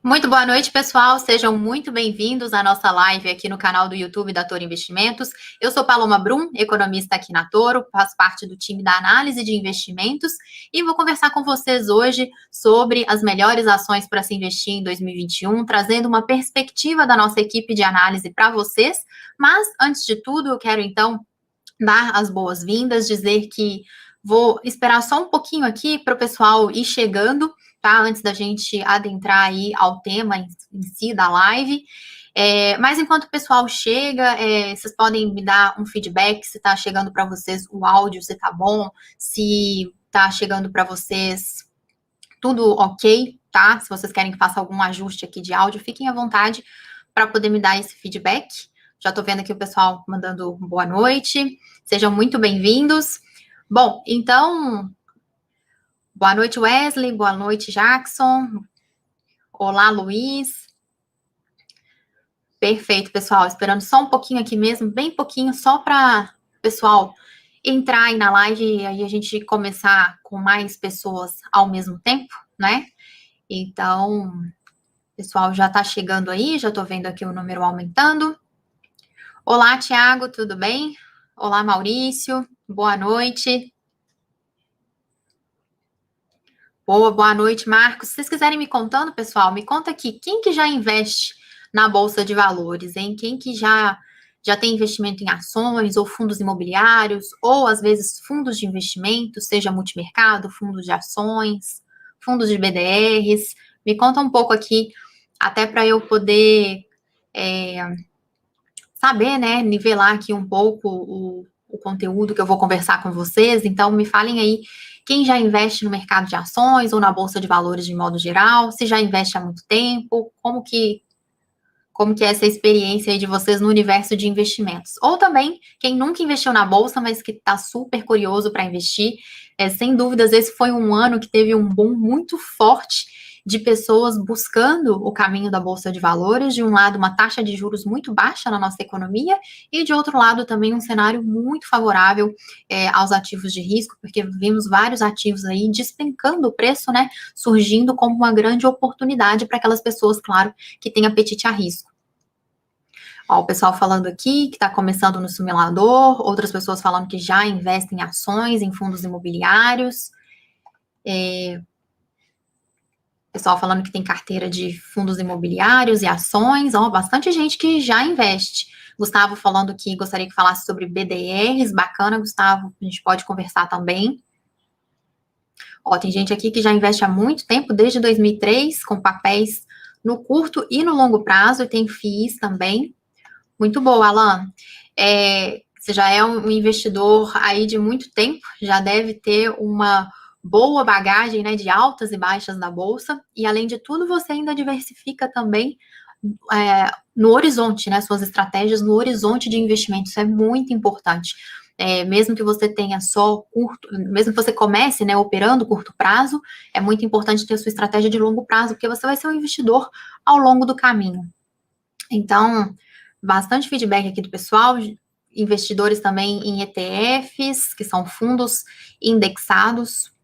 Muito boa noite, pessoal. Sejam muito bem-vindos à nossa live aqui no canal do YouTube da Toro Investimentos. Eu sou Paloma Brum, economista aqui na Toro, faço parte do time da análise de investimentos e vou conversar com vocês hoje sobre as melhores ações para se investir em 2021, trazendo uma perspectiva da nossa equipe de análise para vocês. Mas, antes de tudo, eu quero então dar as boas-vindas, dizer que vou esperar só um pouquinho aqui para o pessoal ir chegando, tá? Antes da gente adentrar aí ao tema em si da live. Mas enquanto o pessoal chega, vocês podem me dar um feedback se está chegando para vocês o áudio, se tá bom, se está chegando para vocês tudo ok, tá? Se vocês querem que faça algum ajuste aqui de áudio, fiquem à vontade para poder me dar esse feedback. Já estou vendo aqui o pessoal mandando boa noite. Sejam muito bem-vindos. Bom, então, boa noite, Wesley. Boa noite, Jackson. Olá, Luiz. Perfeito, pessoal. Esperando só um pouquinho aqui mesmo, bem pouquinho, só para o pessoal entrar aí na live e aí a gente começar com mais pessoas ao mesmo tempo, né? Então, o pessoal já está chegando aí, já estou vendo aqui o número aumentando. Olá, Tiago, tudo bem? Olá, Maurício, boa noite. Boa noite, Marcos. Se vocês quiserem me contando, pessoal, me conta aqui, quem que já investe na Bolsa de Valores, hein? Quem que já tem investimento em ações ou fundos imobiliários, ou às vezes fundos de investimento, seja multimercado, fundos de ações, fundos de BDRs. Me conta um pouco aqui, até para eu poder saber, né, nivelar aqui um pouco o conteúdo que eu vou conversar com vocês. Então, me falem aí quem já investe no mercado de ações ou na Bolsa de Valores de modo geral, se já investe há muito tempo, como que é essa experiência aí de vocês no universo de investimentos. Ou também, quem nunca investiu na Bolsa, mas que está super curioso para investir. Sem dúvidas, esse foi um ano que teve um boom muito forte de pessoas buscando o caminho da Bolsa de Valores. De um lado, uma taxa de juros muito baixa na nossa economia, e de outro lado, também um cenário muito favorável aos ativos de risco, porque vimos vários ativos aí despencando o preço, né? Surgindo como uma grande oportunidade para aquelas pessoas, claro, que têm apetite a risco. Ó, o pessoal falando aqui que está começando no simulador, outras pessoas falando que já investem em ações, em fundos imobiliários. Pessoal falando que tem carteira de fundos imobiliários e ações. Ó, bastante gente que já investe. Gustavo falando que gostaria que falasse sobre BDRs. Bacana, Gustavo. A gente pode conversar também. Ó, tem gente aqui que já investe há muito tempo, desde 2003, com papéis no curto e no longo prazo, e tem FIIs também. Muito boa, Alan. Você já é um investidor aí de muito tempo, já deve ter uma boa bagagem, né, de altas e baixas na Bolsa, e além de tudo, você ainda diversifica também no horizonte, né, suas estratégias no horizonte de investimento, isso é muito importante. Mesmo que você tenha só curto, mesmo que você comece, né, operando curto prazo, é muito importante ter a sua estratégia de longo prazo, porque você vai ser um investidor ao longo do caminho. Então, bastante feedback aqui do pessoal, investidores também em ETFs, que são fundos indexados,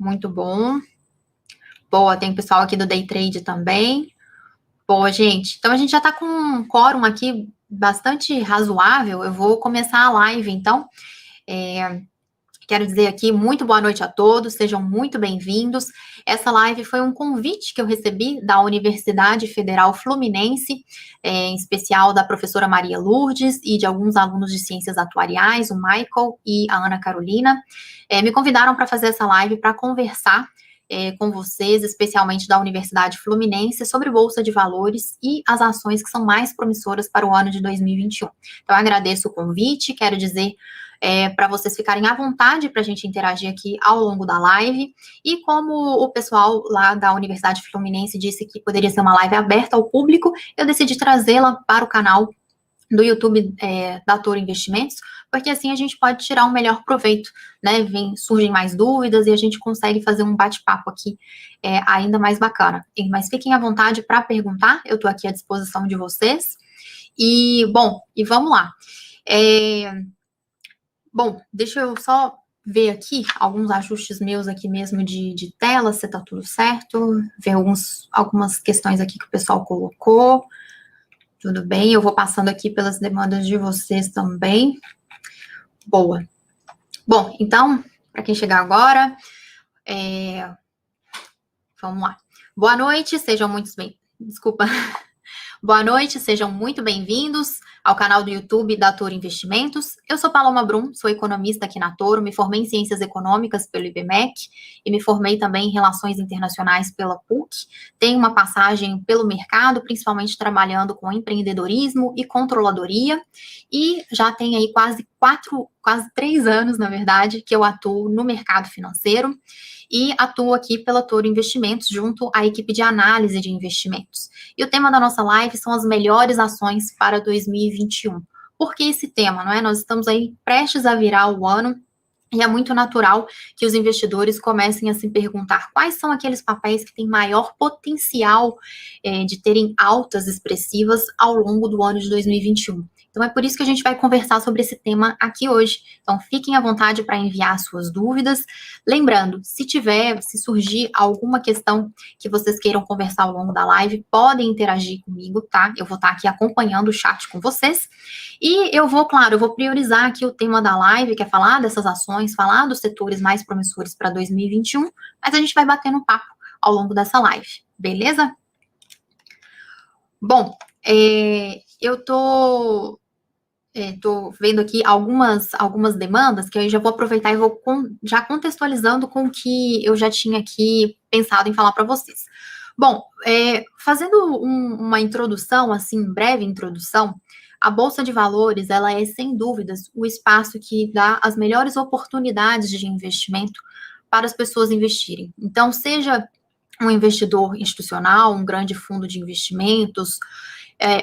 muito bom. Boa, tem pessoal aqui do Day Trade também. Boa, gente. Então, a gente já está com um quórum aqui bastante razoável. Eu vou começar a live, então. Quero dizer aqui, muito boa noite a todos, sejam muito bem-vindos. Essa live foi um convite que eu recebi da Universidade Federal Fluminense, em especial da professora Maria Lourdes e de alguns alunos de Ciências Atuariais, o Michael e a Ana Carolina. Me convidaram para fazer essa live para conversar com vocês, especialmente da Universidade Fluminense, sobre Bolsa de Valores e as ações que são mais promissoras para o ano de 2021. Então, eu agradeço o convite, quero dizer para vocês ficarem à vontade para a gente interagir aqui ao longo da live. E como o pessoal lá da Universidade Fluminense disse que poderia ser uma live aberta ao público, eu decidi trazê-la para o canal do YouTube da Toro Investimentos, porque assim a gente pode tirar um melhor proveito, né? Surgem mais dúvidas e a gente consegue fazer um bate-papo aqui ainda mais bacana. Mas fiquem à vontade para perguntar, eu estou aqui à disposição de vocês. E, bom, e vamos lá. Bom, deixa eu só ver aqui alguns ajustes meus aqui mesmo de tela, se tá tudo certo. Ver algumas questões aqui que o pessoal colocou. Tudo bem, eu vou passando aqui pelas demandas de vocês também. Boa. Bom, então, para quem chegar agora, vamos lá. Boa noite, sejam muito bem. Desculpa. Boa noite, sejam muito bem-vindos ao canal do YouTube da Toro Investimentos. Eu sou Paloma Brum, sou economista aqui na Toro, me formei em Ciências Econômicas pelo IBMEC e me formei também em Relações Internacionais pela PUC. Tenho uma passagem pelo mercado, principalmente trabalhando com empreendedorismo e controladoria, e já tem aí quase 3 anos, na verdade, que eu atuo no mercado financeiro e atuo aqui pela Toro Investimentos, junto à equipe de análise de investimentos. E o tema da nossa live são as melhores ações para 2021. Por que esse tema, não é? Nós estamos aí prestes a virar o ano e é muito natural que os investidores comecem a se perguntar quais são aqueles papéis que têm maior potencial de terem altas expressivas ao longo do ano de 2021. Então, é por isso que a gente vai conversar sobre esse tema aqui hoje. Então, fiquem à vontade para enviar suas dúvidas. Lembrando, se surgir alguma questão que vocês queiram conversar ao longo da live, podem interagir comigo, tá? Eu vou estar aqui acompanhando o chat com vocês. E eu vou priorizar aqui o tema da live, que é falar dessas ações, falar dos setores mais promissores para 2021, mas a gente vai batendo papo ao longo dessa live, beleza? Bom, eu tô vendo aqui algumas demandas que eu já vou aproveitar e vou já contextualizando com o que eu já tinha aqui pensado em falar para vocês. Bom, fazendo uma introdução, assim, breve introdução, a Bolsa de Valores, ela é, sem dúvidas, o espaço que dá as melhores oportunidades de investimento para as pessoas investirem. Então, seja um investidor institucional, um grande fundo de investimentos,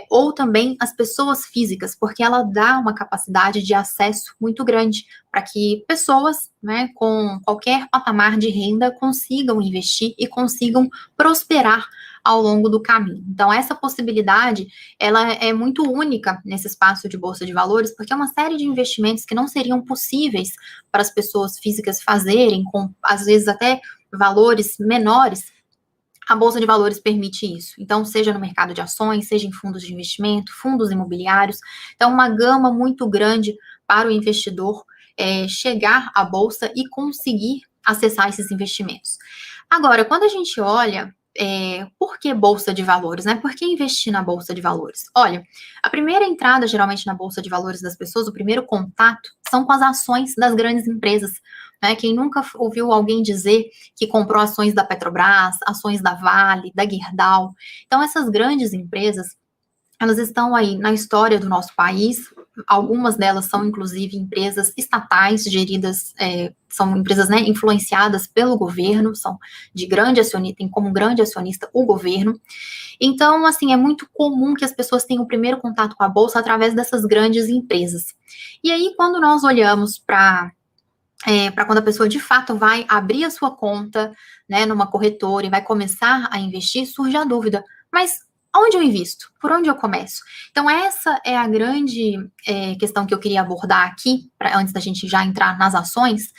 ou também as pessoas físicas, porque ela dá uma capacidade de acesso muito grande para que pessoas, né, com qualquer patamar de renda consigam investir e consigam prosperar ao longo do caminho. Então, essa possibilidade, ela é muito única nesse espaço de Bolsa de Valores, porque é uma série de investimentos que não seriam possíveis para as pessoas físicas fazerem, com, às vezes, até valores menores. A Bolsa de Valores permite isso. Então, seja no mercado de ações, seja em fundos de investimento, fundos imobiliários. Então, uma gama muito grande para o investidor chegar à Bolsa e conseguir acessar esses investimentos. Agora, quando a gente olha, por que Bolsa de Valores, né? Por que investir na Bolsa de Valores? Olha, a primeira entrada, geralmente, na Bolsa de Valores das pessoas, o primeiro contato, são com as ações das grandes empresas. Quem nunca ouviu alguém dizer que comprou ações da Petrobras, ações da Vale, da Gerdau? Então, essas grandes empresas, elas estão aí na história do nosso país. Algumas delas são, inclusive, empresas estatais, geridas, são empresas, né, influenciadas pelo governo, são de grande acionista, tem como grande acionista o governo. Então, assim, é muito comum que as pessoas tenham o primeiro contato com a Bolsa através dessas grandes empresas. E aí, quando nós olhamos para quando a pessoa de fato vai abrir a sua conta, né, numa corretora e vai começar a investir, surge a dúvida, mas onde eu invisto? Por onde eu começo? Então, essa é a grande questão que eu queria abordar aqui, antes da gente já entrar nas ações,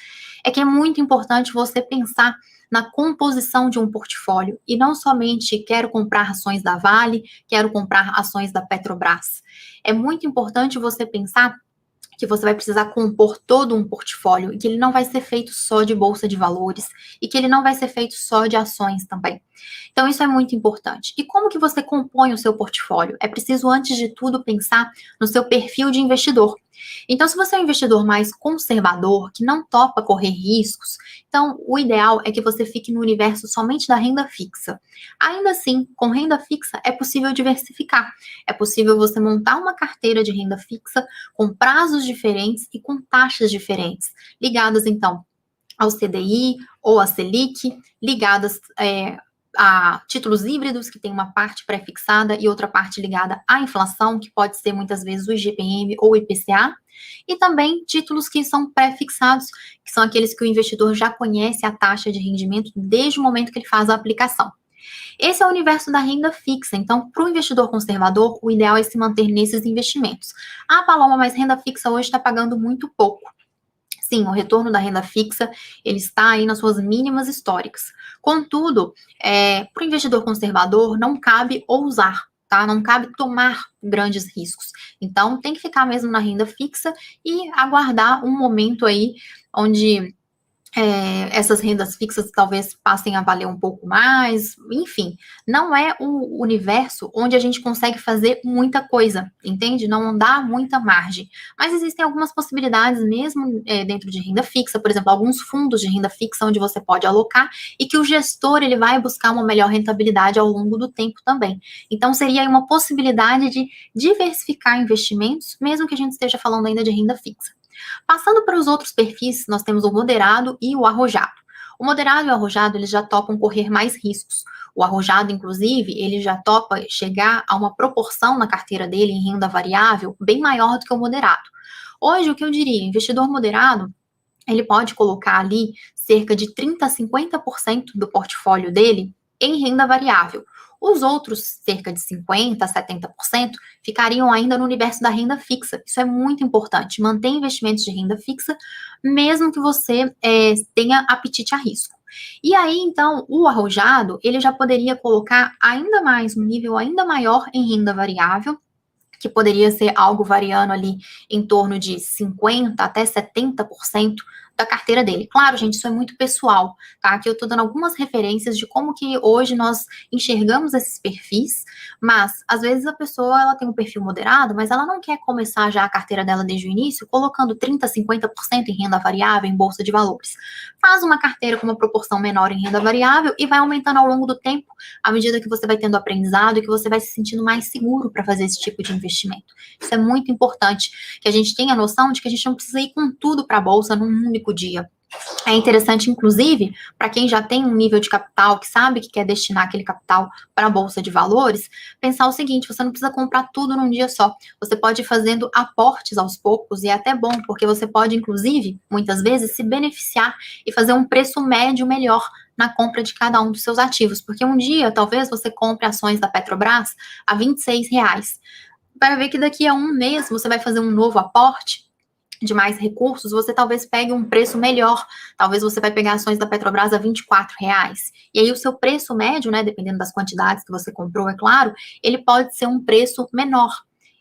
é que é muito importante você pensar na composição de um portfólio, e não somente quero comprar ações da Vale, quero comprar ações da Petrobras. É muito importante você pensar que você vai precisar compor todo um portfólio e que ele não vai ser feito só de bolsa de valores e que ele não vai ser feito só de ações também. Então, isso é muito importante. E como que você compõe o seu portfólio? É preciso, antes de tudo, pensar no seu perfil de investidor. Então, se você é um investidor mais conservador, que não topa correr riscos, então o ideal é que você fique no universo somente da renda fixa. Ainda assim, com renda fixa é possível diversificar. É possível você montar uma carteira de renda fixa com prazos diferentes e com taxas diferentes, ligadas então ao CDI ou à Selic, ligadas a títulos híbridos, que tem uma parte pré-fixada e outra parte ligada à inflação, que pode ser muitas vezes o IGPM ou o IPCA, e também títulos que são pré-fixados, que são aqueles que o investidor já conhece a taxa de rendimento desde o momento que ele faz a aplicação. Esse é o universo da renda fixa. Então, para o investidor conservador, o ideal é se manter nesses investimentos. Ah, Paloma, mas renda fixa hoje está pagando muito pouco. Sim, o retorno da renda fixa, ele está aí nas suas mínimas históricas. Contudo, para o investidor conservador, não cabe ousar, tá? Não cabe tomar grandes riscos. Então, tem que ficar mesmo na renda fixa e aguardar um momento aí onde essas rendas fixas talvez passem a valer um pouco mais, enfim, não é um universo onde a gente consegue fazer muita coisa, entende? Não dá muita margem, mas existem algumas possibilidades mesmo dentro de renda fixa, por exemplo, alguns fundos de renda fixa onde você pode alocar e que o gestor ele vai buscar uma melhor rentabilidade ao longo do tempo também. Então seria aí uma possibilidade de diversificar investimentos, mesmo que a gente esteja falando ainda de renda fixa. Passando para os outros perfis, nós temos o moderado e o arrojado. O moderado e o arrojado, eles já topam correr mais riscos. O arrojado, inclusive, ele já topa chegar a uma proporção na carteira dele em renda variável bem maior do que o moderado. Hoje, o que eu diria, investidor moderado, ele pode colocar ali cerca de 30 a 50% do portfólio dele em renda variável. Os outros, cerca de 50% a 70%, ficariam ainda no universo da renda fixa. Isso é muito importante. Manter investimentos de renda fixa, mesmo que você tenha apetite a risco. E aí, então, o arrojado, ele já poderia colocar ainda mais, um nível ainda maior em renda variável, que poderia ser algo variando ali em torno de 50% até 70% da carteira dele. Claro, gente, isso é muito pessoal, tá? Aqui eu estou dando algumas referências de como que hoje nós enxergamos esses perfis, mas às vezes a pessoa ela tem um perfil moderado, mas ela não quer começar já a carteira dela desde o início colocando 30%, 50% em renda variável, em bolsa de valores. Faz uma carteira com uma proporção menor em renda variável e vai aumentando ao longo do tempo, à medida que você vai tendo aprendizado e que você vai se sentindo mais seguro para fazer esse tipo de investimento. Isso é muito importante, que a gente tenha a noção de que a gente não precisa ir com tudo para a bolsa num único dia. É interessante, inclusive, para quem já tem um nível de capital, que sabe que quer destinar aquele capital para a bolsa de valores, pensar o seguinte: você não precisa comprar tudo num dia só. Você pode ir fazendo aportes aos poucos, e é até bom, porque você pode, inclusive, muitas vezes, se beneficiar e fazer um preço médio melhor na compra de cada um dos seus ativos. Porque um dia, talvez, você compre ações da Petrobras a R$ 26. Vai ver que daqui a um mês você vai fazer um novo aporte de mais recursos, você talvez pegue um preço melhor. Talvez você vai pegar ações da Petrobras a R$ 24. E aí o seu preço médio, né, dependendo das quantidades que você comprou, é claro, ele pode ser um preço menor.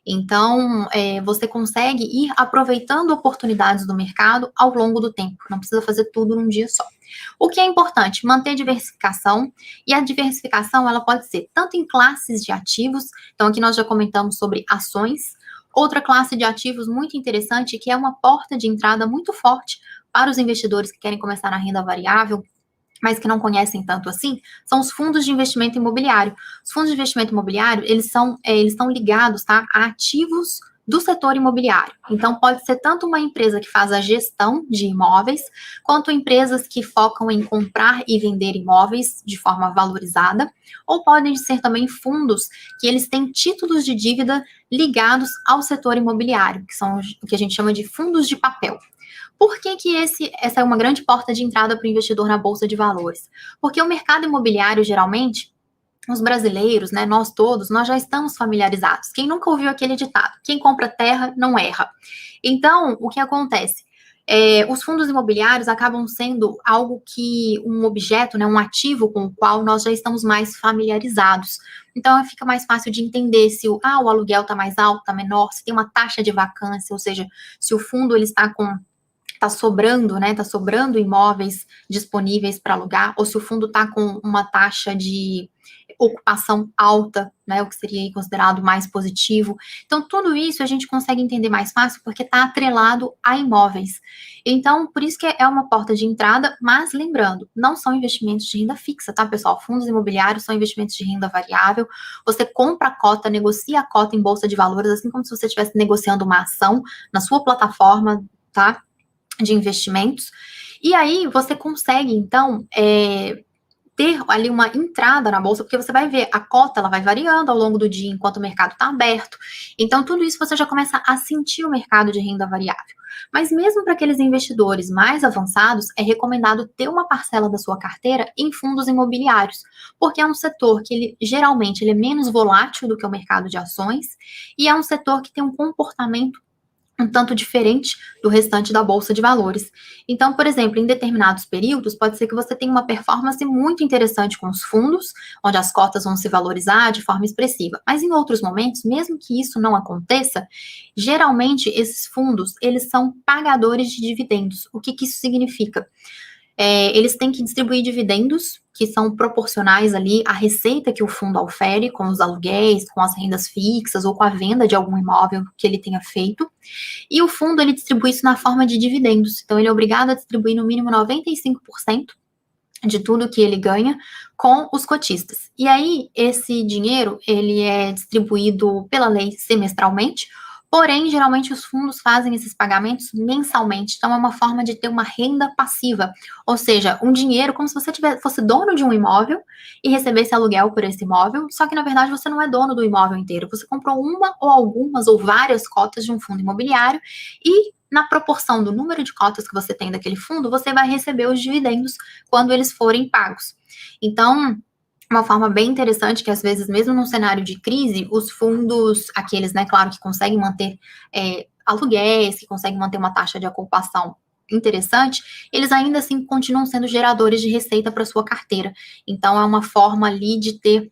Então, você consegue ir aproveitando oportunidades do mercado ao longo do tempo. Não precisa fazer tudo num dia só. O que é importante? Manter diversificação. E a diversificação, ela pode ser tanto em classes de ativos. Então, aqui nós já comentamos sobre ações. Outra classe de ativos muito interessante, que é uma porta de entrada muito forte para os investidores que querem começar na renda variável, mas que não conhecem tanto assim, são os fundos de investimento imobiliário. Os fundos de investimento imobiliário, eles estão ligados, tá, a ativos do setor imobiliário. Então, pode ser tanto uma empresa que faz a gestão de imóveis, quanto empresas que focam em comprar e vender imóveis de forma valorizada, ou podem ser também fundos que eles têm títulos de dívida ligados ao setor imobiliário, que são o que a gente chama de fundos de papel. Por que que essa é uma grande porta de entrada para o investidor na Bolsa de Valores? Porque o mercado imobiliário, geralmente, os brasileiros, né, nós todos, nós já estamos familiarizados. Quem nunca ouviu aquele ditado? Quem compra terra não erra. Então, o que acontece? Os fundos imobiliários acabam sendo algo que, um objeto, né, um ativo com o qual nós já estamos mais familiarizados. Então, fica mais fácil de entender se o aluguel está mais alto, está menor, se tem uma taxa de vacância, ou seja, se o fundo ele está sobrando, né? Está sobrando imóveis disponíveis para alugar, ou se o fundo está com uma taxa de ocupação alta, né? O que seria considerado mais positivo. Então, tudo isso a gente consegue entender mais fácil porque está atrelado a imóveis. Então, por isso que é uma porta de entrada, mas lembrando, não são investimentos de renda fixa, tá, pessoal? Fundos imobiliários são investimentos de renda variável. Você compra a cota, negocia a cota em bolsa de valores, assim como se você estivesse negociando uma ação na sua plataforma, tá? De investimentos, e aí você consegue, então, ter ali uma entrada na bolsa, porque você vai ver, a cota ela vai variando ao longo do dia, enquanto o mercado está aberto, então tudo isso você já começa a sentir o mercado de renda variável. Mas mesmo para aqueles investidores mais avançados, é recomendado ter uma parcela da sua carteira em fundos imobiliários, porque é um setor que geralmente ele é menos volátil do que o mercado de ações, e é um setor que tem um comportamento um tanto diferente do restante da bolsa de valores. Então, por exemplo, em determinados períodos, pode ser que você tenha uma performance muito interessante com os fundos, onde as cotas vão se valorizar de forma expressiva. Mas em outros momentos, mesmo que isso não aconteça, geralmente esses fundos, eles são pagadores de dividendos. O que que isso significa? Eles têm que distribuir dividendos que são proporcionais ali à receita que o fundo ofere, com os aluguéis, com as rendas fixas ou com a venda de algum imóvel que ele tenha feito. E o fundo, ele distribui isso na forma de dividendos. Então, ele é obrigado a distribuir no mínimo 95% de tudo que ele ganha com os cotistas. E aí, esse dinheiro, ele é distribuído pela lei semestralmente, porém, geralmente os fundos fazem esses pagamentos mensalmente. Então, é uma forma de ter uma renda passiva, ou seja, um dinheiro como se você fosse dono de um imóvel e recebesse aluguel por esse imóvel, só que, na verdade, você não é dono do imóvel inteiro. Você comprou uma ou algumas ou várias cotas de um fundo imobiliário e na proporção do número de cotas que você tem daquele fundo, você vai receber os dividendos quando eles forem pagos. Então, uma forma bem interessante que, às vezes, mesmo num cenário de crise, os fundos, aqueles, né, claro, que conseguem manter aluguéis, que conseguem manter uma taxa de ocupação interessante, eles ainda assim continuam sendo geradores de receita para sua carteira. Então, é uma forma ali de ter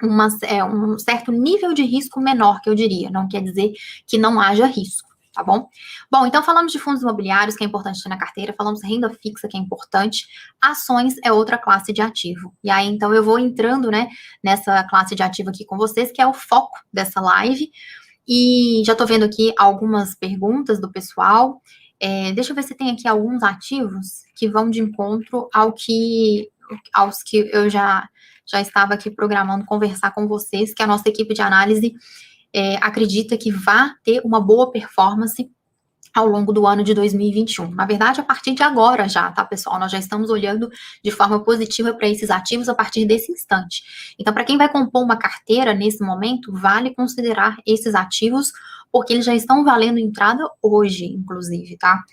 um certo nível de risco menor, que eu diria. Não quer dizer que não haja risco. Tá bom? Bom, então falamos de fundos imobiliários, que é importante ter na carteira, falamos de renda fixa, que é importante, ações é outra classe de ativo. E aí, então, eu vou entrando, né, nessa classe de ativo aqui com vocês, que é o foco dessa live, e já tô vendo aqui algumas perguntas do pessoal. Deixa eu ver se tem aqui alguns ativos que vão de encontro aos que eu já estava aqui programando conversar com vocês, que a nossa equipe de análise acredita que vai ter uma boa performance ao longo do ano de 2021. Na verdade, a partir de agora já, tá, pessoal? Nós já estamos olhando de forma positiva para esses ativos a partir desse instante. Então, para quem vai compor uma carteira nesse momento, vale considerar esses ativos, porque eles já estão valendo entrada hoje, inclusive, tá?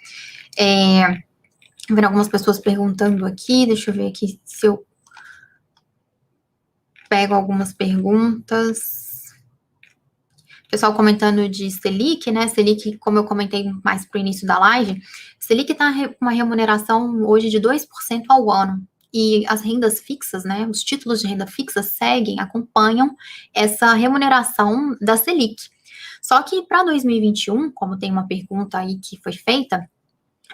Vendo algumas pessoas perguntando aqui, deixa eu ver aqui se eu pego algumas perguntas. Pessoal comentando de Selic, né? Selic, como eu comentei mais para o início da live, Selic está com uma remuneração hoje de 2% ao ano. E as rendas fixas, né? Os títulos de renda fixa acompanham essa remuneração da Selic. Só que para 2021, como tem uma pergunta aí que foi feita,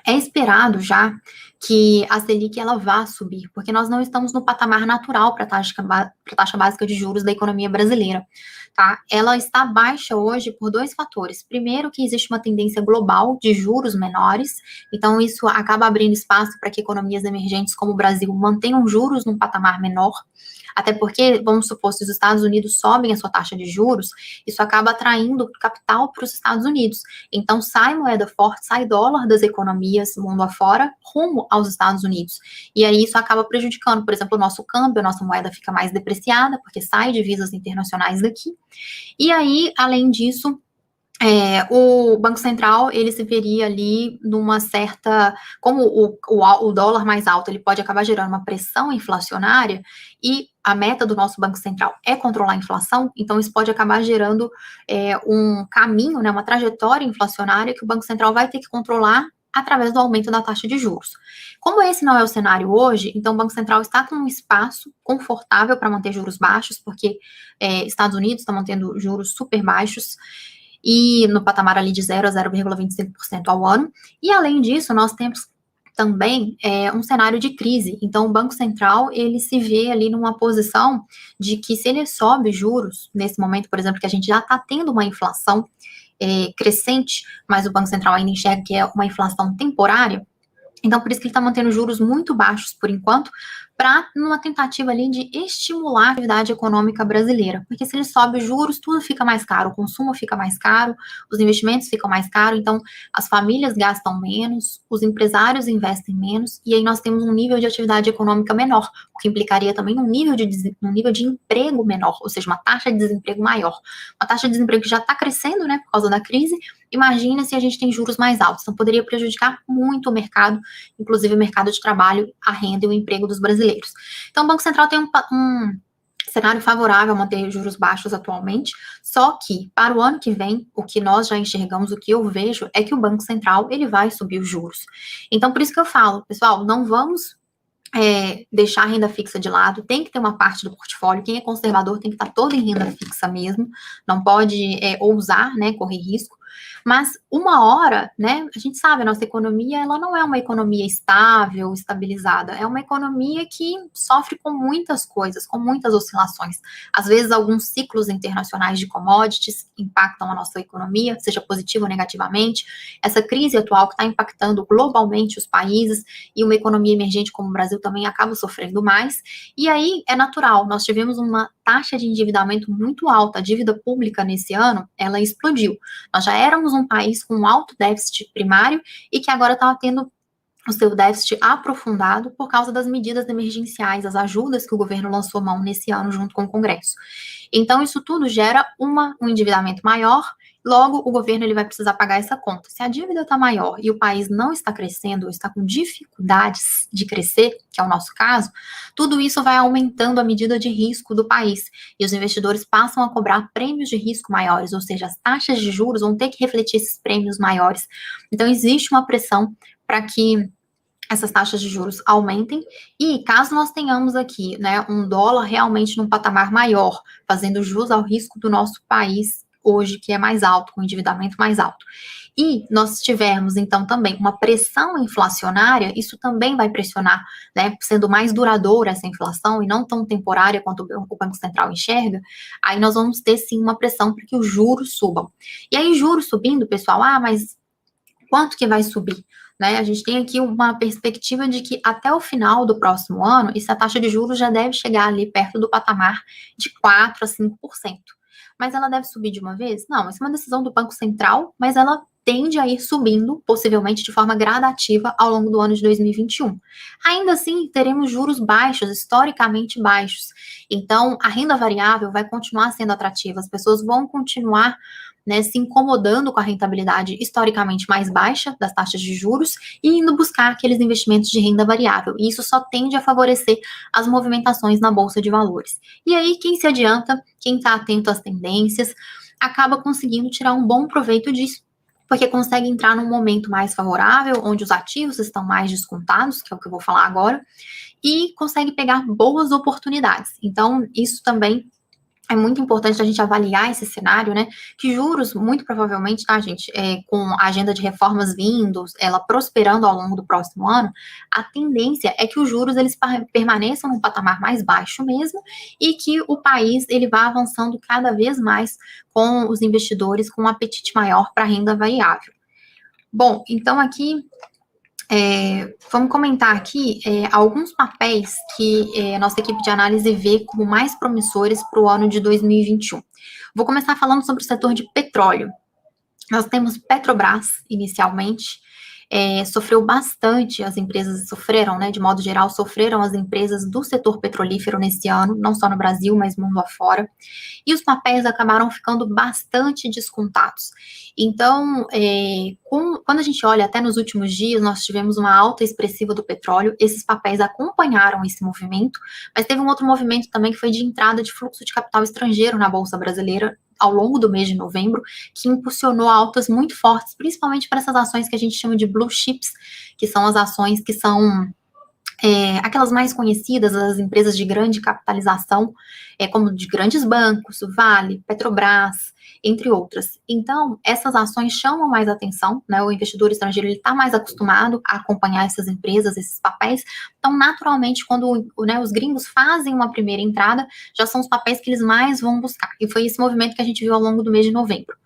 é esperado já que a Selic ela vá subir, porque nós não estamos no patamar natural para a taxa básica de juros da economia brasileira, tá? Ela está baixa hoje por dois fatores. Primeiro, que existe uma tendência global de juros menores, então isso acaba abrindo espaço para que economias emergentes como o Brasil mantenham juros num patamar menor, até porque, vamos supor, se os Estados Unidos sobem a sua taxa de juros, isso acaba atraindo capital para os Estados Unidos. Então, sai moeda forte, sai dólar das economias mundo afora, rumo aos Estados Unidos. E aí isso acaba prejudicando, por exemplo, o nosso câmbio, a nossa moeda fica mais depreciada, porque sai divisas internacionais daqui. E aí, além disso, o Banco Central, ele se veria ali numa certa, como o dólar mais alto, ele pode acabar gerando uma pressão inflacionária, e a meta do nosso Banco Central é controlar a inflação, então isso pode acabar gerando um caminho, né, uma trajetória inflacionária que o Banco Central vai ter que controlar através do aumento da taxa de juros. Como esse não é o cenário hoje, então o Banco Central está com um espaço confortável para manter juros baixos, porque Estados Unidos está mantendo juros super baixos, e no patamar ali de 0 a 0,25% ao ano. E além disso, nós temos também um cenário de crise. Então, o Banco Central, ele se vê ali numa posição de que se ele sobe juros, nesse momento, por exemplo, que a gente já está tendo uma inflação crescente, mas o Banco Central ainda enxerga que é uma inflação temporária, então, por isso que ele está mantendo juros muito baixos por enquanto, para numa tentativa ali de estimular a atividade econômica brasileira. Porque se ele sobe os juros, tudo fica mais caro, o consumo fica mais caro, os investimentos ficam mais caros, então as famílias gastam menos, os empresários investem menos, e aí nós temos um nível de atividade econômica menor, o que implicaria também um nível de emprego menor, ou seja, uma taxa de desemprego maior. Uma taxa de desemprego que já está crescendo, né, por causa da crise. Imagina se a gente tem juros mais altos, então poderia prejudicar muito o mercado, inclusive o mercado de trabalho, a renda e o emprego dos brasileiros. Então, o Banco Central tem um cenário favorável a manter juros baixos atualmente, só que para o ano que vem, o que nós já enxergamos, o que eu vejo, é que o Banco Central ele vai subir os juros. Então, por isso que eu falo, pessoal, não vamos deixar a renda fixa de lado, tem que ter uma parte do portfólio, quem é conservador tem que estar todo em renda fixa mesmo, não pode ousar, né, correr risco, mas uma hora, né, a gente sabe, a nossa economia, ela não é uma economia estável, estabilizada, é uma economia que sofre com muitas coisas, com muitas oscilações, às vezes alguns ciclos internacionais de commodities impactam a nossa economia, seja positivo ou negativamente, essa crise atual que está impactando globalmente os países, e uma economia emergente como o Brasil também acaba sofrendo mais, e aí é natural, nós tivemos uma taxa de endividamento muito alta, a dívida pública nesse ano, ela explodiu, nós já éramos um país com um alto déficit primário e que agora estava tendo o seu déficit aprofundado por causa das medidas emergenciais, as ajudas que o governo lançou mão nesse ano junto com o Congresso. Então, isso tudo gera um endividamento maior, logo o governo ele vai precisar pagar essa conta. Se a dívida está maior e o país não está crescendo, ou está com dificuldades de crescer, que é o nosso caso, tudo isso vai aumentando a medida de risco do país. E os investidores passam a cobrar prêmios de risco maiores, ou seja, as taxas de juros vão ter que refletir esses prêmios maiores. Então, existe uma pressão para que essas taxas de juros aumentem, e caso nós tenhamos aqui, né, um dólar realmente num patamar maior, fazendo jus ao risco do nosso país hoje, que é mais alto, com endividamento mais alto, e nós tivermos, então, também uma pressão inflacionária, isso também vai pressionar, né, sendo mais duradoura essa inflação, e não tão temporária quanto o Banco Central enxerga, aí nós vamos ter, sim, uma pressão para que os juros subam. E aí, juros subindo, pessoal, mas quanto que vai subir? Né? A gente tem aqui uma perspectiva de que até o final do próximo ano, essa taxa de juros já deve chegar ali perto do patamar de 4 a 5%. Mas ela deve subir de uma vez? Não, essa é uma decisão do Banco Central, mas ela tende a ir subindo, possivelmente de forma gradativa, ao longo do ano de 2021. Ainda assim, teremos juros baixos, historicamente baixos. Então, a renda variável vai continuar sendo atrativa, as pessoas vão continuar, né, se incomodando com a rentabilidade historicamente mais baixa das taxas de juros e indo buscar aqueles investimentos de renda variável. E isso só tende a favorecer as movimentações na Bolsa de Valores. E aí, quem se adianta, quem está atento às tendências, acaba conseguindo tirar um bom proveito disso, porque consegue entrar num momento mais favorável, onde os ativos estão mais descontados, que é o que eu vou falar agora, e consegue pegar boas oportunidades. Então, isso também é muito importante a gente avaliar esse cenário, né? Que juros, muito provavelmente, tá, gente, com a agenda de reformas vindo, ela prosperando ao longo do próximo ano, a tendência é que os juros eles permaneçam num patamar mais baixo mesmo e que o país ele vá avançando cada vez mais com os investidores com um apetite maior para renda variável. Bom, então aqui vamos comentar aqui alguns papéis que a nossa equipe de análise vê como mais promissores para o ano de 2021. Vou começar falando sobre o setor de petróleo. Nós temos Petrobras, inicialmente, sofreu bastante, as empresas sofreram, né, de modo geral, sofreram as empresas do setor petrolífero nesse ano, não só no Brasil, mas mundo afora, e os papéis acabaram ficando bastante descontados. Então, quando a gente olha até nos últimos dias, nós tivemos uma alta expressiva do petróleo, esses papéis acompanharam esse movimento, mas teve um outro movimento também que foi de entrada de fluxo de capital estrangeiro na Bolsa Brasileira, ao longo do mês de novembro, que impulsionou altas muito fortes, principalmente para essas ações que a gente chama de blue chips, que são as ações que são aquelas mais conhecidas, as empresas de grande capitalização, como de grandes bancos, Vale, Petrobras, entre outras. Então, essas ações chamam mais atenção, né? O investidor estrangeiro está mais acostumado a acompanhar essas empresas, esses papéis. Então, naturalmente, quando os gringos fazem uma primeira entrada, já são os papéis que eles mais vão buscar. E foi esse movimento que a gente viu ao longo do mês de novembro.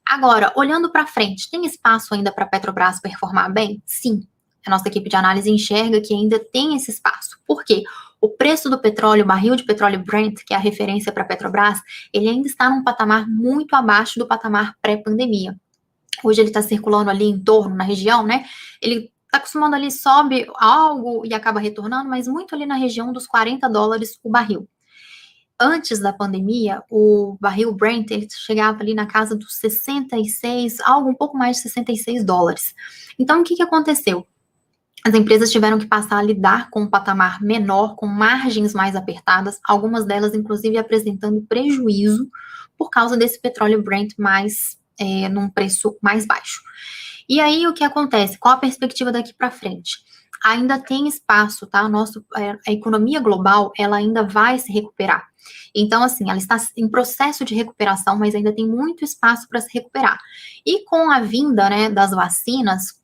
Agora, olhando para frente, tem espaço ainda para a Petrobras performar bem? Sim. A nossa equipe de análise enxerga que ainda tem esse espaço. Por quê? O preço do petróleo, o barril de petróleo Brent, que é a referência para a Petrobras, ele ainda está num patamar muito abaixo do patamar pré-pandemia. Hoje ele está circulando ali em torno, na região, né? Ele está acostumando ali, sobe algo e acaba retornando, mas muito ali na região dos $40 o barril. Antes da pandemia, o barril Brent, ele chegava ali na casa dos 66, algo um pouco mais de $66. Então, o que aconteceu? as empresas tiveram que passar a lidar com um patamar menor, com margens mais apertadas, algumas delas, inclusive, apresentando prejuízo por causa desse petróleo Brent num preço mais baixo. E aí, o que acontece? Qual a perspectiva daqui para frente? Ainda tem espaço, tá? A economia global, ela ainda vai se recuperar. Então, assim, ela está em processo de recuperação, mas ainda tem muito espaço para se recuperar. E com a vinda, né, das vacinas,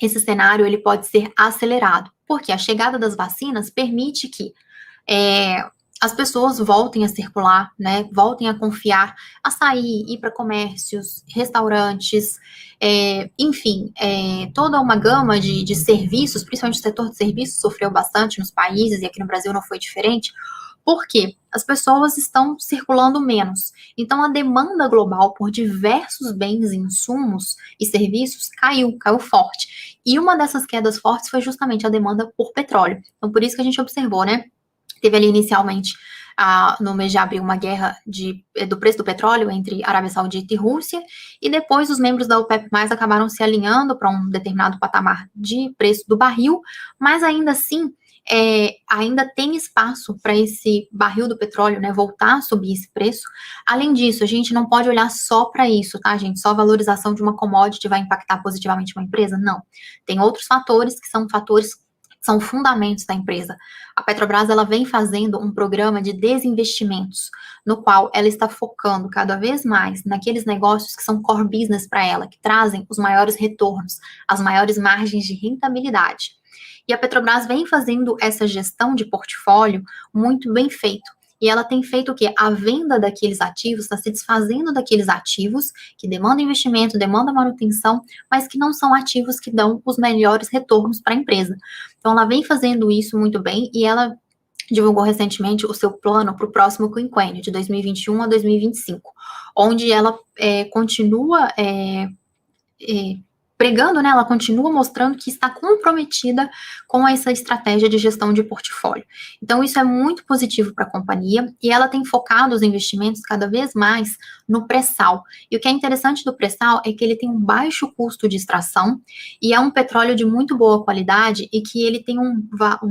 esse cenário ele pode ser acelerado, porque a chegada das vacinas permite que as pessoas voltem a circular, né, voltem a confiar, a sair, ir para comércios, restaurantes, enfim, toda uma gama de serviços, principalmente o setor de serviços sofreu bastante nos países, e aqui no Brasil não foi diferente, porque as pessoas estão circulando menos. Então, a demanda global por diversos bens, insumos e serviços caiu forte. E uma dessas quedas fortes foi justamente a demanda por petróleo. Então, por isso que a gente observou, né? Teve ali inicialmente, no mês de abril, uma guerra do preço do petróleo entre Arábia Saudita e Rússia, e depois os membros da OPEP+ acabaram se alinhando para um determinado patamar de preço do barril, mas ainda assim, ainda tem espaço para esse barril do petróleo, né, voltar a subir esse preço. Além disso, a gente não pode olhar só para isso, tá, gente? Só a valorização de uma commodity vai impactar positivamente uma empresa? Não. Tem outros fatores que são fundamentos da empresa. A Petrobras ela vem fazendo um programa de desinvestimentos, no qual ela está focando cada vez mais naqueles negócios que são core business para ela, que trazem os maiores retornos, as maiores margens de rentabilidade. E a Petrobras vem fazendo essa gestão de portfólio muito bem feito. E ela tem feito o quê? A venda daqueles ativos, está se desfazendo daqueles ativos que demandam investimento, demandam manutenção, mas que não são ativos que dão os melhores retornos para a empresa. Então, ela vem fazendo isso muito bem e ela divulgou recentemente o seu plano para o próximo quinquênio, de 2021 a 2025, onde ela continua pregando, né, ela continua mostrando que está comprometida com essa estratégia de gestão de portfólio. Então, isso é muito positivo para a companhia e ela tem focado os investimentos cada vez mais no pré-sal. E o que é interessante do pré-sal é que ele tem um baixo custo de extração e é um petróleo de muito boa qualidade e que ele tem um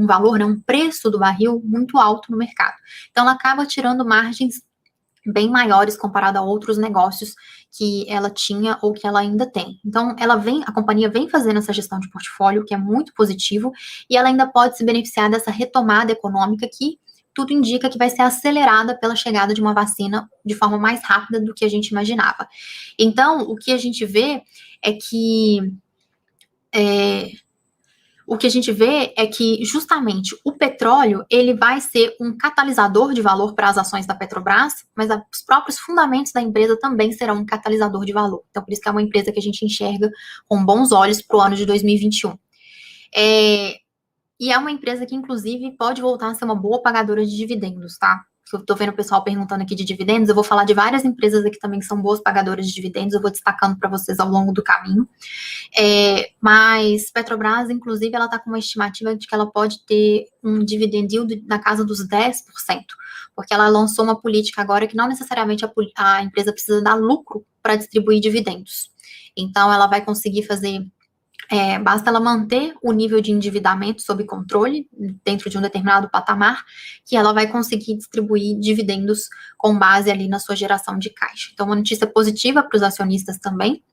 valor, né, um preço do barril muito alto no mercado. Então, ela acaba tirando margens bem maiores comparado a outros negócios que ela tinha ou que ela ainda tem. Então, a companhia vem fazendo essa gestão de portfólio, que é muito positivo, e ela ainda pode se beneficiar dessa retomada econômica que tudo indica que vai ser acelerada pela chegada de uma vacina de forma mais rápida do que a gente imaginava. Então, o que a gente vê é que justamente o petróleo ele vai ser um catalisador de valor para as ações da Petrobras, mas os próprios fundamentos da empresa também serão um catalisador de valor. Então, por isso que é uma empresa que a gente enxerga com bons olhos para o ano de 2021. E é uma empresa que, inclusive, pode voltar a ser uma boa pagadora de dividendos, tá? Eu estou vendo o pessoal perguntando aqui de dividendos, eu vou falar de várias empresas aqui também que são boas pagadoras de dividendos, eu vou destacando para vocês ao longo do caminho. Mas Petrobras, inclusive, ela está com uma estimativa de que ela pode ter um dividend yield na casa dos 10%, porque ela lançou uma política agora que não necessariamente a empresa precisa dar lucro para distribuir dividendos. Então, ela vai conseguir fazer... basta ela manter o nível de endividamento sob controle, dentro de um determinado patamar, que ela vai conseguir distribuir dividendos com base ali na sua geração de caixa. Então, uma notícia positiva para os acionistas também.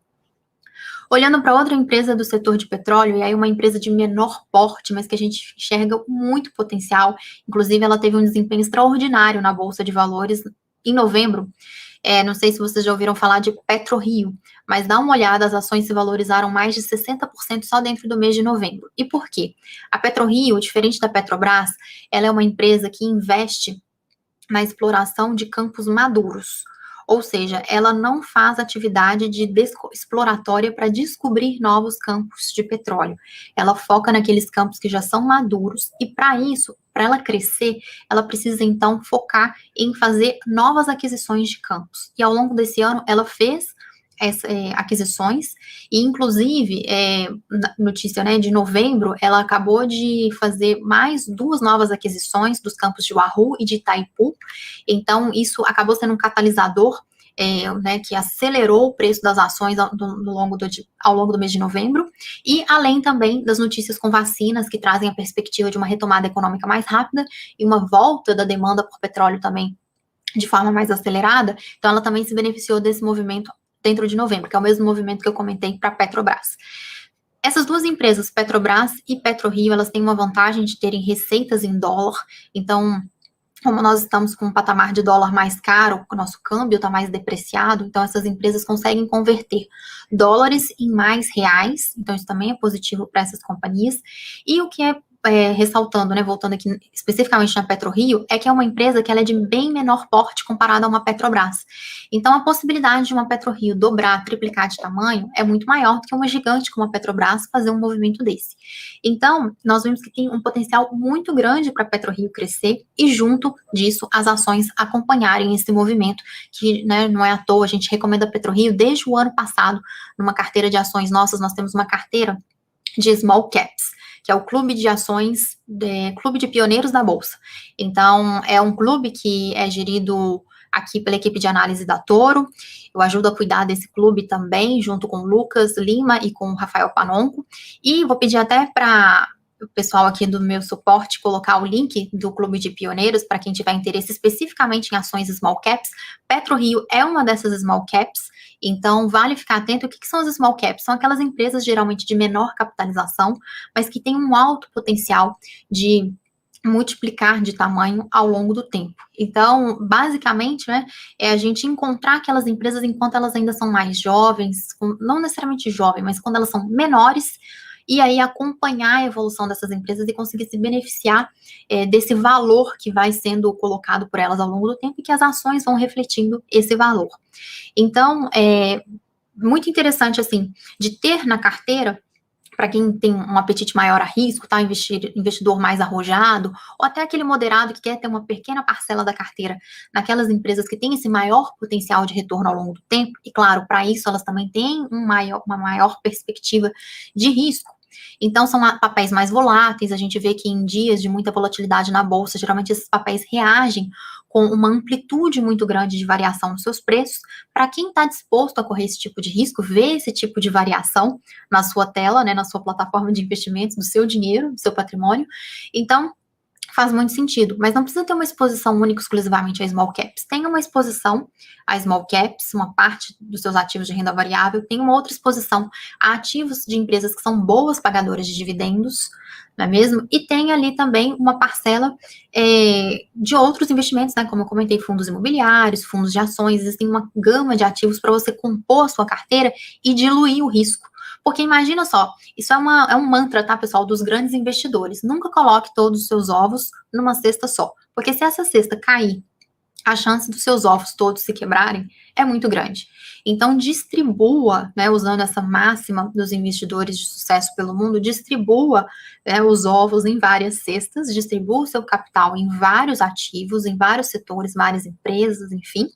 Olhando para outra empresa do setor de petróleo, e aí uma empresa de menor porte, mas que a gente enxerga muito potencial, inclusive ela teve um desempenho extraordinário na Bolsa de Valores em novembro. Não sei se vocês já ouviram falar de PetroRio, mas dá uma olhada, as ações se valorizaram mais de 60% só dentro do mês de novembro. E por quê? A PetroRio, diferente da Petrobras, ela é uma empresa que investe na exploração de campos maduros. Ou seja, ela não faz atividade exploratória para descobrir novos campos de petróleo. Ela foca naqueles campos que já são maduros e, para isso, para ela crescer, ela precisa, então, focar em fazer novas aquisições de campos. E, ao longo desse ano, ela fez aquisições e, inclusive, notícia, né, de novembro, ela acabou de fazer mais 2 novas aquisições dos campos de Wahoo e de Itaipu. Então, isso acabou sendo um catalisador né, que acelerou o preço das ações ao longo do mês de novembro, e além também das notícias com vacinas, que trazem a perspectiva de uma retomada econômica mais rápida e uma volta da demanda por petróleo também de forma mais acelerada, então ela também se beneficiou desse movimento dentro de novembro, que é o mesmo movimento que eu comentei para a Petrobras. Essas duas empresas, Petrobras e PetroRio, elas têm uma vantagem de terem receitas em dólar, então, como nós estamos com um patamar de dólar mais caro, o nosso câmbio está mais depreciado, então essas empresas conseguem converter dólares em mais reais, então isso também é positivo para essas companhias, e o que é ressaltando, né, voltando aqui especificamente na PetroRio, é que é uma empresa que ela é de bem menor porte comparada a uma Petrobras. Então, a possibilidade de uma PetroRio dobrar, triplicar de tamanho é muito maior do que uma gigante como a Petrobras fazer um movimento desse. Então, nós vemos que tem um potencial muito grande para a PetroRio crescer e, junto disso, as ações acompanharem esse movimento, que, né, não é à toa, a gente recomenda a PetroRio desde o ano passado, numa carteira de ações nossas, nós temos uma carteira de small caps, que é o clube de ações, clube de pioneiros da Bolsa. Então, é um clube que é gerido aqui pela equipe de análise da Toro. Eu ajudo a cuidar desse clube também, junto com o Lucas Lima e com o Rafael Panonco. E vou pedir até para o pessoal aqui do meu suporte colocar o link do Clube de Pioneiros para quem tiver interesse especificamente em ações small caps. PetroRio é uma dessas small caps, então vale ficar atento. O que são as small caps? São aquelas empresas geralmente de menor capitalização, mas que têm um alto potencial de multiplicar de tamanho ao longo do tempo. Então, basicamente, né, é a gente encontrar aquelas empresas enquanto elas ainda são mais jovens, não necessariamente jovens, mas quando elas são menores, e aí acompanhar a evolução dessas empresas e conseguir se beneficiar desse valor que vai sendo colocado por elas ao longo do tempo e que as ações vão refletindo esse valor. Então, é muito interessante, assim, de ter na carteira, para quem tem um apetite maior a risco, tá? Investidor mais arrojado, ou até aquele moderado que quer ter uma pequena parcela da carteira naquelas empresas que têm esse maior potencial de retorno ao longo do tempo, e claro, para isso elas também têm uma maior perspectiva de risco. Então, são papéis mais voláteis, a gente vê que em dias de muita volatilidade na bolsa, geralmente esses papéis reagem com uma amplitude muito grande de variação nos seus preços. Para quem está disposto a correr esse tipo de risco, ver esse tipo de variação na sua tela, né, na sua plataforma de investimentos, do seu dinheiro, do seu patrimônio, então faz muito sentido, mas não precisa ter uma exposição única exclusivamente a small caps. Tem uma exposição a small caps, uma parte dos seus ativos de renda variável, tem uma outra exposição a ativos de empresas que são boas pagadoras de dividendos, não é mesmo? E tem ali também uma parcela de outros investimentos, né? Como eu comentei, fundos imobiliários, fundos de ações, existem uma gama de ativos para você compor a sua carteira e diluir o risco. Porque imagina só, isso é um mantra, tá, pessoal, dos grandes investidores. Nunca coloque todos os seus ovos numa cesta só. Porque se essa cesta cair, a chance dos seus ovos todos se quebrarem é muito grande. Então, distribua, né, usando essa máxima dos investidores de sucesso pelo mundo, distribua os ovos em várias cestas, distribua o seu capital em vários ativos, em vários setores, várias empresas, enfim.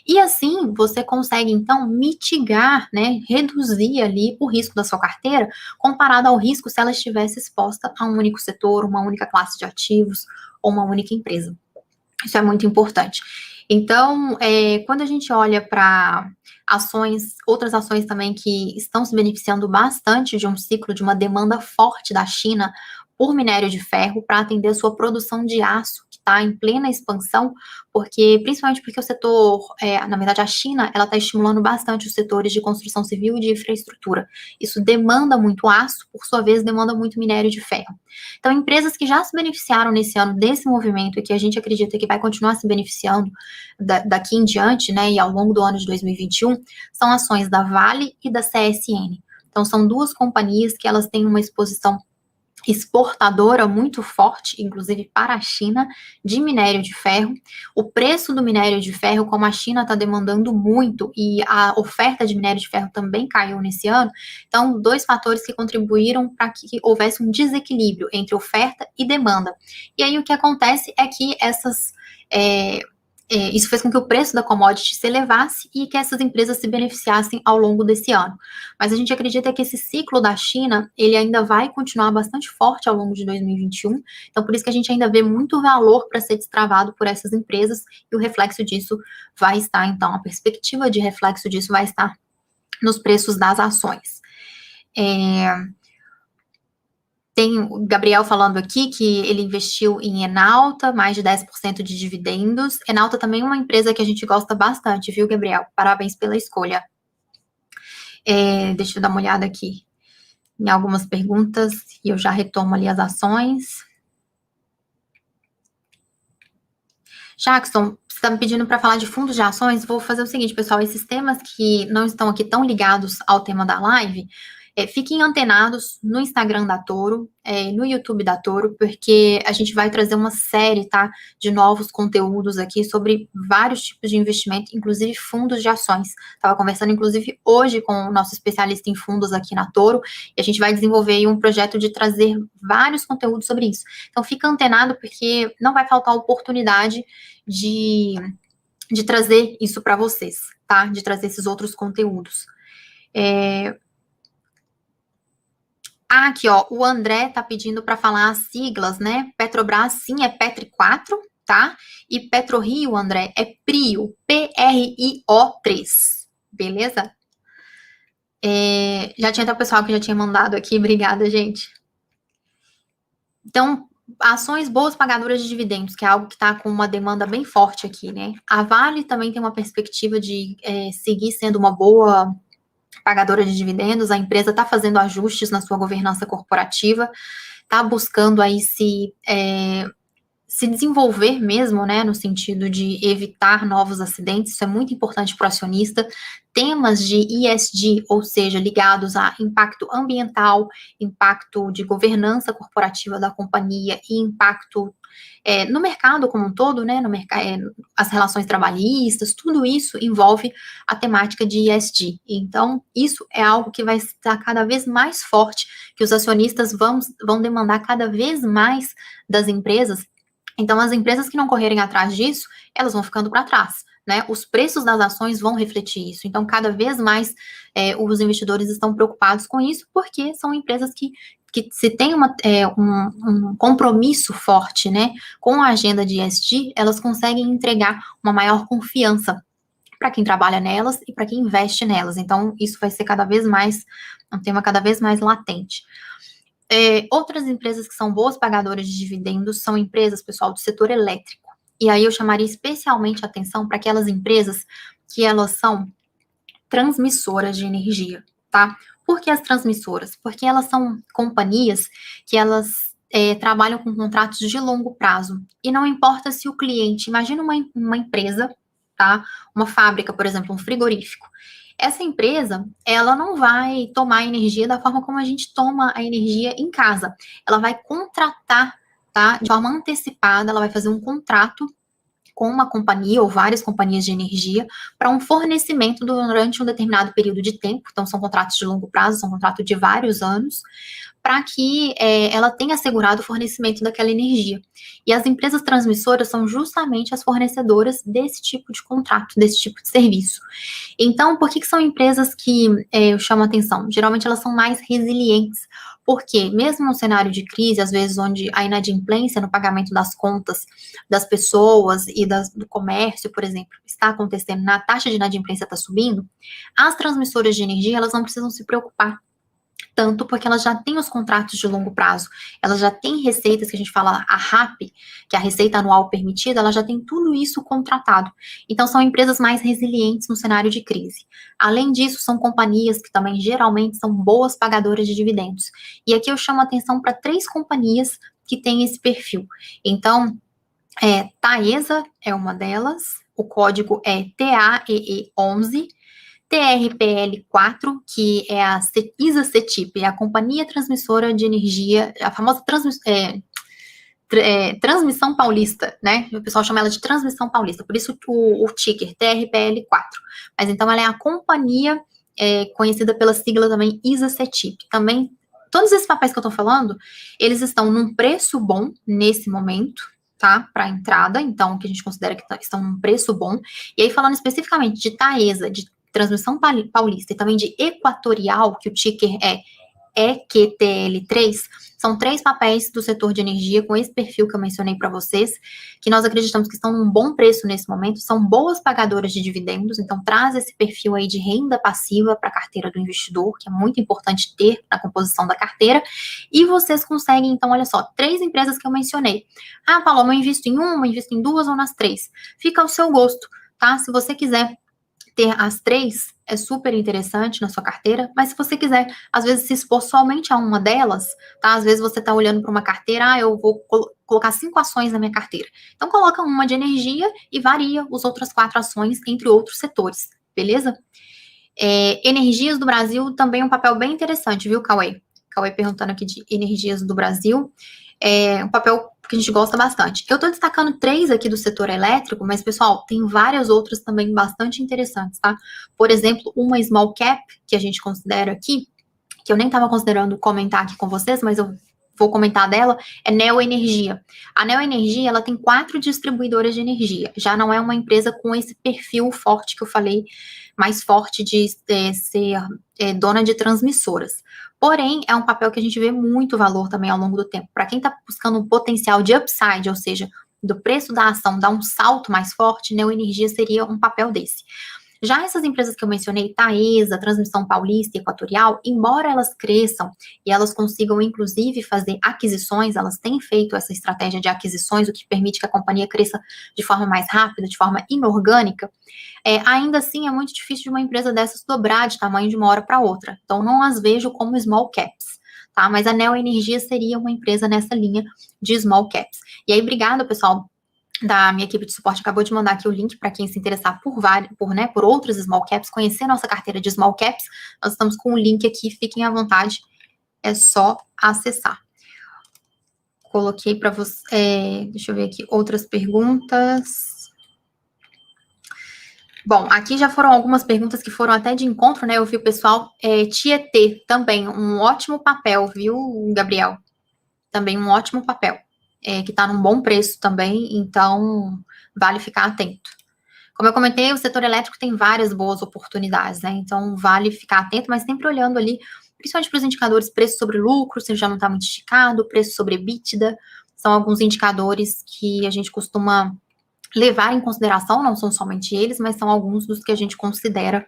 E assim, você consegue, então, mitigar, né, reduzir ali o risco da sua carteira, comparado ao risco se ela estivesse exposta a um único setor, uma única classe de ativos ou uma única empresa. Isso é muito importante. Então, quando a gente olha para ações, outras ações também que estão se beneficiando bastante de um ciclo de uma demanda forte da China por minério de ferro para atender a sua produção de aço, que está em plena expansão, principalmente porque o setor, na verdade a China, ela está estimulando bastante os setores de construção civil e de infraestrutura. Isso demanda muito aço, por sua vez demanda muito minério de ferro. Então, empresas que já se beneficiaram nesse ano desse movimento e que a gente acredita que vai continuar se beneficiando daqui em diante, né, e ao longo do ano de 2021, são ações da Vale e da CSN. Então, são duas companhias que elas têm uma exposição exportadora muito forte, inclusive para a China, de minério de ferro. O preço do minério de ferro, como a China está demandando muito e a oferta de minério de ferro também caiu nesse ano, então, dois fatores que contribuíram para que houvesse um desequilíbrio entre oferta e demanda. E aí, o que acontece é que isso fez com que o preço da commodity se elevasse e que essas empresas se beneficiassem ao longo desse ano. Mas a gente acredita que esse ciclo da China, ele ainda vai continuar bastante forte ao longo de 2021, então por isso que a gente ainda vê muito valor para ser destravado por essas empresas, e o reflexo disso vai estar, então, a perspectiva de reflexo disso vai estar nos preços das ações. Tem o Gabriel falando aqui que ele investiu em Enalta, mais de 10% de dividendos. Enalta também é uma empresa que a gente gosta bastante, viu, Gabriel? Parabéns pela escolha. Deixa eu dar uma olhada aqui em algumas perguntas e eu já retomo ali as ações. Jackson, você está me pedindo para falar de fundos de ações? Vou fazer o seguinte, pessoal, esses temas que não estão aqui tão ligados ao tema da live, fiquem antenados no Instagram da Toro, no YouTube da Toro, porque a gente vai trazer uma série, tá, de novos conteúdos aqui sobre vários tipos de investimento, inclusive fundos de ações. Estava conversando, inclusive, hoje com o nosso especialista em fundos aqui na Toro, e a gente vai desenvolver aí um projeto de trazer vários conteúdos sobre isso. Então, fica antenado, porque não vai faltar oportunidade de trazer isso para vocês, tá? De trazer esses outros conteúdos. Aqui, ó, o André tá pedindo para falar as siglas, né? Petrobras, sim, é Petri 4, tá? E PetroRio, André, é PRIO, PRIO 3, beleza? Já tinha até o pessoal que já tinha mandado aqui, obrigada, gente. Então, ações boas pagadoras de dividendos, que é algo que está com uma demanda bem forte aqui, né? A Vale também tem uma perspectiva de seguir sendo uma boa pagadora de dividendos. A empresa está fazendo ajustes na sua governança corporativa, está buscando aí se desenvolver mesmo, né, no sentido de evitar novos acidentes. Isso é muito importante para o acionista. Temas de ESG, ou seja, ligados a impacto ambiental, impacto de governança corporativa da companhia e impacto no mercado como um todo, né, as relações trabalhistas, tudo isso envolve a temática de ESG. Então, isso é algo que vai estar cada vez mais forte, que os acionistas vão demandar cada vez mais das empresas. Então, as empresas que não correrem atrás disso, elas vão ficando para trás, né? Os preços das ações vão refletir isso. Então, cada vez mais os investidores estão preocupados com isso, porque são empresas que se tem um compromisso forte, né, com a agenda de ESG, elas conseguem entregar uma maior confiança para quem trabalha nelas e para quem investe nelas. Então, isso vai ser cada vez mais um tema cada vez mais latente. Outras empresas que são boas pagadoras de dividendos são empresas, pessoal, do setor elétrico. E aí eu chamaria especialmente atenção para aquelas empresas que elas são transmissoras de energia, tá? Por que as transmissoras? Porque elas são companhias que elas trabalham com contratos de longo prazo. E não importa se o cliente, imagina uma empresa, tá? Uma fábrica, por exemplo, um frigorífico. Essa empresa, ela não vai tomar a energia da forma como a gente toma a energia em casa. Ela vai contratar, tá? De forma antecipada, ela vai fazer um contrato com uma companhia ou várias companhias de energia para um fornecimento durante um determinado período de tempo. Então, são contratos de longo prazo, são contratos de vários anos, para que ela tenha assegurado o fornecimento daquela energia. E as empresas transmissoras são justamente as fornecedoras desse tipo de contrato, desse tipo de serviço. Então, por que são empresas que eu chamo a atenção? Geralmente elas são mais resilientes, porque mesmo no cenário de crise, às vezes onde a inadimplência no pagamento das contas das pessoas e do comércio, por exemplo, está acontecendo, na taxa de inadimplência está subindo, as transmissoras de energia, elas não precisam se preocupar tanto, porque elas já têm os contratos de longo prazo, elas já têm receitas, que a gente fala a RAP, que é a receita anual permitida, ela já tem tudo isso contratado. Então, são empresas mais resilientes no cenário de crise. Além disso, são companhias que também geralmente são boas pagadoras de dividendos. E aqui eu chamo a atenção para 3 companhias que têm esse perfil. Então, Taesa é uma delas, o código é TAEE11, TRPL4, que é a ISA-CETIP, é a Companhia Transmissora de Energia, a famosa Transmissão Paulista, né? O pessoal chama ela de Transmissão Paulista, por isso o ticker TRPL4. Mas então ela é a companhia conhecida pela sigla também ISA-CETIP. Também, todos esses papéis que eu tô falando, eles estão num preço bom nesse momento, tá? Para entrada, então, que a gente considera que estão num preço bom. E aí, falando especificamente de Taesa, de Transmissão Paulista e também de Equatorial, que o ticker é EQTL3, são 3 papéis do setor de energia com esse perfil que eu mencionei para vocês, que nós acreditamos que estão num bom preço nesse momento, são boas pagadoras de dividendos, então traz esse perfil aí de renda passiva para a carteira do investidor, que é muito importante ter na composição da carteira, e vocês conseguem, então, olha só, 3 empresas que eu mencionei. Ah, Paloma, eu invisto em uma, invisto em 2 ou nas 3? Fica ao seu gosto, tá? Se você quiser ter as 3 é super interessante na sua carteira, mas se você quiser, às vezes, se expor somente a uma delas, tá? Às vezes você está olhando para uma carteira, eu vou colocar 5 ações na minha carteira. Então, coloca uma de energia e varia as outras 4 ações entre outros setores, beleza? Energias do Brasil também é um papel bem interessante, viu, Cauê? Cauê perguntando aqui de Energias do Brasil. É um papel que a gente gosta bastante. Eu estou destacando 3 aqui do setor elétrico, mas, pessoal, tem várias outras também bastante interessantes, tá? Por exemplo, uma small cap, que a gente considera aqui, que eu nem estava considerando comentar aqui com vocês, mas eu vou comentar dela, é Neoenergia. A Neoenergia, ela tem 4 distribuidoras de energia. Já não é uma empresa com esse perfil forte que eu falei, mais forte de ser dona de transmissoras. Porém, é um papel que a gente vê muito valor também ao longo do tempo. Para quem está buscando um potencial de upside, ou seja, do preço da ação dar um salto mais forte, Neoenergia seria um papel desse. Já essas empresas que eu mencionei, Taesa, Transmissão Paulista e Equatorial, embora elas cresçam e elas consigam, inclusive, fazer aquisições, elas têm feito essa estratégia de aquisições, o que permite que a companhia cresça de forma mais rápida, de forma inorgânica, ainda assim é muito difícil de uma empresa dessas dobrar de tamanho de uma hora para outra. Então, não as vejo como small caps. Tá? Mas a Neoenergia seria uma empresa nessa linha de small caps. E aí, obrigada, pessoal, da minha equipe de suporte acabou de mandar aqui o link para quem se interessar por outros small caps, conhecer nossa carteira de small caps. Nós estamos com o link aqui, fiquem à vontade, é só acessar. Coloquei para você, deixa eu ver aqui, outras perguntas. Bom, aqui já foram algumas perguntas que foram até de encontro, né? Eu vi o pessoal, Tietê também, um ótimo papel, viu, Gabriel? Também um ótimo papel. Que está num bom preço também, então vale ficar atento. Como eu comentei, o setor elétrico tem várias boas oportunidades, né? Então vale ficar atento, mas sempre olhando ali, principalmente para os indicadores preço sobre lucro, se já não está muito esticado, preço sobre EBITDA, são alguns indicadores que a gente costuma levar em consideração, não são somente eles, mas são alguns dos que a gente considera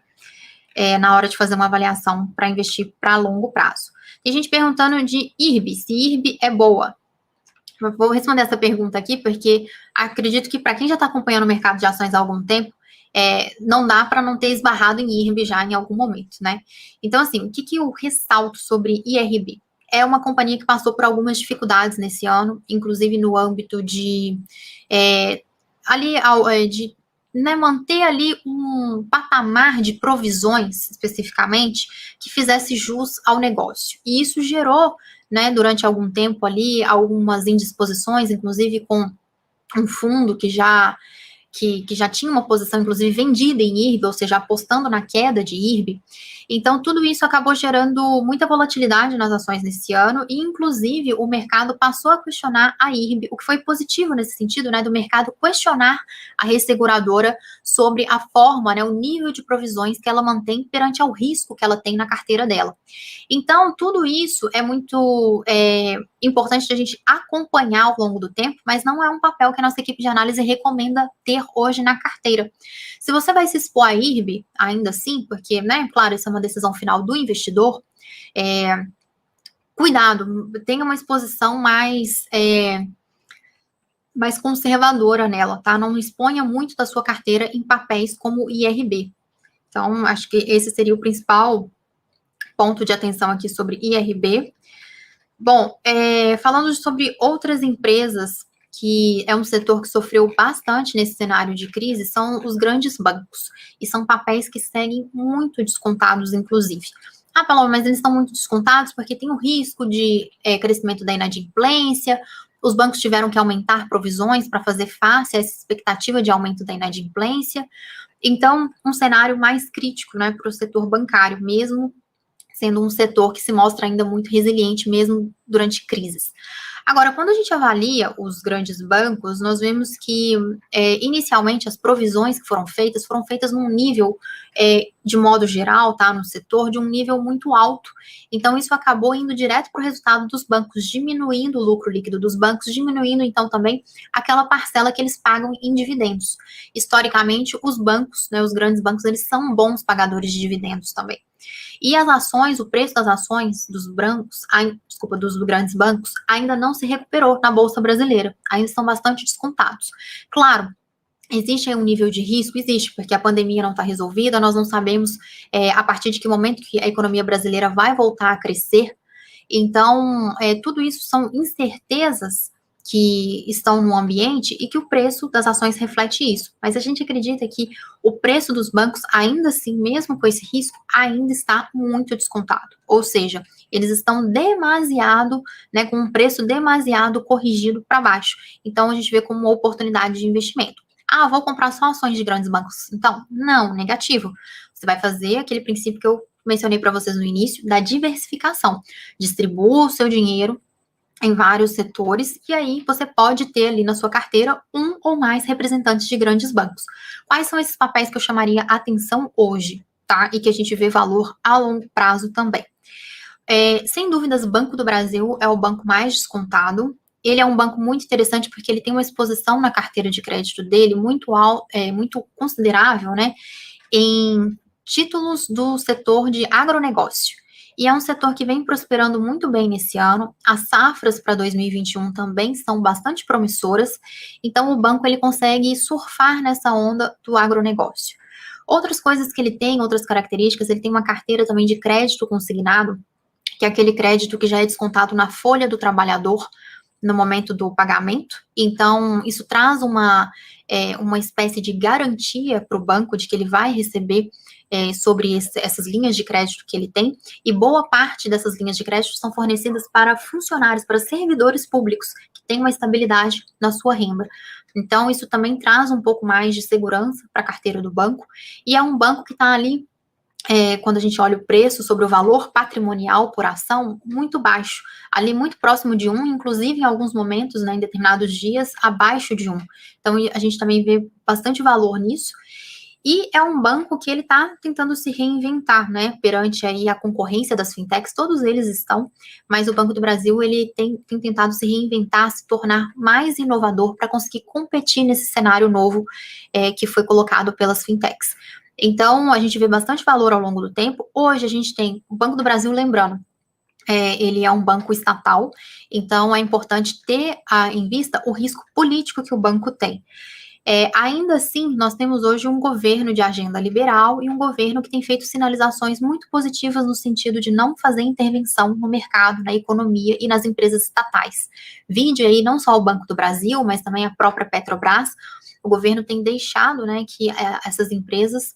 na hora de fazer uma avaliação para investir para longo prazo. Tem gente perguntando de IRB, se IRB é boa. Eu vou responder essa pergunta aqui, porque acredito que para quem já está acompanhando o mercado de ações há algum tempo, não dá para não ter esbarrado em IRB já em algum momento, né? Então, assim, o que eu ressalto sobre IRB? É uma companhia que passou por algumas dificuldades nesse ano, inclusive no âmbito de manter ali um patamar de provisões, especificamente, que fizesse jus ao negócio. E isso gerou, né, durante algum tempo ali, algumas indisposições, inclusive com um fundo que já tinha uma posição, inclusive, vendida em IRB, ou seja, apostando na queda de IRB. Então, tudo isso acabou gerando muita volatilidade nas ações nesse ano, e, inclusive, o mercado passou a questionar a IRB, o que foi positivo nesse sentido, né, do mercado questionar a resseguradora sobre a forma, né, o nível de provisões que ela mantém perante ao risco que ela tem na carteira dela. Então, tudo isso é muito importante de a gente acompanhar ao longo do tempo, mas não é um papel que a nossa equipe de análise recomenda ter hoje na carteira. Se você vai se expor a IRB, ainda assim, porque, né, claro, isso é uma decisão final do investidor, cuidado, tenha uma exposição mais conservadora nela, tá? Não exponha muito da sua carteira em papéis como IRB. Então, acho que esse seria o principal ponto de atenção aqui sobre IRB. Bom, falando sobre outras empresas, que é um setor que sofreu bastante nesse cenário de crise, são os grandes bancos. E são papéis que seguem muito descontados, inclusive. Ah, Paloma, mas eles estão muito descontados porque tem o risco de crescimento da inadimplência, os bancos tiveram que aumentar provisões para fazer face a essa expectativa de aumento da inadimplência. Então, um cenário mais crítico, né, para o setor bancário, mesmo sendo um setor que se mostra ainda muito resiliente, mesmo durante crises. Agora, quando a gente avalia os grandes bancos, nós vemos que, inicialmente, as provisões que foram feitas num nível, de modo geral, tá, no setor, de um nível muito alto. Então, isso acabou indo direto para o resultado dos bancos, diminuindo o lucro líquido dos bancos, diminuindo, então, também aquela parcela que eles pagam em dividendos. Historicamente, os bancos, né, os grandes bancos, eles são bons pagadores de dividendos também. E as ações, o preço das ações dos grandes bancos, ainda não se recuperou na Bolsa Brasileira, ainda estão bastante descontados. Claro, existe aí um nível de risco? Existe, porque a pandemia não está resolvida, nós não sabemos a partir de que momento que a economia brasileira vai voltar a crescer. Então, tudo isso são incertezas que estão no ambiente e que o preço das ações reflete isso. Mas a gente acredita que o preço dos bancos, ainda assim, mesmo com esse risco, ainda está muito descontado. Ou seja, eles estão demasiado, né, com um preço demasiado corrigido para baixo. Então, a gente vê como uma oportunidade de investimento. Ah, vou comprar só ações de grandes bancos. Então, não, negativo. Você vai fazer aquele princípio que eu mencionei para vocês no início, da diversificação. Distribua o seu dinheiro em vários setores, e aí você pode ter ali na sua carteira um ou mais representantes de grandes bancos. Quais são esses papéis que eu chamaria atenção hoje, tá? E que a gente vê valor a longo prazo também. Sem dúvidas, Banco do Brasil é o banco mais descontado. Ele é um banco muito interessante porque ele tem uma exposição na carteira de crédito dele muito considerável, né? Em títulos do setor de agronegócio. E é um setor que vem prosperando muito bem nesse ano. As safras para 2021 também são bastante promissoras. Então, o banco ele consegue surfar nessa onda do agronegócio. Outras coisas que ele tem, outras características, ele tem uma carteira também de crédito consignado, que é aquele crédito que já é descontado na folha do trabalhador no momento do pagamento. Então, isso traz uma espécie de garantia para o banco de que ele vai receber sobre essas linhas de crédito que ele tem, e boa parte dessas linhas de crédito são fornecidas para funcionários, para servidores públicos, que têm uma estabilidade na sua renda. Então, isso também traz um pouco mais de segurança para a carteira do banco, e é um banco que está ali, quando a gente olha o preço sobre o valor patrimonial por ação, muito baixo, ali muito próximo de 1, inclusive em alguns momentos, né, em determinados dias, abaixo de 1. Então, a gente também vê bastante valor nisso. E é um banco que ele está tentando se reinventar, né, perante aí a concorrência das fintechs, todos eles estão, mas o Banco do Brasil, ele tem tentado se reinventar, se tornar mais inovador para conseguir competir nesse cenário novo que foi colocado pelas fintechs. Então, a gente vê bastante valor ao longo do tempo. Hoje, a gente tem o Banco do Brasil, lembrando, ele é um banco estatal, então é importante ter em vista o risco político que o banco tem. Ainda assim, nós temos hoje um governo de agenda liberal e um governo que tem feito sinalizações muito positivas no sentido de não fazer intervenção no mercado, na economia e nas empresas estatais. Vide aí não só o Banco do Brasil, mas também a própria Petrobras. O governo tem deixado, né, que essas empresas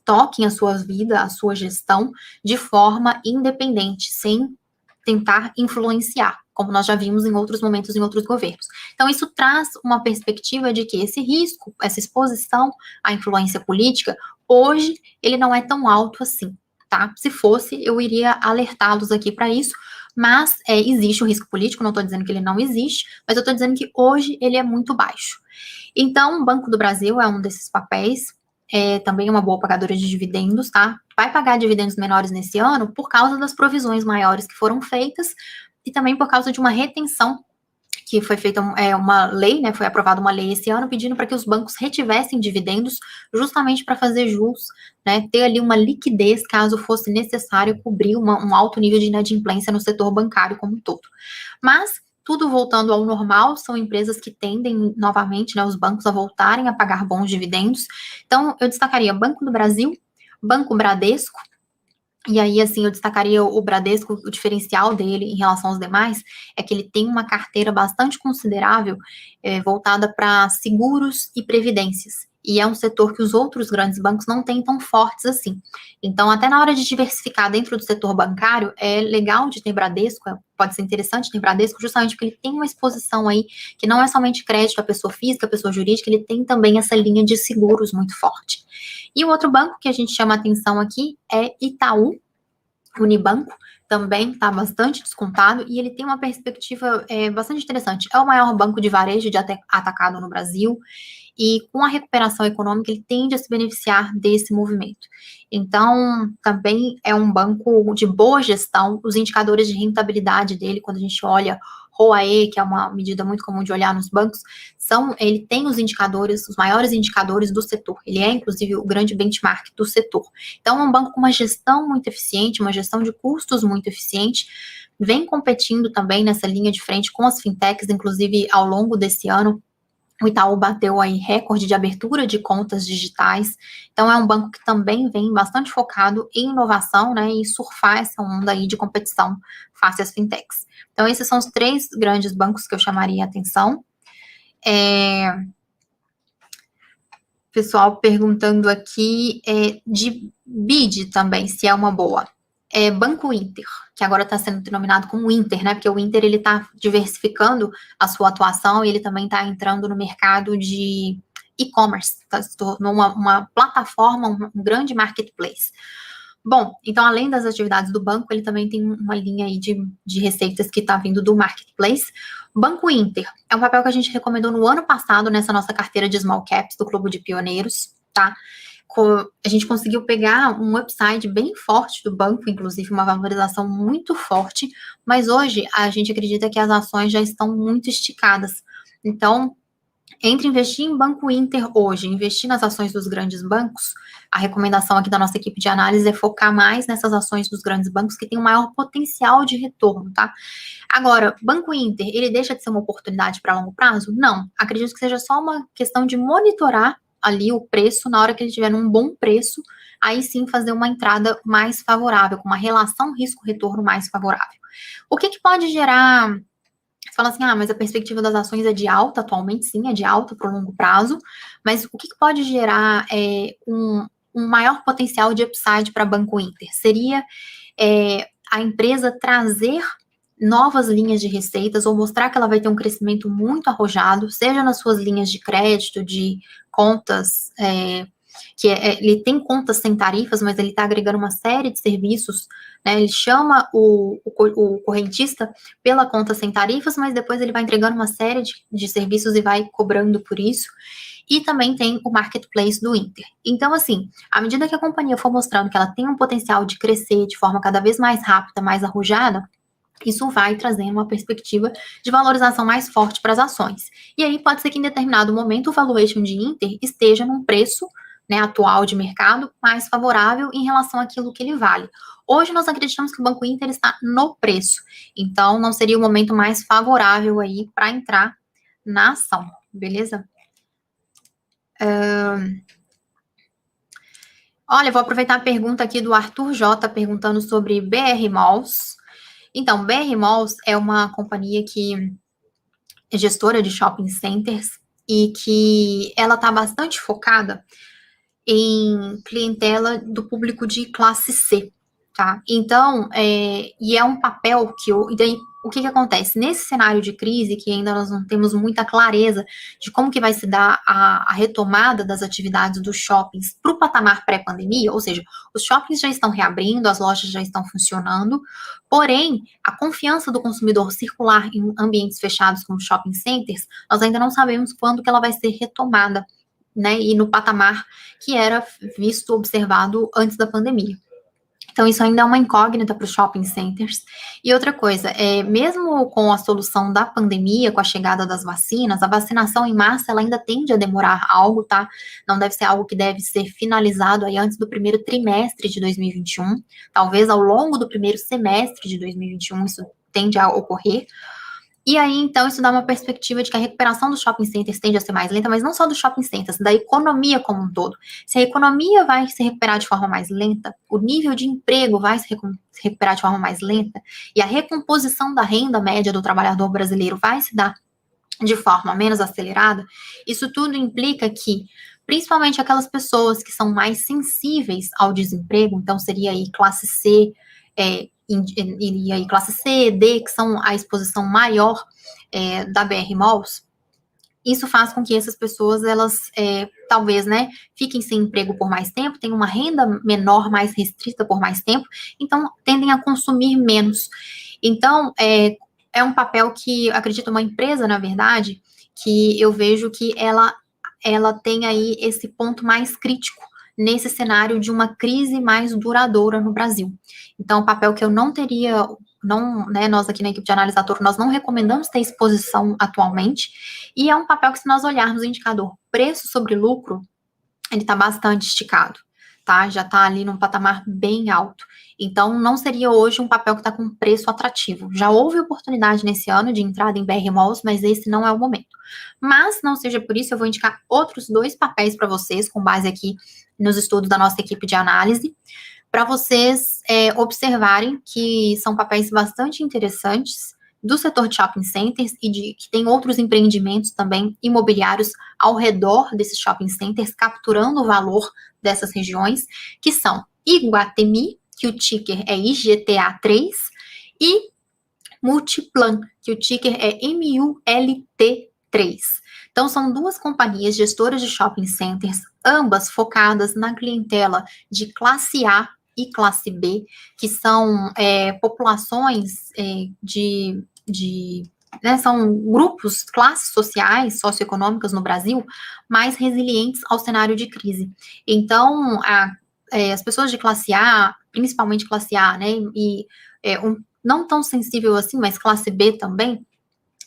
toquem a sua vida, a sua gestão de forma independente, sem tentar influenciar, como nós já vimos em outros momentos em outros governos. Então, isso traz uma perspectiva de que esse risco, essa exposição à influência política, hoje, ele não é tão alto assim, tá? Se fosse, eu iria alertá-los aqui para isso, mas existe o risco político, não estou dizendo que ele não existe, mas eu estou dizendo que hoje ele é muito baixo. Então, o Banco do Brasil é um desses papéis, também uma boa pagadora de dividendos, tá? Vai pagar dividendos menores nesse ano por causa das provisões maiores que foram feitas e também por causa de uma retenção que foi feita uma lei, né? Foi aprovada uma lei esse ano pedindo para que os bancos retivessem dividendos justamente para fazer jus, né? Ter ali uma liquidez caso fosse necessário cobrir um alto nível de inadimplência no setor bancário como um todo. Mas tudo voltando ao normal, são empresas que tendem novamente, né, os bancos a voltarem a pagar bons dividendos. Então, eu destacaria Banco do Brasil, Banco Bradesco, e aí, assim, eu destacaria o Bradesco, o diferencial dele em relação aos demais é que ele tem uma carteira bastante considerável voltada para seguros e previdências. E é um setor que os outros grandes bancos não têm tão fortes assim. Então, até na hora de diversificar dentro do setor bancário, é legal de ter Bradesco, pode ser interessante ter Bradesco, justamente porque ele tem uma exposição aí que não é somente crédito à pessoa física, à pessoa jurídica, ele tem também essa linha de seguros muito forte. E o outro banco que a gente chama atenção aqui é Itaú. Unibanco também está bastante descontado e ele tem uma perspectiva bastante interessante. É o maior banco de varejo de atacado no Brasil e com a recuperação econômica ele tende a se beneficiar desse movimento. Então, também é um banco de boa gestão, os indicadores de rentabilidade dele, quando a gente olha ROAE, que é uma medida muito comum de olhar nos bancos, ele tem os indicadores, os maiores indicadores do setor. Ele é, inclusive, o grande benchmark do setor. Então, é um banco com uma gestão muito eficiente, uma gestão de custos muito eficiente, vem competindo também nessa linha de frente com as fintechs, inclusive ao longo desse ano, o Itaú bateu aí recorde de abertura de contas digitais. Então, é um banco que também vem bastante focado em inovação, né, e surfar essa onda aí de competição face às fintechs. Então, esses são os 3 grandes bancos que eu chamaria a atenção. Pessoal perguntando aqui de BID também, se é uma boa. Banco Inter, que agora está sendo denominado como Inter, né? Porque o Inter ele está diversificando a sua atuação e ele também está entrando no mercado de e-commerce, se tornou uma plataforma, um grande marketplace. Bom, então além das atividades do banco, ele também tem uma linha aí de receitas que está vindo do marketplace. Banco Inter é um papel que a gente recomendou no ano passado nessa nossa carteira de small caps do Clube de Pioneiros, tá? A gente conseguiu pegar um upside bem forte do banco, inclusive uma valorização muito forte, mas hoje a gente acredita que as ações já estão muito esticadas. Então, entre investir em Banco Inter hoje, investir nas ações dos grandes bancos, a recomendação aqui da nossa equipe de análise é focar mais nessas ações dos grandes bancos que têm um maior potencial de retorno, tá? Agora, Banco Inter, ele deixa de ser uma oportunidade para longo prazo? Não. Acredito que seja só uma questão de monitorar ali o preço, na hora que ele estiver num bom preço, aí sim fazer uma entrada mais favorável, com uma relação risco-retorno mais favorável. O que pode gerar... Você fala assim, mas a perspectiva das ações é de alta atualmente, sim, é de alta para o longo prazo, mas o que pode gerar um maior potencial de upside para Banco Inter? Seria a empresa trazer novas linhas de receitas ou mostrar que ela vai ter um crescimento muito arrojado, seja nas suas linhas de crédito, de contas, ele tem contas sem tarifas, mas ele está agregando uma série de serviços, né? Ele chama o correntista pela conta sem tarifas, mas depois ele vai entregando uma série de serviços e vai cobrando por isso. E também tem o marketplace do Inter. Então, assim, à medida que a companhia for mostrando que ela tem um potencial de crescer de forma cada vez mais rápida, mais arrojada, isso vai trazendo uma perspectiva de valorização mais forte para as ações. E aí pode ser que em determinado momento o valuation de Inter esteja num preço, né, atual de mercado mais favorável em relação àquilo que ele vale. Hoje nós acreditamos que o Banco Inter está no preço, então não seria o momento mais favorável aí para entrar na ação, beleza? Olha, vou aproveitar a pergunta aqui do Arthur J, perguntando sobre BR Malls. Então, BR Malls é uma companhia que é gestora de shopping centers e que ela está bastante focada em clientela do público de classe C, tá? Então, e é um papel e daí, o que acontece? Nesse cenário de crise, que ainda nós não temos muita clareza de como que vai se dar a retomada das atividades dos shoppings para o patamar pré-pandemia, ou seja, os shoppings já estão reabrindo, as lojas já estão funcionando, porém, a confiança do consumidor circular em ambientes fechados como shopping centers, nós ainda não sabemos quando que ela vai ser retomada, né, e no patamar que era visto, observado antes da pandemia. Então, isso ainda é uma incógnita para os shopping centers. E outra coisa, mesmo com a solução da pandemia, com a chegada das vacinas, a vacinação em massa, ela ainda tende a demorar algo, tá? Não deve ser algo que deve ser finalizado aí antes do primeiro trimestre de 2021. Talvez ao longo do primeiro semestre de 2021 isso tende a ocorrer. E aí, então, isso dá uma perspectiva de que a recuperação dos shopping centers tende a ser mais lenta, mas não só dos shopping centers, da economia como um todo. Se a economia vai se recuperar de forma mais lenta, o nível de emprego vai se recuperar de forma mais lenta, e a recomposição da renda média do trabalhador brasileiro vai se dar de forma menos acelerada, isso tudo implica que, principalmente aquelas pessoas que são mais sensíveis ao desemprego, então seria aí classe C, e aí classe C, D, que são a exposição maior da BR Malls, isso faz com que essas pessoas, elas, talvez, né, fiquem sem emprego por mais tempo, tenham uma renda menor, mais restrita por mais tempo, então tendem a consumir menos. Então, é um papel que, acredito, uma empresa, na verdade, que eu vejo que ela tem aí esse ponto mais crítico nesse cenário de uma crise mais duradoura no Brasil. Então, o papel que eu não teria, não, né, nós aqui na equipe de análise ator, nós não recomendamos ter exposição atualmente, e é um papel que, se nós olharmos o indicador preço sobre lucro, ele está bastante esticado, tá? Já está ali num patamar bem alto. Então, não seria hoje um papel que está com preço atrativo. Já houve oportunidade nesse ano de entrada em BR Malls, mas esse não é o momento. Mas, não seja por isso, eu vou indicar outros 2 papéis para vocês, com base aqui nos estudos da nossa equipe de análise, para vocês observarem que são papéis bastante interessantes do setor de shopping centers e que tem outros empreendimentos também imobiliários ao redor desses shopping centers, capturando o valor dessas regiões, que são Iguatemi, que o ticker é IGTA3, e Multiplan, que o ticker é MULT3. Então, são 2 companhias gestoras de shopping centers, ambas focadas na clientela de classe A e classe B, que são populações né, são grupos, classes sociais, socioeconômicas no Brasil, mais resilientes ao cenário de crise. Então, as pessoas de classe A, principalmente classe A, né, e não tão sensível assim, mas classe B também,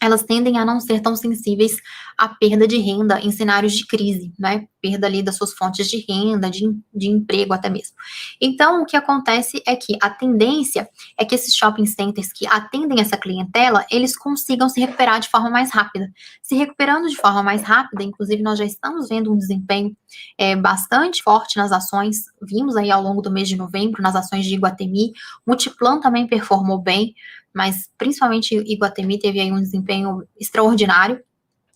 elas tendem a não ser tão sensíveis à perda de renda em cenários de crise, né? Perda ali das suas fontes de renda, de emprego até mesmo. Então, o que acontece é que a tendência é que esses shopping centers que atendem essa clientela, eles consigam se recuperar de forma mais rápida. Se recuperando de forma mais rápida, inclusive nós já estamos vendo um desempenho bastante forte nas ações, vimos aí ao longo do mês de novembro, nas ações de Iguatemi, Multiplan também performou bem, mas principalmente Iguatemi teve aí um desempenho extraordinário,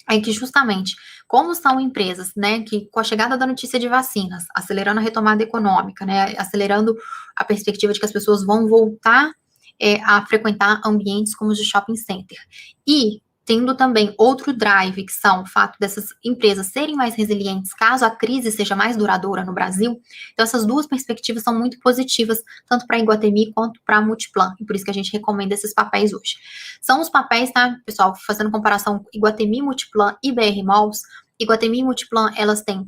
é que justamente, como são empresas, né, que com a chegada da notícia de vacinas, acelerando a retomada econômica, né, acelerando a perspectiva de que as pessoas vão voltar a frequentar ambientes como os de shopping center, e tendo também outro drive, que são o fato dessas empresas serem mais resilientes caso a crise seja mais duradoura no Brasil. Então, essas 2 perspectivas são muito positivas, tanto para a Iguatemi quanto para a Multiplan, e por isso que a gente recomenda esses papéis hoje. São os papéis, tá, pessoal, fazendo comparação Iguatemi, Multiplan e BR Malls. Iguatemi e Multiplan, elas têm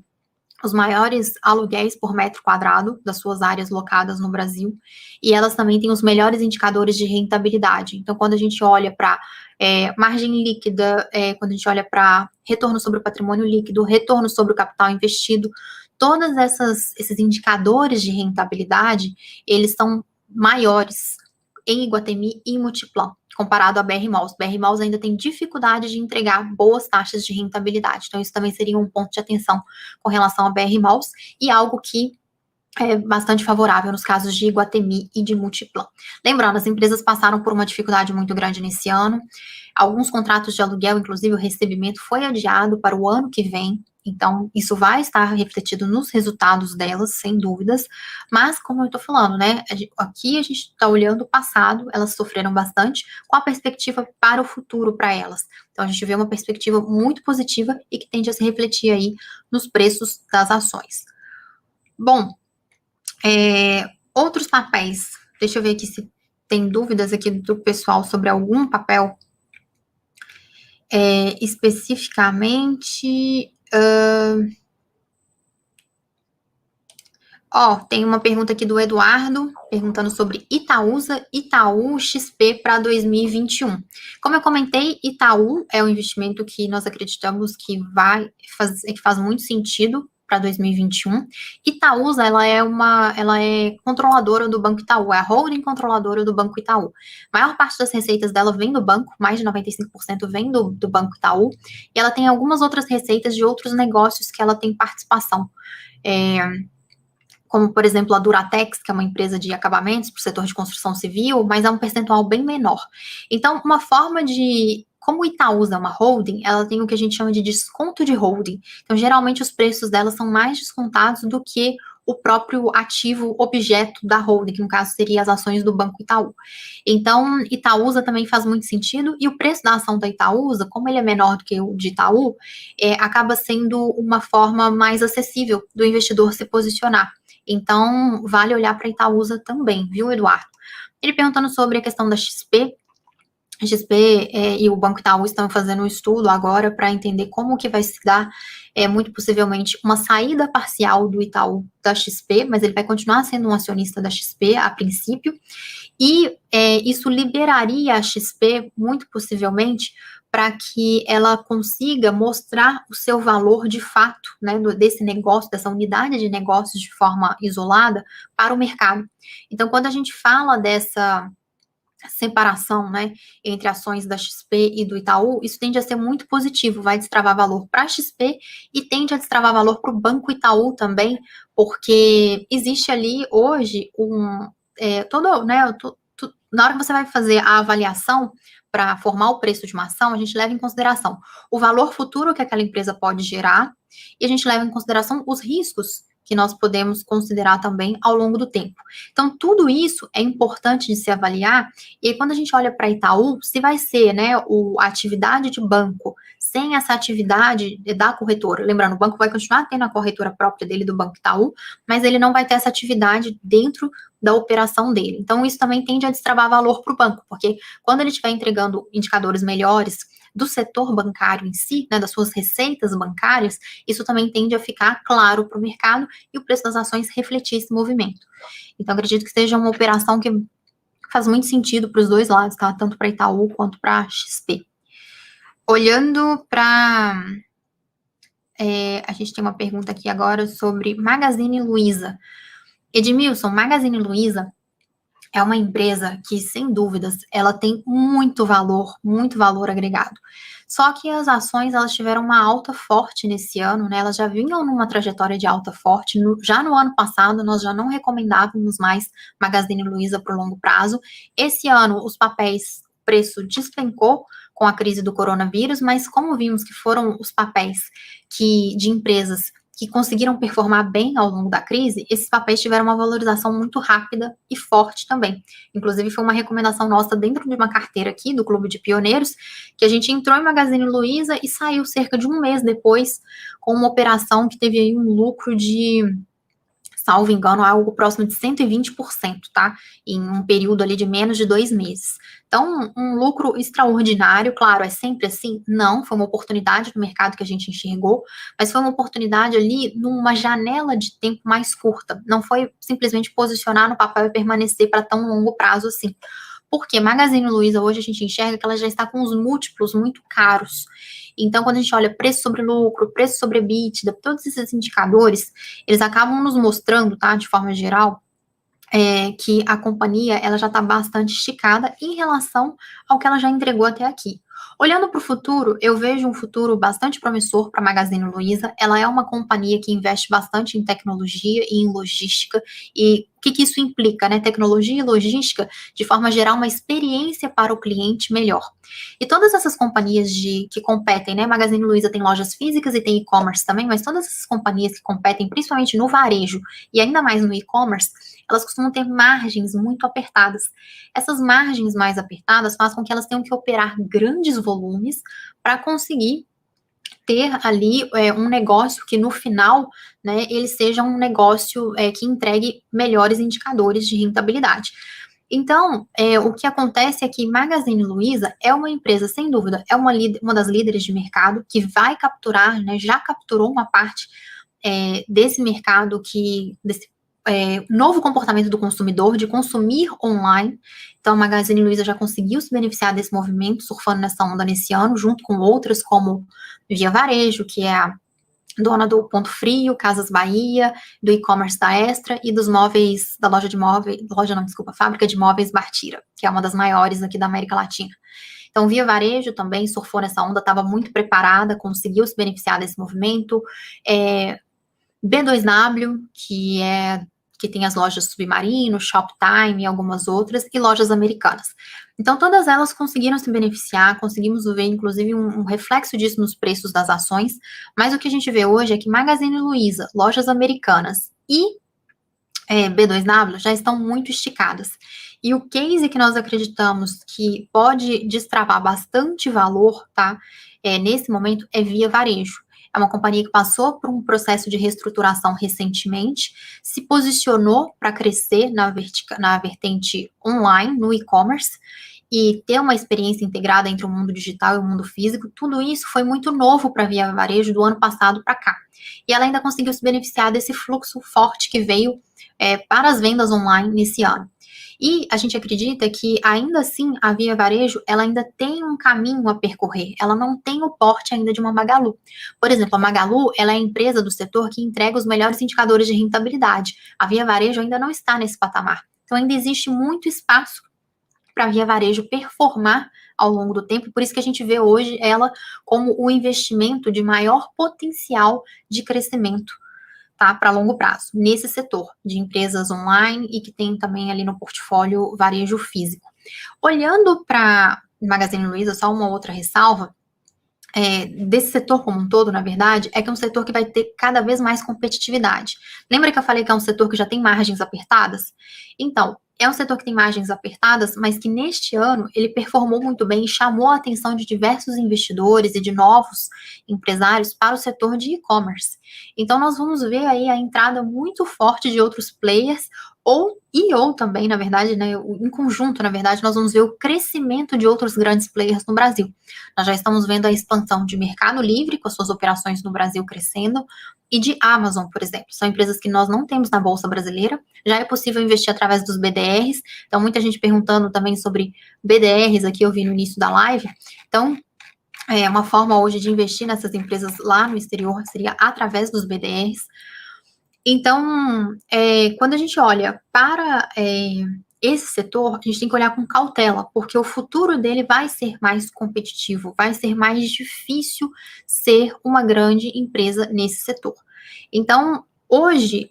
os maiores aluguéis por metro quadrado das suas áreas locadas no Brasil, e elas também têm os melhores indicadores de rentabilidade. Então, quando a gente olha para margem líquida, quando a gente olha para retorno sobre o patrimônio líquido, retorno sobre o capital investido, todos esses indicadores de rentabilidade, eles são maiores em Iguatemi e Multiplan, comparado a BR Malls. BR Malls ainda tem dificuldade de entregar boas taxas de rentabilidade. Então, isso também seria um ponto de atenção com relação a BR Malls, e algo que é bastante favorável nos casos de Iguatemi e de Multiplan. Lembrando, as empresas passaram por uma dificuldade muito grande nesse ano. Alguns contratos de aluguel, inclusive o recebimento foi adiado para o ano que vem. Então, isso vai estar refletido nos resultados delas, sem dúvidas, mas, como eu estou falando, né, aqui a gente está olhando o passado, elas sofreram bastante, com a perspectiva para o futuro para elas. Então, a gente vê uma perspectiva muito positiva e que tende a se refletir aí nos preços das ações. Bom, outros papéis, deixa eu ver aqui se tem dúvidas aqui do pessoal sobre algum papel especificamente. Tem uma pergunta aqui do Eduardo, perguntando sobre Itaúsa, Itaú XP para 2021. Como eu comentei, Itaú é um investimento que nós acreditamos que faz muito sentido para 2021. Itaúsa, ela é controladora do Banco Itaú, é a holding controladora do Banco Itaú. A maior parte das receitas dela vem do banco, mais de 95% vem do Banco Itaú, e ela tem algumas outras receitas de outros negócios que ela tem participação. Como, por exemplo, a Duratex, que é uma empresa de acabamentos para o setor de construção civil, mas é um percentual bem menor. Então, uma forma como o Itaúsa é uma holding, ela tem o que a gente chama de desconto de holding. Então, geralmente, os preços dela são mais descontados do que o próprio ativo objeto da holding, que no caso seria as ações do Banco Itaú. Então, Itaúsa também faz muito sentido, e o preço da ação da Itaúsa, como ele é menor do que o de Itaú, acaba sendo uma forma mais acessível do investidor se posicionar. Então, vale olhar para a Itaúsa também, viu, Eduardo? Ele perguntando sobre a questão da XP. A XP e o Banco Itaú estão fazendo um estudo agora para entender como que vai se dar, muito possivelmente, uma saída parcial do Itaú da XP, mas ele vai continuar sendo um acionista da XP a princípio, e isso liberaria a XP, muito possivelmente, para que ela consiga mostrar o seu valor de fato, né, desse negócio, dessa unidade de negócios de forma isolada para o mercado. Então, quando a gente fala dessa separação, né, entre ações da XP e do Itaú, isso tende a ser muito positivo, vai destravar valor para a XP e tende a destravar valor para o Banco Itaú também, porque existe ali hoje na hora que você vai fazer a avaliação para formar o preço de uma ação, a gente leva em consideração o valor futuro que aquela empresa pode gerar e a gente leva em consideração os riscos que nós podemos considerar também ao longo do tempo. Então, tudo isso é importante de se avaliar, e aí, quando a gente olha para Itaú, se vai ser, né, a atividade de banco sem essa atividade da corretora, lembrando, o banco vai continuar tendo a corretora própria dele, do Banco Itaú, mas ele não vai ter essa atividade dentro da operação dele. Então, isso também tende a destravar valor para o banco, porque quando ele estiver entregando indicadores melhores do setor bancário em si, né, das suas receitas bancárias, isso também tende a ficar claro para o mercado e o preço das ações refletir esse movimento. Então, acredito que seja uma operação que faz muito sentido para os dois lados, tá? Tanto para Itaú quanto para XP. Olhando para... a gente tem uma pergunta aqui agora sobre Magazine Luiza. Edmilson, Magazine Luiza é uma empresa que, sem dúvidas, ela tem muito valor agregado. Só que as ações, elas tiveram uma alta forte nesse ano, né? Elas já vinham numa trajetória de alta forte. Já no ano passado, nós já não recomendávamos mais Magazine Luiza para o longo prazo. Esse ano, os papéis, o preço despencou com a crise do coronavírus, mas como vimos que foram os papéis de empresas que conseguiram performar bem ao longo da crise, esses papéis tiveram uma valorização muito rápida e forte também. Inclusive, foi uma recomendação nossa dentro de uma carteira aqui do Clube de Pioneiros, que a gente entrou em Magazine Luiza e saiu cerca de um mês depois com uma operação que teve aí um lucro de, salvo engano, algo próximo de 120%, tá? Em um período ali de menos de 2 meses. Então, um lucro extraordinário, claro, é sempre assim? Não, foi uma oportunidade no mercado que a gente enxergou, mas foi uma oportunidade ali numa janela de tempo mais curta. Não foi simplesmente posicionar no papel e permanecer para tão longo prazo assim. Porque Magazine Luiza, hoje a gente enxerga que ela já está com os múltiplos muito caros. Então, quando a gente olha preço sobre lucro, preço sobre EBITDA, todos esses indicadores, eles acabam nos mostrando, tá, de forma geral, que a companhia ela já está bastante esticada em relação ao que ela já entregou até aqui. Olhando para o futuro, eu vejo um futuro bastante promissor para a Magazine Luiza. Ela é uma companhia que investe bastante em tecnologia e em logística. E o que isso implica, né? Tecnologia e logística, de forma geral, uma experiência para o cliente melhor. E todas essas companhias que competem, né? Magazine Luiza tem lojas físicas e tem e-commerce também, mas todas essas companhias que competem, principalmente no varejo e ainda mais no e-commerce, elas costumam ter margens muito apertadas. Essas margens mais apertadas fazem com que elas tenham que operar grandes volumes para conseguir ter ali um negócio que no final, né, ele seja um negócio que entregue melhores indicadores de rentabilidade. Então, o que acontece é que Magazine Luiza é uma empresa, sem dúvida, é uma das líderes de mercado que vai capturar, né, já capturou uma parte desse mercado, desse novo comportamento do consumidor de consumir online. Então, a Magazine Luiza já conseguiu se beneficiar desse movimento, surfando nessa onda nesse ano, junto com outras como Via Varejo, que é a dona do Ponto Frio, Casas Bahia, do e-commerce da Extra e dos móveis, da fábrica de móveis Bartira, que é uma das maiores aqui da América Latina. Então, Via Varejo também surfou nessa onda, estava muito preparada, conseguiu se beneficiar desse movimento. B2W, que tem as lojas Submarino, Shoptime e algumas outras, e lojas americanas. Então, todas elas conseguiram se beneficiar, conseguimos ver, inclusive, um reflexo disso nos preços das ações, mas o que a gente vê hoje é que Magazine Luiza, lojas americanas e B2W já estão muito esticadas. E o case que nós acreditamos que pode destravar bastante valor, tá? Nesse momento é Via Varejo. É uma companhia que passou por um processo de reestruturação recentemente, se posicionou para crescer na vertente online, no e-commerce, e ter uma experiência integrada entre o mundo digital e o mundo físico. Tudo isso foi muito novo para a Via Varejo do ano passado para cá. E ela ainda conseguiu se beneficiar desse fluxo forte que veio para as vendas online nesse ano. E a gente acredita que, ainda assim, a Via Varejo, ela ainda tem um caminho a percorrer. Ela não tem o porte ainda de uma Magalu. Por exemplo, a Magalu, ela é a empresa do setor que entrega os melhores indicadores de rentabilidade. A Via Varejo ainda não está nesse patamar. Então, ainda existe muito espaço para a Via Varejo performar ao longo do tempo, por isso que a gente vê hoje ela como o investimento de maior potencial de crescimento, tá, para longo prazo, nesse setor de empresas online e que tem também ali no portfólio varejo físico. Olhando para Magazine Luiza, só uma outra ressalva, desse setor como um todo, na verdade, é que é um setor que vai ter cada vez mais competitividade. Lembra que eu falei que é um setor que já tem margens apertadas? Então, é um setor que tem margens apertadas, mas que neste ano ele performou muito bem e chamou a atenção de diversos investidores e de novos empresários para o setor de e-commerce. Então, nós vamos ver aí a entrada muito forte de outros players, ou também, na verdade, né, em conjunto, na verdade, nós vamos ver o crescimento de outros grandes players no Brasil. Nós já estamos vendo a expansão de Mercado Livre, com as suas operações no Brasil crescendo, e de Amazon, por exemplo. São empresas que nós não temos na Bolsa Brasileira. Já é possível investir através dos BDRs. Então, muita gente perguntando também sobre BDRs, aqui eu vi no início da live. Então, uma forma hoje de investir nessas empresas lá no exterior seria através dos BDRs. Então, quando a gente olha para esse setor, a gente tem que olhar com cautela, porque o futuro dele vai ser mais competitivo, vai ser mais difícil ser uma grande empresa nesse setor. Então, hoje,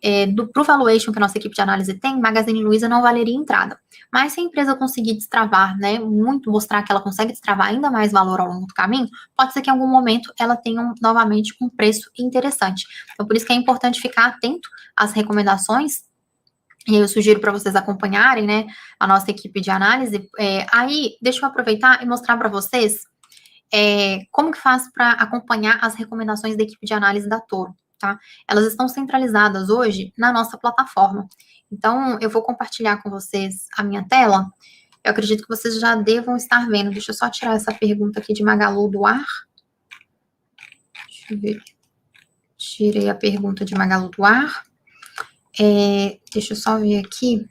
pro valuation que a nossa equipe de análise tem, Magazine Luiza não valeria entrada. Mas se a empresa conseguir destravar, né, muito, mostrar que ela consegue destravar ainda mais valor ao longo do caminho, pode ser que em algum momento ela tenha novamente um preço interessante. Então, por isso que é importante ficar atento às recomendações. E eu sugiro para vocês acompanharem, né, a nossa equipe de análise. Aí, deixa eu aproveitar e mostrar para vocês como que faz para acompanhar as recomendações da equipe de análise da Toro, tá? Elas estão centralizadas hoje na nossa plataforma. Então, eu vou compartilhar com vocês a minha tela. Eu acredito que vocês já devam estar vendo. Deixa eu só tirar essa pergunta aqui de Magalu do ar. Deixa eu ver. Tirei a pergunta de Magalu do ar. Deixa eu só ver aqui.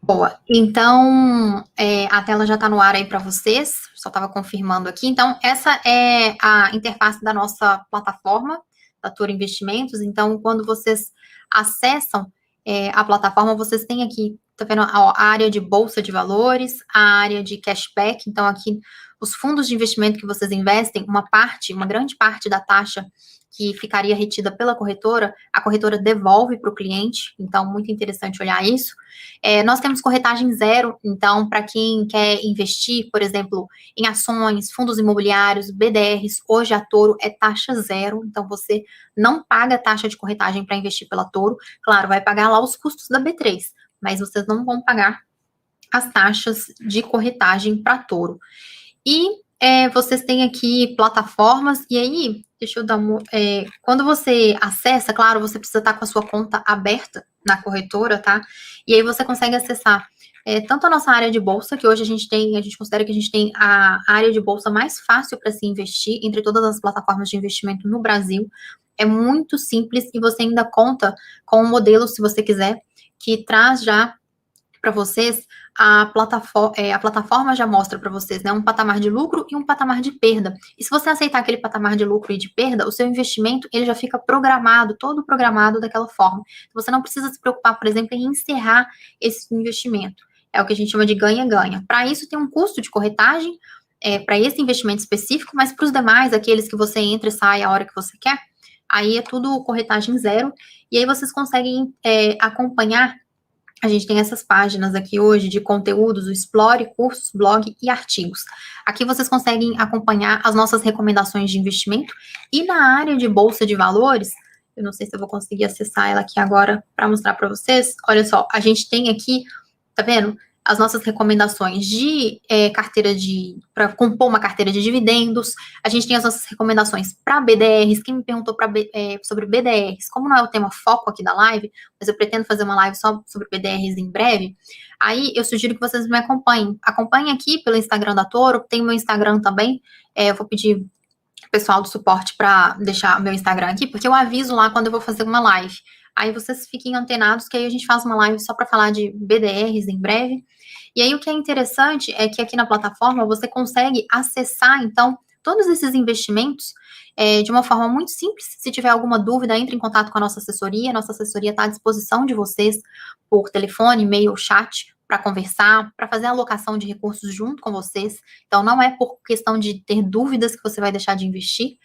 Boa, então a tela já está no ar aí para vocês, só estava confirmando aqui. Então, essa é a interface da nossa plataforma, da Toro Investimentos. Então, quando vocês acessam a plataforma, vocês têm aqui, tá vendo, a área de bolsa de valores, a área de cashback. Então, aqui, os fundos de investimento que vocês investem, uma grande parte da taxa que ficaria retida pela corretora, a corretora devolve para o cliente. Então, muito interessante olhar isso. Nós temos corretagem zero, então, para quem quer investir, por exemplo, em ações, fundos imobiliários, BDRs, hoje a Toro é taxa zero, então você não paga taxa de corretagem para investir pela Toro. Claro, vai pagar lá os custos da B3, mas vocês não vão pagar as taxas de corretagem para Toro. E vocês têm aqui plataformas, e aí, deixa eu dar quando você acessa, claro, você precisa estar com a sua conta aberta na corretora, tá? E aí você consegue acessar tanto a nossa área de bolsa, que hoje a gente considera que a gente tem a área de bolsa mais fácil para se investir entre todas as plataformas de investimento no Brasil. É muito simples e você ainda conta com um modelo, se você quiser, que traz já para vocês, a plataforma já mostra para vocês, né, um patamar de lucro e um patamar de perda. E se você aceitar aquele patamar de lucro e de perda, o seu investimento, ele já fica programado, todo programado daquela forma. Então, você não precisa se preocupar, por exemplo, em encerrar esse investimento. É o que a gente chama de ganha-ganha. Para isso, tem um custo de corretagem, para esse investimento específico, mas para os demais, aqueles que você entra e sai a hora que você quer, aí é tudo corretagem zero. E aí vocês conseguem acompanhar a gente tem essas páginas aqui hoje de conteúdos, o Explore, cursos, blog e artigos. Aqui vocês conseguem acompanhar as nossas recomendações de investimento. E na área de bolsa de valores, eu não sei se eu vou conseguir acessar ela aqui agora para mostrar para vocês. Olha só, a gente tem aqui, tá vendo? As nossas recomendações de carteira para compor uma carteira de dividendos. A gente tem as nossas recomendações para BDRs. Quem me perguntou sobre BDRs, como não é o tema foco aqui da live, mas eu pretendo fazer uma live só sobre BDRs em breve, aí eu sugiro que vocês me acompanhem. Acompanhem aqui pelo Instagram da Toro, tem o meu Instagram também. Eu vou pedir o pessoal do suporte para deixar o meu Instagram aqui, porque eu aviso lá quando eu vou fazer uma live. Aí vocês fiquem antenados, que aí a gente faz uma live só para falar de BDRs em breve. E aí o que é interessante é que aqui na plataforma você consegue acessar, então, todos esses investimentos de uma forma muito simples. Se tiver alguma dúvida, entre em contato com a nossa assessoria. Nossa assessoria está à disposição de vocês por telefone, e-mail, chat, para conversar, para fazer a alocação de recursos junto com vocês. Então, não é por questão de ter dúvidas que você vai deixar de investir.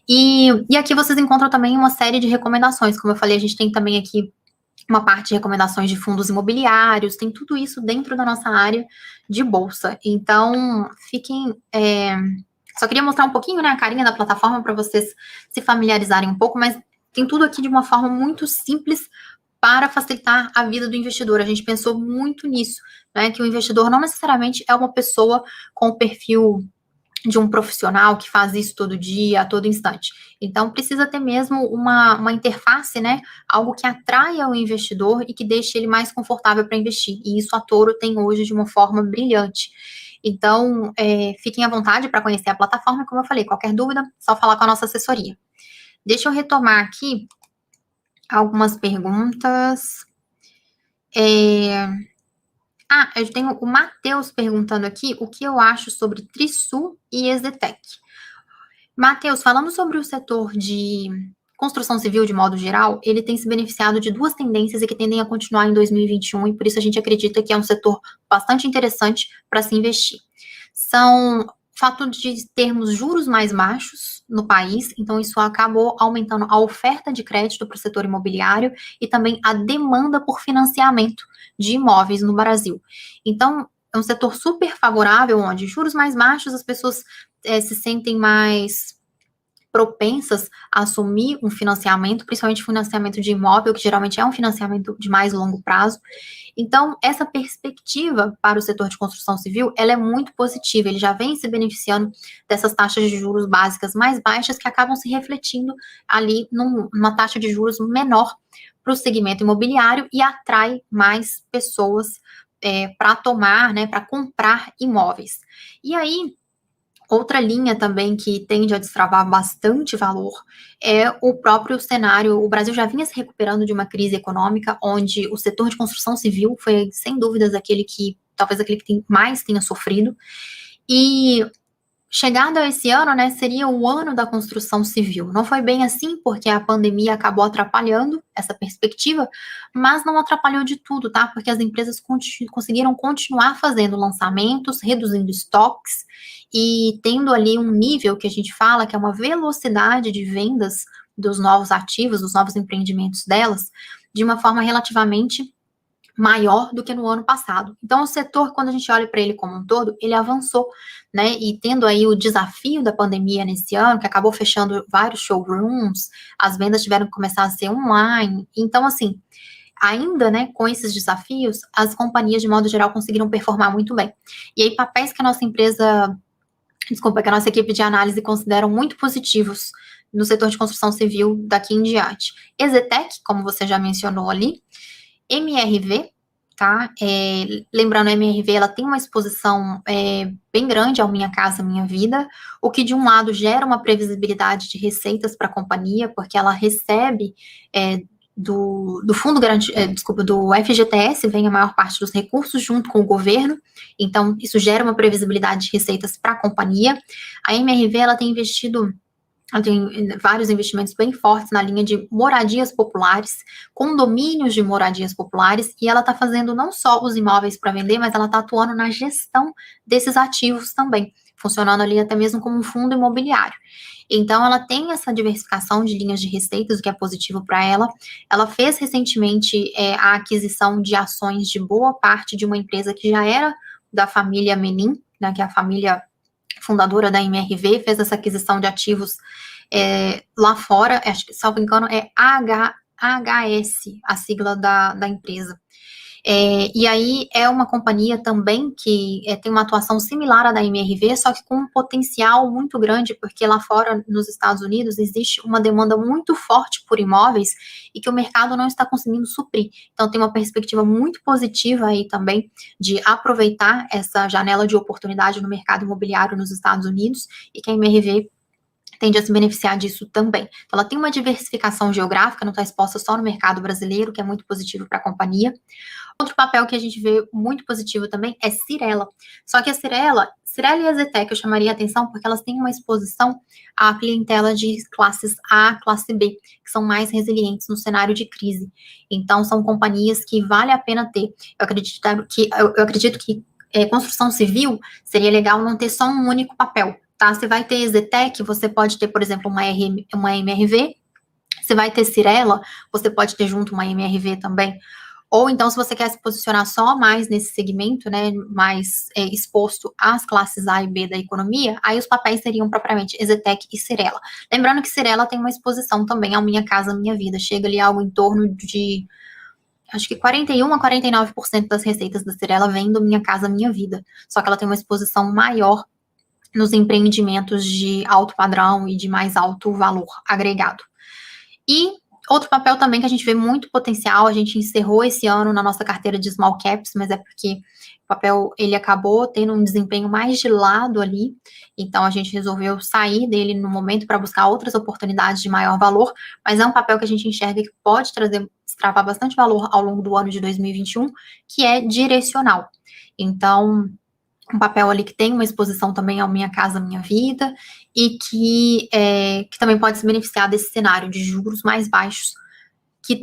E aqui vocês encontram também uma série de recomendações. Como eu falei, a gente tem também aqui uma parte de recomendações de fundos imobiliários, tem tudo isso dentro da nossa área de bolsa. Então, fiquem... Só queria mostrar um pouquinho, né, a carinha da plataforma para vocês se familiarizarem um pouco, mas tem tudo aqui de uma forma muito simples para facilitar a vida do investidor. A gente pensou muito nisso, né, que o investidor não necessariamente é uma pessoa com o perfil de um profissional que faz isso todo dia, a todo instante. Então, precisa ter mesmo uma interface, né? Algo que atraia o investidor e que deixe ele mais confortável para investir. E isso a Toro tem hoje de uma forma brilhante. Então, fiquem à vontade para conhecer a plataforma. Como eu falei, qualquer dúvida, só falar com a nossa assessoria. Deixa eu retomar aqui algumas perguntas. Eu tenho o Matheus perguntando aqui o que eu acho sobre Trisul e Exetec. Matheus, falando sobre o setor de construção civil de modo geral, ele tem se beneficiado de duas tendências e que tendem a continuar em 2021, e por isso a gente acredita que é um setor bastante interessante para se investir. São o fato de termos juros mais baixos no país, então isso acabou aumentando a oferta de crédito para o setor imobiliário e também a demanda por financiamento de imóveis no Brasil. Então, é um setor super favorável, onde juros mais baixos, as pessoas se sentem mais propensas a assumir um financiamento, principalmente financiamento de imóvel, que geralmente é um financiamento de mais longo prazo. Então, essa perspectiva para o setor de construção civil, ela é muito positiva, ele já vem se beneficiando dessas taxas de juros básicas mais baixas, que acabam se refletindo ali numa taxa de juros menor para o segmento imobiliário e atrai mais pessoas para tomar, né, para comprar imóveis. E aí, outra linha também que tende a destravar bastante valor é o próprio cenário. O Brasil já vinha se recuperando de uma crise econômica, onde o setor de construção civil foi, sem dúvidas, talvez aquele que mais tenha sofrido. E chegado a esse ano, né, seria o ano da construção civil. Não foi bem assim, porque a pandemia acabou atrapalhando essa perspectiva, mas não atrapalhou de tudo, tá? Porque as empresas conseguiram continuar fazendo lançamentos, reduzindo estoques e tendo ali um nível que a gente fala que é uma velocidade de vendas dos novos ativos, dos novos empreendimentos delas, de uma forma relativamente maior do que no ano passado. Então, o setor, quando a gente olha para ele como um todo, ele avançou, né? E tendo aí o desafio da pandemia nesse ano, que acabou fechando vários showrooms, as vendas tiveram que começar a ser online. Então, assim, ainda, né, com esses desafios, as companhias, de modo geral, conseguiram performar muito bem. E aí, papéis que a nossa que a nossa equipe de análise consideram muito positivos no setor de construção civil daqui em diante. Exetec, como você já mencionou ali, MRV, tá? Lembrando, a MRV, ela tem uma exposição bem grande ao Minha Casa Minha Vida, o que de um lado gera uma previsibilidade de receitas para a companhia, porque ela recebe do fundo do FGTS, vem a maior parte dos recursos junto com o governo, então isso gera uma previsibilidade de receitas para a companhia. A MRV, ela tem vários investimentos bem fortes na linha de moradias populares, condomínios de moradias populares, e ela está fazendo não só os imóveis para vender, mas ela está atuando na gestão desses ativos também. funcionando ali até mesmo como um fundo imobiliário. Então, ela tem essa diversificação de linhas de receitas, o que é positivo para ela. Ela fez recentemente a aquisição de ações de boa parte de uma empresa que já era da família Menin, né, que é a família fundadora da MRV, fez essa aquisição de ativos lá fora, acho que, salvo engano, é AHS, a sigla da empresa. E aí é uma companhia também que tem uma atuação similar à da MRV, só que com um potencial muito grande, porque lá fora, nos Estados Unidos, existe uma demanda muito forte por imóveis e que o mercado não está conseguindo suprir. Então, tem uma perspectiva muito positiva aí também de aproveitar essa janela de oportunidade no mercado imobiliário nos Estados Unidos e que a MRV tende a se beneficiar disso também. Então, ela tem uma diversificação geográfica, não está exposta só no mercado brasileiro, que é muito positivo para a companhia. Outro papel que a gente vê muito positivo também é Cyrela. Só que a Cyrela e a Zetec eu chamaria a atenção porque elas têm uma exposição à clientela de classes A, classe B, que são mais resilientes no cenário de crise. Então, são companhias que vale a pena ter. Eu acredito que construção civil seria legal não ter só um único papel, tá? Você vai ter Zetec, você pode ter, por exemplo, uma MRV, você vai ter Cyrela, você pode ter junto uma MRV também. Ou então, se você quer se posicionar só mais nesse segmento, né, mais exposto às classes A e B da economia, aí os papéis seriam propriamente Zetec e Cyrela. Lembrando que Cyrela tem uma exposição também ao Minha Casa Minha Vida, chega ali algo em torno de, acho que 41 a 49% das receitas da Cyrela vem do Minha Casa Minha Vida, só que ela tem uma exposição maior nos empreendimentos de alto padrão e de mais alto valor agregado. E outro papel também que a gente vê muito potencial, a gente encerrou esse ano na nossa carteira de small caps, mas é porque o papel ele acabou tendo um desempenho mais de lado ali, então a gente resolveu sair dele no momento para buscar outras oportunidades de maior valor, mas é um papel que a gente enxerga que pode destravar bastante valor ao longo do ano de 2021, que é direcional. Então, um papel ali que tem uma exposição também ao Minha Casa Minha Vida e que também pode se beneficiar desse cenário de juros mais baixos que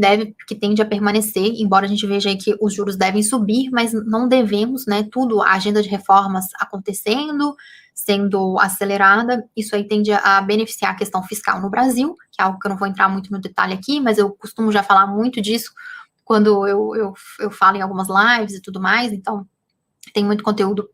tende a permanecer, embora a gente veja aí que os juros devem subir, mas não devemos, né, tudo, a agenda de reformas acontecendo, sendo acelerada, isso aí tende a beneficiar a questão fiscal no Brasil, que é algo que eu não vou entrar muito no detalhe aqui, mas eu costumo já falar muito disso quando eu falo em algumas lives e tudo mais, então tem muito conteúdo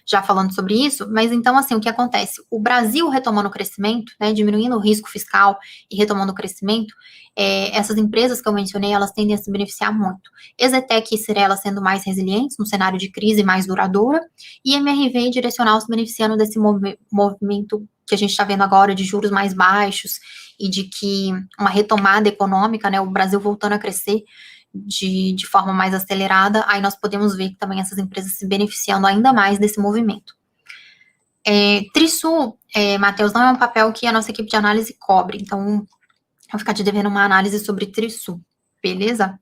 já falando sobre isso, mas então, assim, o que acontece? O Brasil retomando o crescimento, né, diminuindo o risco fiscal e retomando o crescimento, essas empresas que eu mencionei, elas tendem a se beneficiar muito. Exetec e Cyrela sendo mais resilientes no cenário de crise mais duradoura, e MRV e Direcional se beneficiando desse movimento que a gente está vendo agora de juros mais baixos e de que uma retomada econômica, né, o Brasil voltando a crescer, de forma mais acelerada, aí nós podemos ver que também essas empresas se beneficiando ainda mais desse movimento. Trisul, Matheus, não é um papel que a nossa equipe de análise cobre, então vou ficar te devendo uma análise sobre Trisul, beleza?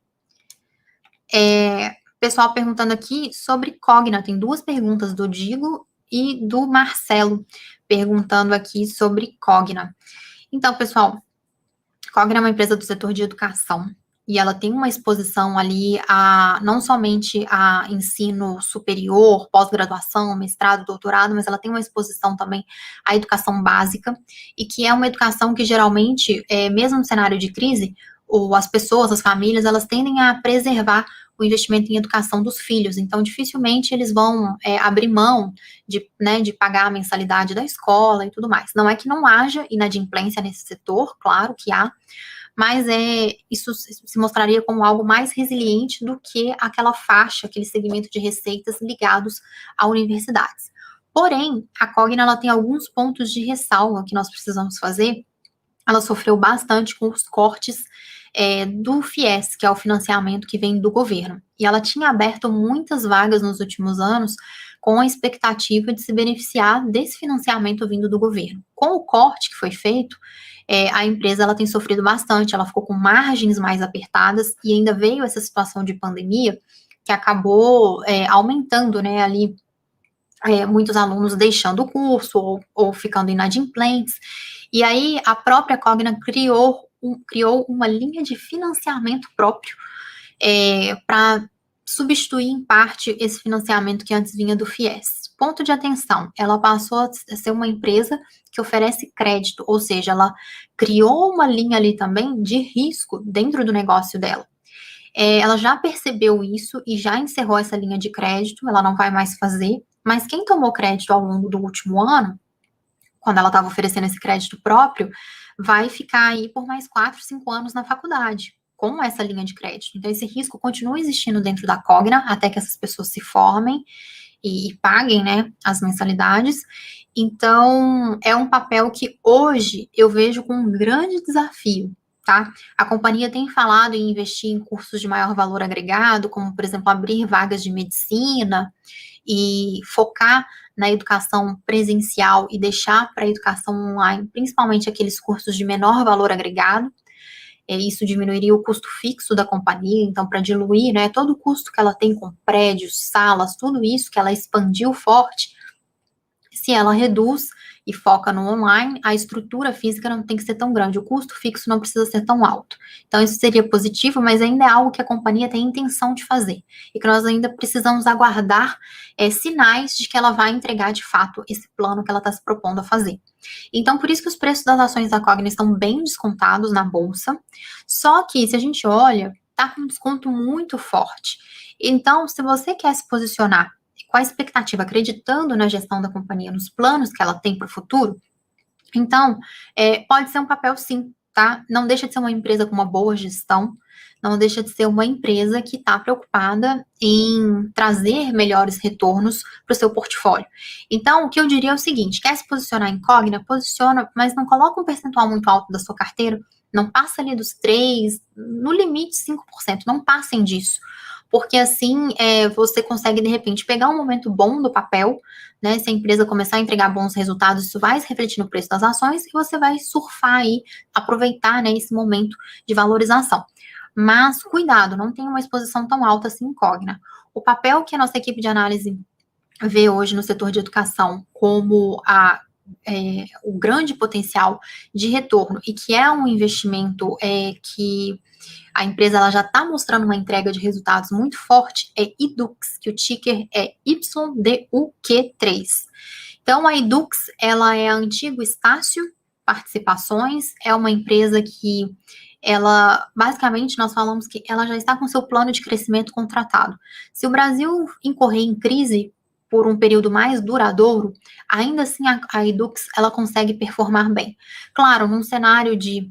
Pessoal perguntando aqui sobre Cogna, tem duas perguntas do Digo e do Marcelo perguntando aqui sobre Cogna. Então, pessoal, Cogna é uma empresa do setor de educação, e ela tem uma exposição ali não somente a ensino superior, pós-graduação, mestrado, doutorado, mas ela tem uma exposição também à educação básica, e que é uma educação que geralmente, mesmo no cenário de crise, as pessoas, as famílias, elas tendem a preservar o investimento em educação dos filhos, então dificilmente eles vão abrir mão de pagar a mensalidade da escola e tudo mais. Não é que não haja inadimplência nesse setor, claro que há, mas isso se mostraria como algo mais resiliente do que aquela faixa, aquele segmento de receitas ligados a universidades. Porém, a Cogna ela tem alguns pontos de ressalva que nós precisamos fazer. Ela sofreu bastante com os cortes do FIES, que é o financiamento que vem do governo. E ela tinha aberto muitas vagas nos últimos anos com a expectativa de se beneficiar desse financiamento vindo do governo. Com o corte que foi feito, a empresa ela tem sofrido bastante, ela ficou com margens mais apertadas e ainda veio essa situação de pandemia que acabou aumentando, né, ali muitos alunos deixando o curso ou ficando inadimplentes. E aí a própria Cogna criou uma linha de financiamento próprio para substituir em parte esse financiamento que antes vinha do FIES. ponto de atenção, ela passou a ser uma empresa que oferece crédito, ou seja, ela criou uma linha ali também de risco dentro do negócio dela. Ela já percebeu isso e já encerrou essa linha de crédito, ela não vai mais fazer, mas quem tomou crédito ao longo do último ano, quando ela estava oferecendo esse crédito próprio, vai ficar aí por mais 4, 5 anos na faculdade, com essa linha de crédito. Então, esse risco continua existindo dentro da Cogna, até que essas pessoas se formem e paguem, né, as mensalidades. Então, é um papel que hoje eu vejo com um grande desafio, tá? A companhia tem falado em investir em cursos de maior valor agregado, como, por exemplo, abrir vagas de medicina e focar na educação presencial e deixar para a educação online, principalmente aqueles cursos de menor valor agregado. Isso diminuiria o custo fixo da companhia, então, para diluir, né, todo o custo que ela tem com prédios, salas, tudo isso que ela expandiu forte, se ela reduz e foca no online, a estrutura física não tem que ser tão grande, o custo fixo não precisa ser tão alto. Então, isso seria positivo, mas ainda é algo que a companhia tem intenção de fazer, e que nós ainda precisamos aguardar sinais de que ela vai entregar, de fato, esse plano que ela está se propondo a fazer. Então, por isso que os preços das ações da Cogna estão bem descontados na bolsa, só que, se a gente olha, está com um desconto muito forte. Então, se você quer se posicionar com a expectativa, acreditando na gestão da companhia, nos planos que ela tem para o futuro, então, pode ser um papel sim, tá? Não deixa de ser uma empresa com uma boa gestão, não deixa de ser uma empresa que está preocupada em trazer melhores retornos para o seu portfólio. Então, o que eu diria é o seguinte, quer se posicionar em Cogna? Posiciona, mas não coloca um percentual muito alto da sua carteira, não passa ali dos 3%, no limite 5%, não passem disso, porque assim você consegue, de repente, pegar um momento bom do papel, né? Se a empresa começar a entregar bons resultados, isso vai se refletir no preço das ações e você vai surfar aí, aproveitar, né, esse momento de valorização. Mas cuidado, não tem uma exposição tão alta assim em Cogna. O papel que a nossa equipe de análise vê hoje no setor de educação como o grande potencial de retorno e que é um investimento que a empresa ela já está mostrando uma entrega de resultados muito forte, é Ydux, que o ticker é YDUQ3. Então, a Ydux, ela é a antiga Estácio Participações, é uma empresa que ela, basicamente, nós falamos que ela já está com seu plano de crescimento contratado. Se o Brasil incorrer em crise por um período mais duradouro, ainda assim a Ydux, ela consegue performar bem. Claro, num cenário de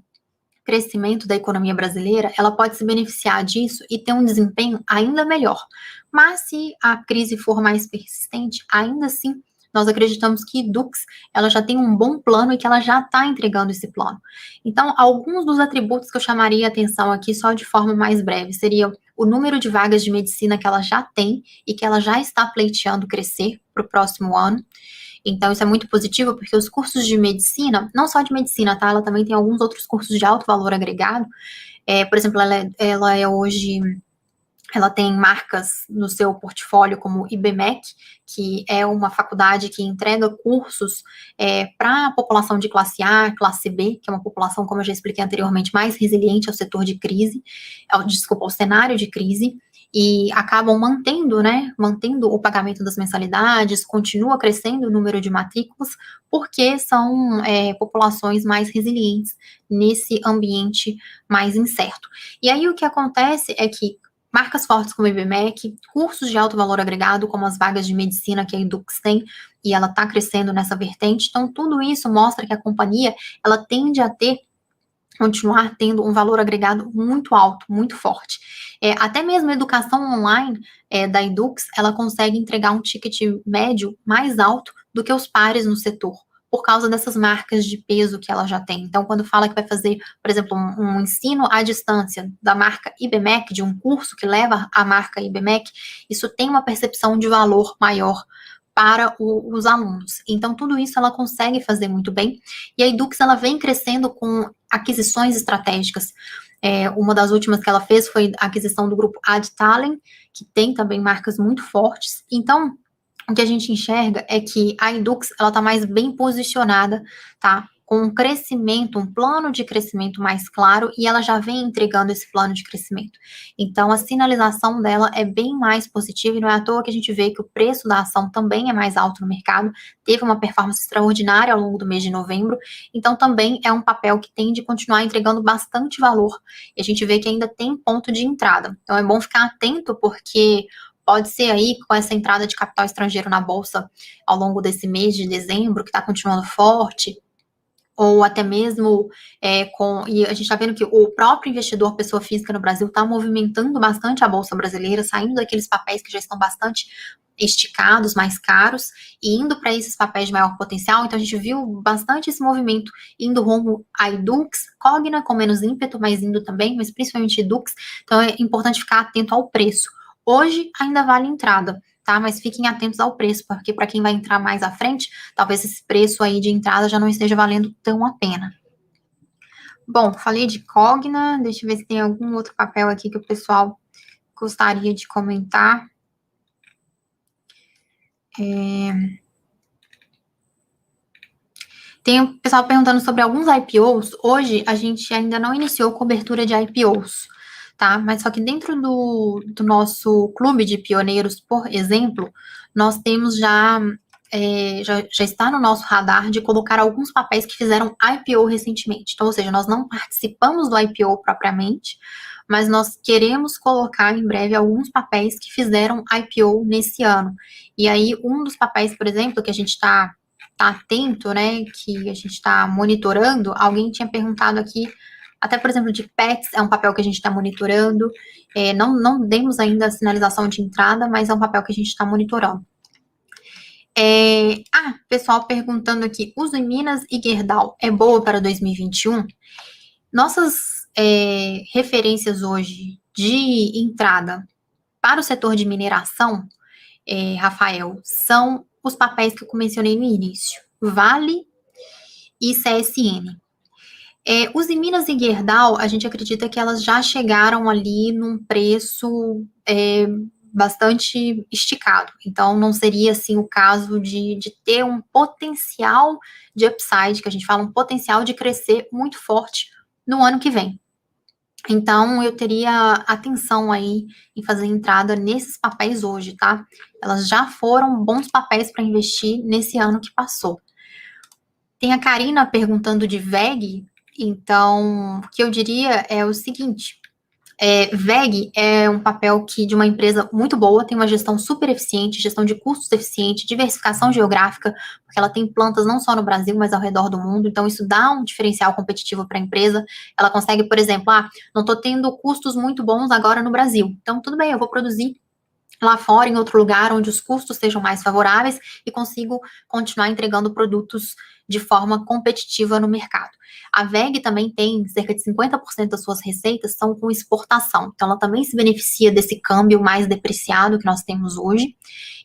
crescimento da economia brasileira, ela pode se beneficiar disso e ter um desempenho ainda melhor. Mas se a crise for mais persistente, ainda assim, nós acreditamos que Dux, ela já tem um bom plano e que ela já está entregando esse plano. Então, alguns dos atributos que eu chamaria a atenção aqui, só de forma mais breve, seria o número de vagas de medicina que ela já tem e que ela já está pleiteando crescer para o próximo ano. Então, isso é muito positivo, porque os cursos de medicina, não só de medicina, tá? Ela também tem alguns outros cursos de alto valor agregado. Por exemplo, ela é hoje, ela tem marcas no seu portfólio como IBMEC, que é uma faculdade que entrega cursos para a população de classe A, classe B, que é uma população, como eu já expliquei anteriormente, mais resiliente ao setor de crise, ao cenário de crise, e acabam mantendo o pagamento das mensalidades, continua crescendo o número de matrículas, porque são populações mais resilientes nesse ambiente mais incerto. E aí o que acontece é que marcas fortes como o IBMEC, cursos de alto valor agregado, como as vagas de medicina que a Ydux tem, e ela está crescendo nessa vertente, então tudo isso mostra que a companhia, ela tende a continuar tendo um valor agregado muito alto, muito forte. Até mesmo a educação online da Ydux, ela consegue entregar um ticket médio mais alto do que os pares no setor, por causa dessas marcas de peso que ela já tem. Então, quando fala que vai fazer, por exemplo, um ensino à distância da marca IBMEC, de um curso que leva a marca IBMEC, isso tem uma percepção de valor maior para os alunos. Então, tudo isso ela consegue fazer muito bem. E a Ydux, ela vem crescendo com aquisições estratégicas. Uma das últimas que ela fez foi a aquisição do grupo Adtalent, que tem também marcas muito fortes. Então, o que a gente enxerga é que a Ydux, ela está mais bem posicionada, tá? com um crescimento, um plano de crescimento mais claro, e ela já vem entregando esse plano de crescimento. Então, a sinalização dela é bem mais positiva, e não é à toa que a gente vê que o preço da ação também é mais alto no mercado, teve uma performance extraordinária ao longo do mês de novembro, então também é um papel que tende a continuar entregando bastante valor, e a gente vê que ainda tem ponto de entrada. Então, é bom ficar atento, porque pode ser aí, com essa entrada de capital estrangeiro na Bolsa ao longo desse mês de dezembro, que está continuando forte, ou até mesmo e a gente está vendo que o próprio investidor, pessoa física no Brasil, está movimentando bastante a Bolsa brasileira, saindo daqueles papéis que já estão bastante esticados, mais caros, e indo para esses papéis de maior potencial. Então a gente viu bastante esse movimento indo rumo a Edux, Cogna com menos ímpeto, mas indo também, mas principalmente Edux. Então é importante ficar atento ao preço. Hoje ainda vale entrada, tá? Mas fiquem atentos ao preço, porque para quem vai entrar mais à frente, talvez esse preço aí de entrada já não esteja valendo tão a pena. Bom, falei de Cogna, deixa eu ver se tem algum outro papel aqui que o pessoal gostaria de comentar. Tem o pessoal perguntando sobre alguns IPOs. Hoje a gente ainda não iniciou cobertura de IPOs, tá? Mas só que dentro do nosso clube de pioneiros, por exemplo, nós temos já está no nosso radar de colocar alguns papéis que fizeram IPO recentemente. Então, ou seja, nós não participamos do IPO propriamente, mas nós queremos colocar em breve alguns papéis que fizeram IPO nesse ano. E aí, um dos papéis, por exemplo, que a gente está atento, né, que a gente está monitorando, alguém tinha perguntado aqui, até, por exemplo, de Pets, é um papel que a gente está monitorando, não demos ainda a sinalização de entrada, mas é um papel que a gente está monitorando. Pessoal perguntando aqui, Usiminas e Gerdau é boa para 2021? Nossas referências hoje de entrada para o setor de mineração, Rafael, são os papéis que eu mencionei no início, Vale e CSN. Usiminas e Gerdau, a gente acredita que elas já chegaram ali num preço bastante esticado. Então, não seria, assim, o caso de ter um potencial de upside, que a gente fala, um potencial de crescer muito forte no ano que vem. Então, eu teria atenção aí em fazer entrada nesses papéis hoje, tá? Elas já foram bons papéis para investir nesse ano que passou. Tem a Karina perguntando de VEG, então, o que eu diria é o seguinte, VEG é um papel de uma empresa muito boa, tem uma gestão super eficiente, gestão de custos eficiente, diversificação geográfica, porque ela tem plantas não só no Brasil, mas ao redor do mundo, então isso dá um diferencial competitivo para a empresa. Ela consegue, por exemplo, não estou tendo custos muito bons agora no Brasil, então tudo bem, eu vou produzir lá fora, em outro lugar, onde os custos sejam mais favoráveis e consigo continuar entregando produtos de forma competitiva no mercado. A VEG também tem cerca de 50% das suas receitas são com exportação, então ela também se beneficia desse câmbio mais depreciado que nós temos hoje,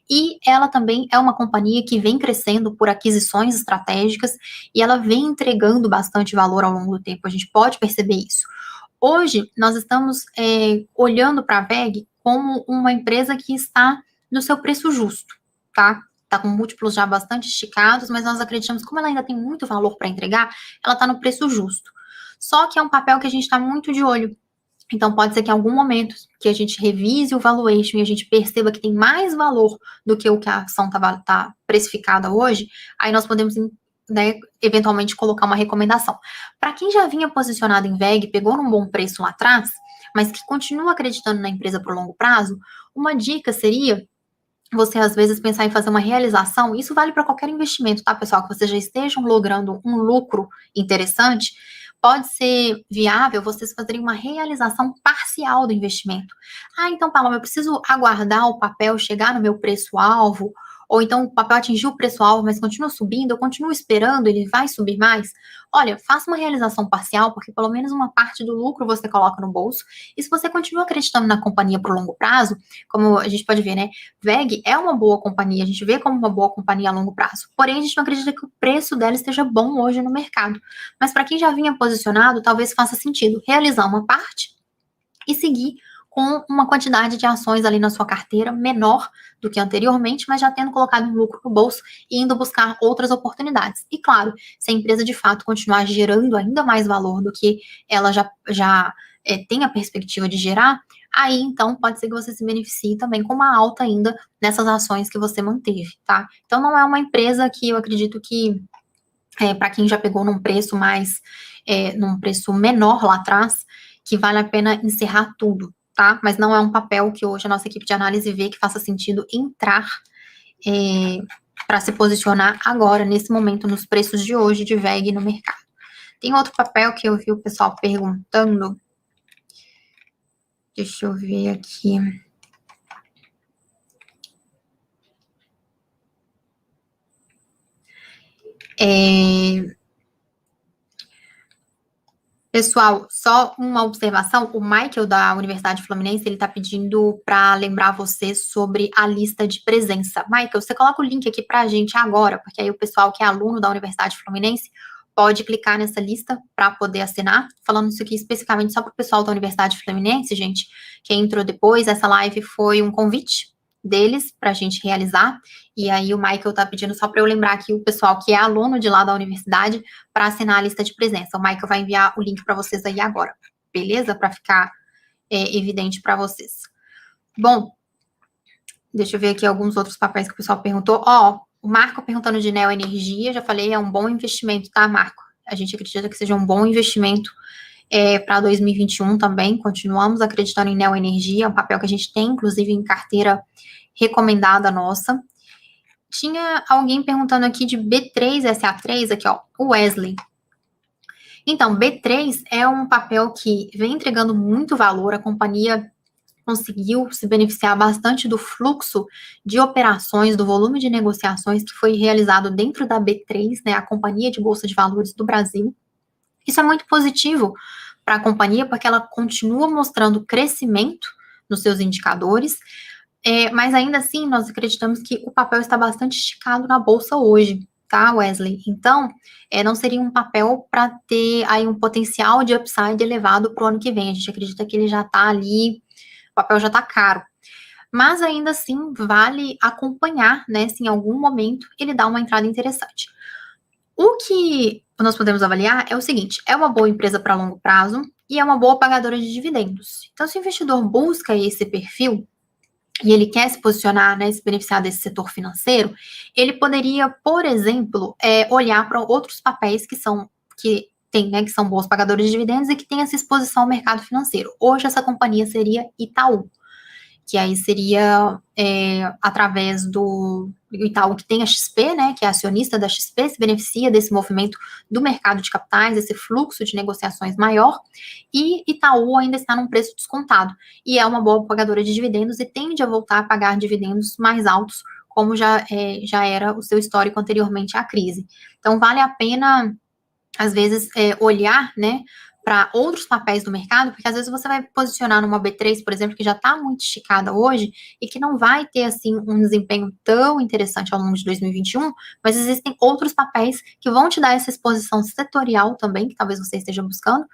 e ela também é uma companhia que vem crescendo por aquisições estratégicas e ela vem entregando bastante valor ao longo do tempo, a gente pode perceber isso. Hoje, nós estamos olhando para a VEG como uma empresa que está no seu preço justo, tá? Está com múltiplos já bastante esticados, mas nós acreditamos que como ela ainda tem muito valor para entregar, ela está no preço justo. Só que é um papel que a gente está muito de olho. Então, pode ser que em algum momento que a gente revise o valuation e a gente perceba que tem mais valor do que o que a ação está precificada hoje, aí nós podemos eventualmente colocar uma recomendação. Para quem já vinha posicionado em VEG, pegou num bom preço lá atrás, mas que continua acreditando na empresa por longo prazo, uma dica seria você, às vezes, pensar em fazer uma realização. Isso vale para qualquer investimento, tá, pessoal? Que vocês já estejam logrando um lucro interessante, pode ser viável vocês fazerem uma realização parcial do investimento. Então, Paloma, eu preciso aguardar o papel chegar no meu preço-alvo, ou então o papel atingiu o preço-alvo, mas continua subindo, eu continuo esperando, ele vai subir mais. Olha, faça uma realização parcial, porque pelo menos uma parte do lucro você coloca no bolso, e se você continua acreditando na companhia por longo prazo, como a gente pode ver, né, VEG é uma boa companhia, a gente vê como uma boa companhia a longo prazo, porém a gente não acredita que o preço dela esteja bom hoje no mercado. Mas para quem já vinha posicionado, talvez faça sentido realizar uma parte e seguir com uma quantidade de ações ali na sua carteira menor do que anteriormente, mas já tendo colocado um lucro no bolso e indo buscar outras oportunidades. E claro, se a empresa de fato continuar gerando ainda mais valor do que ela já tem a perspectiva de gerar, aí então pode ser que você se beneficie também com uma alta ainda nessas ações que você manteve, tá? Então não é uma empresa que eu acredito que, para quem já pegou num preço num preço menor lá atrás, que vale a pena encerrar tudo, tá? Mas não é um papel que hoje a nossa equipe de análise vê que faça sentido entrar para se posicionar agora, nesse momento, nos preços de hoje de VEG no mercado. Tem outro papel que eu vi o pessoal perguntando. Deixa eu ver aqui. Pessoal, só uma observação, o Michael da Universidade Fluminense, ele está pedindo para lembrar você sobre a lista de presença. Michael, você coloca o link aqui para a gente agora, porque aí o pessoal que é aluno da Universidade Fluminense pode clicar nessa lista para poder assinar. Falando isso aqui especificamente só para o pessoal da Universidade Fluminense, gente, quem entrou depois, essa live foi um convite deles para a gente realizar, e aí o Michael está pedindo só para eu lembrar aqui o pessoal que é aluno de lá da universidade para assinar a lista de presença. O Michael vai enviar o link para vocês aí agora, beleza? Para ficar evidente para vocês. Bom, deixa eu ver aqui alguns outros papéis que o pessoal perguntou. O Marco perguntando de Neoenergia, já falei, é um bom investimento, tá, Marco? A gente acredita que seja um bom investimento para 2021 também. Continuamos acreditando em Neoenergia, é um papel que a gente tem, inclusive, em carteira recomendada nossa. Tinha alguém perguntando aqui de B3, SA3, aqui, ó, o Wesley. Então, B3 é um papel que vem entregando muito valor, a companhia conseguiu se beneficiar bastante do fluxo de operações, do volume de negociações que foi realizado dentro da B3, né, a Companhia de Bolsa de Valores do Brasil. Isso é muito positivo para a companhia, porque ela continua mostrando crescimento nos seus indicadores, mas ainda assim, nós acreditamos que o papel está bastante esticado na bolsa hoje, tá, Wesley? Então, não seria um papel para ter aí um potencial de upside elevado para o ano que vem. A gente acredita que ele já está ali, o papel já está caro. Mas ainda assim, vale acompanhar, né, se em algum momento ele dá uma entrada interessante. O que nós podemos avaliar é o seguinte: é uma boa empresa para longo prazo e é uma boa pagadora de dividendos. Então, se o investidor busca esse perfil, e ele quer se posicionar, né, se beneficiar desse setor financeiro, ele poderia, por exemplo, olhar para outros papéis que são bons pagadores de dividendos e que têm essa exposição ao mercado financeiro. Hoje, essa companhia seria Itaú, que aí seria através do Itaú, que tem a XP, né, que é acionista da XP, se beneficia desse movimento do mercado de capitais, esse fluxo de negociações maior, e Itaú ainda está num preço descontado, e é uma boa pagadora de dividendos e tende a voltar a pagar dividendos mais altos, como já era o seu histórico anteriormente à crise. Então, vale a pena, às vezes, olhar, né, para outros papéis do mercado, porque às vezes você vai posicionar numa B3, por exemplo, que já está muito esticada hoje e que não vai ter, assim, um desempenho tão interessante ao longo de 2021, mas existem outros papéis que vão te dar essa exposição setorial também, que talvez você esteja buscando,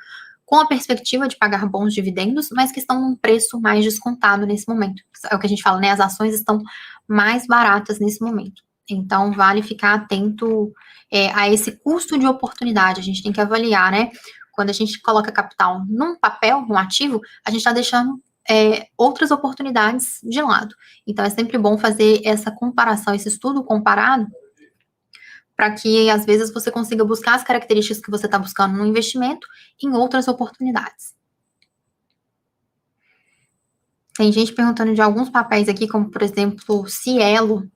com a perspectiva de pagar bons dividendos, mas que estão num preço mais descontado nesse momento. É o que a gente fala, né? As ações estão mais baratas nesse momento. Então, vale ficar atento a esse custo de oportunidade. A gente tem que avaliar, né? Quando a gente coloca capital num papel, num ativo, a gente está deixando outras oportunidades de lado. Então, é sempre bom fazer essa comparação, esse estudo comparado, para que, às vezes, você consiga buscar as características que você está buscando no investimento em outras oportunidades. Tem gente perguntando de alguns papéis aqui, como, por exemplo, Cielo.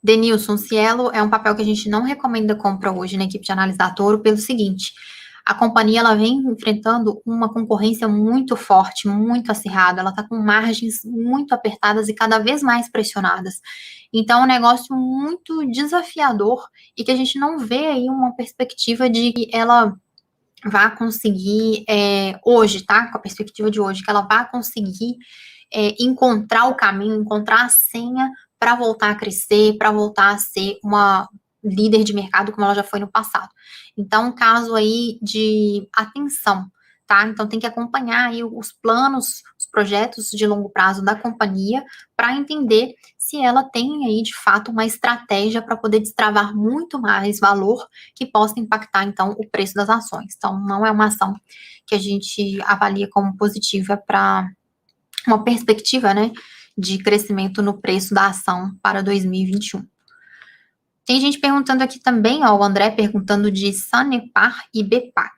Denilson, Cielo é um papel que a gente não recomenda compra hoje na equipe de análise da Toro, pelo seguinte: a companhia ela vem enfrentando uma concorrência muito forte, muito acirrada, ela está com margens muito apertadas e cada vez mais pressionadas. Então, é um negócio muito desafiador e que a gente não vê aí uma perspectiva de que ela vá conseguir, hoje, tá? Com a perspectiva de hoje, que ela vá conseguir encontrar o caminho, encontrar a senha para voltar a crescer, para voltar a ser uma líder de mercado como ela já foi no passado. Então, um caso aí de atenção, tá? Então, tem que acompanhar aí os planos projetos de longo prazo da companhia para entender se ela tem aí, de fato, uma estratégia para poder destravar muito mais valor que possa impactar, então, o preço das ações. Então, não é uma ação que a gente avalia como positiva para uma perspectiva, né, de crescimento no preço da ação para 2021. Tem gente perguntando aqui também, ó, o André perguntando de Sanepar e BPAC.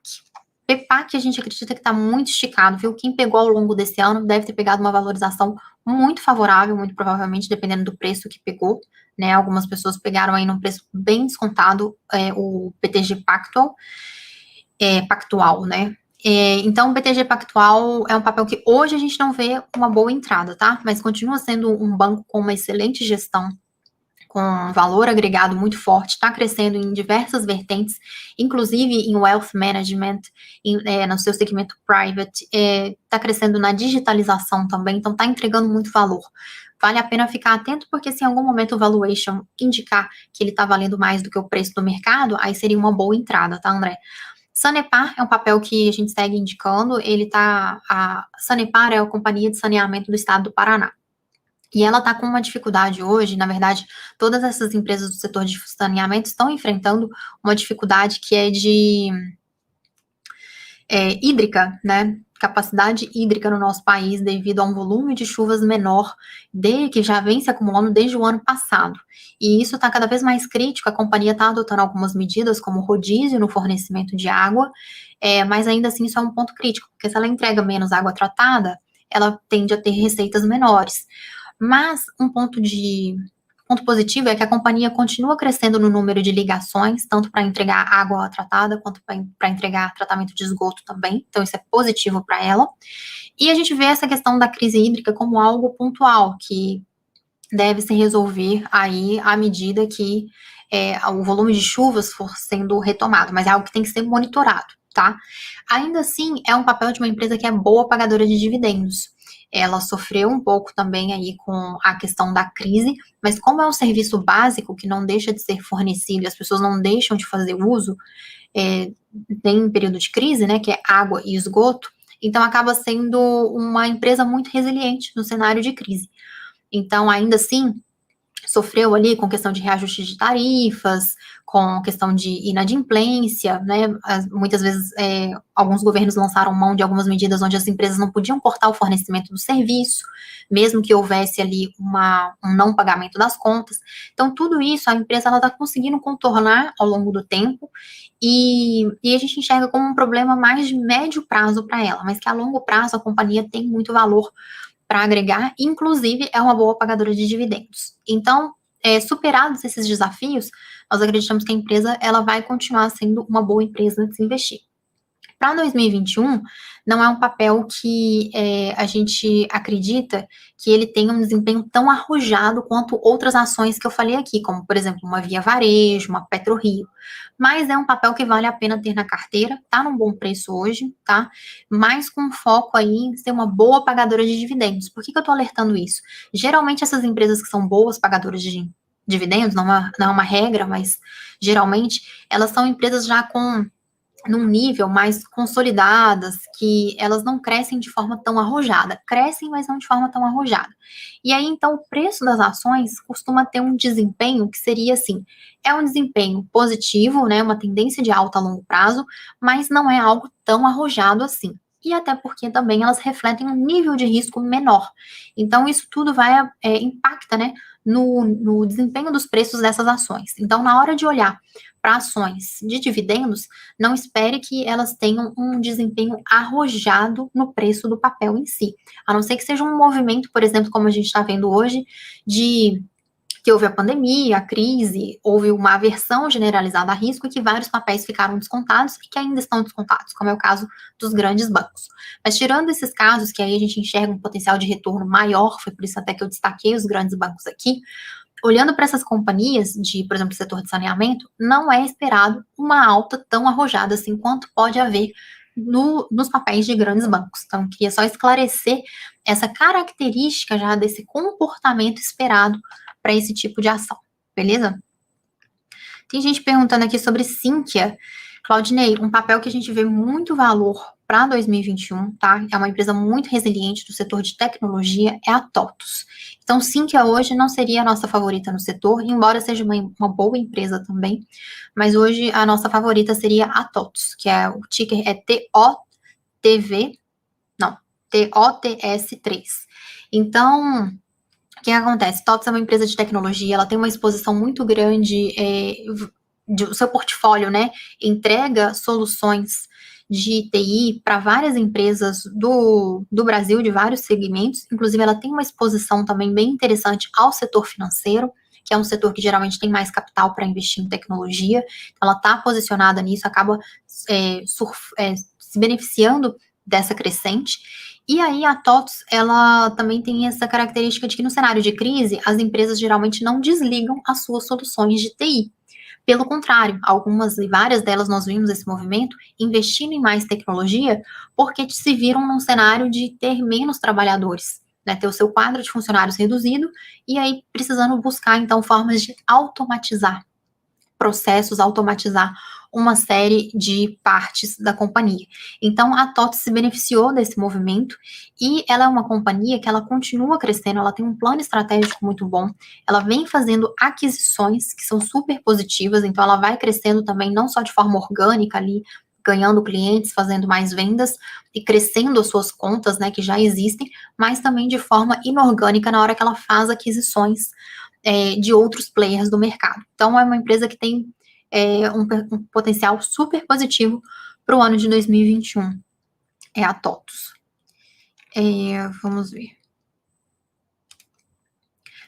BPAC a gente acredita que está muito esticado, viu? Quem pegou ao longo desse ano deve ter pegado uma valorização muito favorável, muito provavelmente, dependendo do preço que pegou, né? Algumas pessoas pegaram aí num preço bem descontado o BTG Pactual, né? Então, o BTG Pactual é um papel que hoje a gente não vê uma boa entrada, tá? Mas continua sendo um banco com uma excelente gestão, com valor agregado muito forte, está crescendo em diversas vertentes, inclusive em wealth management, no seu segmento private, está crescendo na digitalização também, então está entregando muito valor. Vale a pena ficar atento, porque se em algum momento o valuation indicar que ele está valendo mais do que o preço do mercado, aí seria uma boa entrada, tá, André? Sanepar é um papel que a gente segue indicando, a Sanepar é a Companhia de Saneamento do Estado do Paraná. E ela está com uma dificuldade hoje, na verdade, todas essas empresas do setor de saneamento estão enfrentando uma dificuldade que é de hídrica, né? Capacidade hídrica no nosso país devido a um volume de chuvas menor que já vem se acumulando desde o ano passado. E isso está cada vez mais crítico, a companhia está adotando algumas medidas, como rodízio no fornecimento de água, mas ainda assim isso é um ponto crítico, porque se ela entrega menos água tratada, ela tende a ter receitas menores. Mas um ponto positivo é que a companhia continua crescendo no número de ligações, tanto para entregar água tratada, quanto para entregar tratamento de esgoto também. Então, isso é positivo para ela. E a gente vê essa questão da crise hídrica como algo pontual, que deve se resolver aí à medida que o volume de chuvas for sendo retomado, mas é algo que tem que ser monitorado, tá? Ainda assim, é um papel de uma empresa que é boa pagadora de dividendos. Ela sofreu um pouco também aí com a questão da crise, mas como é um serviço básico que não deixa de ser fornecido, as pessoas não deixam de fazer uso, nem em período de crise, né, que é água e esgoto, então acaba sendo uma empresa muito resiliente no cenário de crise. Então, ainda assim, sofreu ali com questão de reajuste de tarifas, com questão de inadimplência, né? Muitas vezes alguns governos lançaram mão de algumas medidas onde as empresas não podiam cortar o fornecimento do serviço, mesmo que houvesse ali um não pagamento das contas. Então, tudo isso a empresa está conseguindo contornar ao longo do tempo e a gente enxerga como um problema mais de médio prazo para ela, mas que a longo prazo a companhia tem muito valor para agregar, inclusive é uma boa pagadora de dividendos. Então, superados esses desafios, nós acreditamos que a empresa ela vai continuar sendo uma boa empresa de se investir. Para 2021, não é um papel que a gente acredita que ele tenha um desempenho tão arrojado quanto outras ações que eu falei aqui, como, por exemplo, uma Via Varejo, uma PetroRio. Mas é um papel que vale a pena ter na carteira, tá num bom preço hoje, tá? Mas com foco aí em ser uma boa pagadora de dividendos. Por que eu tô alertando isso? Geralmente essas empresas que são boas pagadoras de dividendos, não é uma regra, mas geralmente elas são empresas já num nível mais consolidadas, que elas não crescem de forma tão arrojada. Crescem, mas não de forma tão arrojada. E aí, então, o preço das ações costuma ter um desempenho que seria assim, é um desempenho positivo, né, uma tendência de alta a longo prazo, mas não é algo tão arrojado assim. E até porque também elas refletem um nível de risco menor. Então, isso tudo impacta, né, no desempenho dos preços dessas ações. Então, na hora de olhar para ações de dividendos, não espere que elas tenham um desempenho arrojado no preço do papel em si. A não ser que seja um movimento, por exemplo, como a gente está vendo hoje, que houve a pandemia, a crise, houve uma aversão generalizada a risco e que vários papéis ficaram descontados e que ainda estão descontados, como é o caso dos grandes bancos. Mas tirando esses casos, que aí a gente enxerga um potencial de retorno maior, foi por isso até que eu destaquei os grandes bancos aqui, olhando para essas companhias por exemplo, setor de saneamento, não é esperado uma alta tão arrojada assim quanto pode haver nos papéis de grandes bancos. Então, queria só esclarecer essa característica já desse comportamento esperado para esse tipo de ação, beleza? Tem gente perguntando aqui sobre Sinqia. Claudinei, um papel que a gente vê muito valor para 2021, tá? É uma empresa muito resiliente do setor de tecnologia, é a TOTUS. Então, Sinqia hoje não seria a nossa favorita no setor, embora seja uma boa empresa também, mas hoje a nossa favorita seria a TOTUS, que é o ticker é TOTV, não, TOTS3. Então, o que acontece? TOTS é uma empresa de tecnologia, ela tem uma exposição muito grande, o seu portfólio, né, entrega soluções de TI para várias empresas do Brasil, de vários segmentos, inclusive ela tem uma exposição também bem interessante ao setor financeiro, que é um setor que geralmente tem mais capital para investir em tecnologia, então ela está posicionada nisso, acaba se beneficiando dessa crescente. E aí a TOTS, ela também tem essa característica de que no cenário de crise, as empresas geralmente não desligam as suas soluções de TI. Pelo contrário, algumas e várias delas nós vimos esse movimento investindo em mais tecnologia porque se viram num cenário de ter menos trabalhadores, né, ter o seu quadro de funcionários reduzido e aí precisando buscar então formas de automatizar processos, automatizar uma série de partes da companhia. Então, a TOTS se beneficiou desse movimento e ela é uma companhia que ela continua crescendo, ela tem um plano estratégico muito bom, ela vem fazendo aquisições que são super positivas, então ela vai crescendo também não só de forma orgânica ali, ganhando clientes, fazendo mais vendas e crescendo as suas contas, né, que já existem, mas também de forma inorgânica na hora que ela faz aquisições de outros players do mercado. Então, é uma empresa que tem um potencial super positivo para o ano de 2021. É a TOTUS. Vamos ver.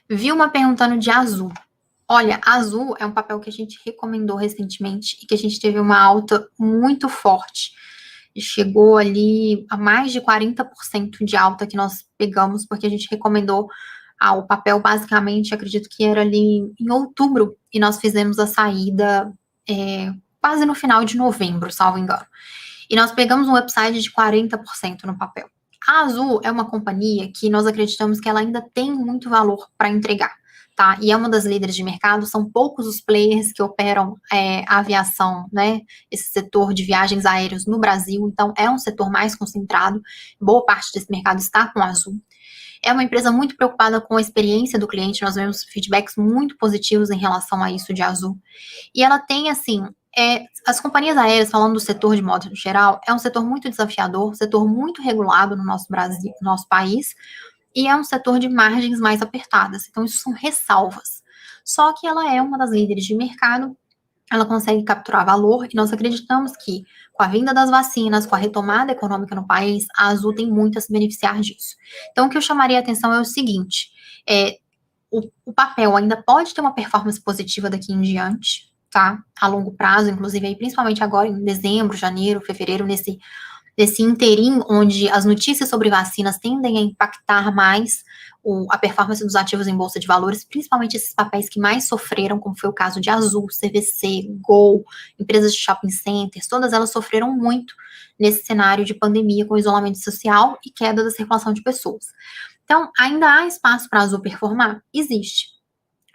Vilma perguntando de Azul. Olha, Azul é um papel que a gente recomendou recentemente e que a gente teve uma alta muito forte. Chegou ali a mais de 40% de alta que nós pegamos, porque a gente recomendou o papel, basicamente, acredito que era ali em outubro, e nós fizemos a saída quase no final de novembro, salvo engano. E nós pegamos um upside de 40% no papel. A Azul é uma companhia que nós acreditamos que ela ainda tem muito valor para entregar, tá? E é uma das líderes de mercado, são poucos os players que operam a aviação, né? Esse setor de viagens aéreas no Brasil, então é um setor mais concentrado, boa parte desse mercado está com a Azul. É uma empresa muito preocupada com a experiência do cliente, nós vemos feedbacks muito positivos em relação a isso de Azul. E ela tem, assim, as companhias aéreas, falando do setor de modo geral, é um setor muito desafiador, um setor muito regulado no nosso Brasil, no nosso país, e é um setor de margens mais apertadas. Então, isso são ressalvas. Só que ela é uma das líderes de mercado, ela consegue capturar valor, e nós acreditamos que, com a vinda das vacinas, com a retomada econômica no país, a Azul tem muito a se beneficiar disso. Então, o que eu chamaria a atenção é o seguinte, o papel ainda pode ter uma performance positiva daqui em diante, tá? A longo prazo, inclusive, aí, principalmente agora em dezembro, janeiro, fevereiro, nesse interim, onde as notícias sobre vacinas tendem a impactar mais a performance dos ativos em bolsa de valores, principalmente esses papéis que mais sofreram, como foi o caso de Azul, CVC, Gol, empresas de shopping centers, todas elas sofreram muito nesse cenário de pandemia com isolamento social e queda da circulação de pessoas. Então, ainda há espaço para a Azul performar? Existe.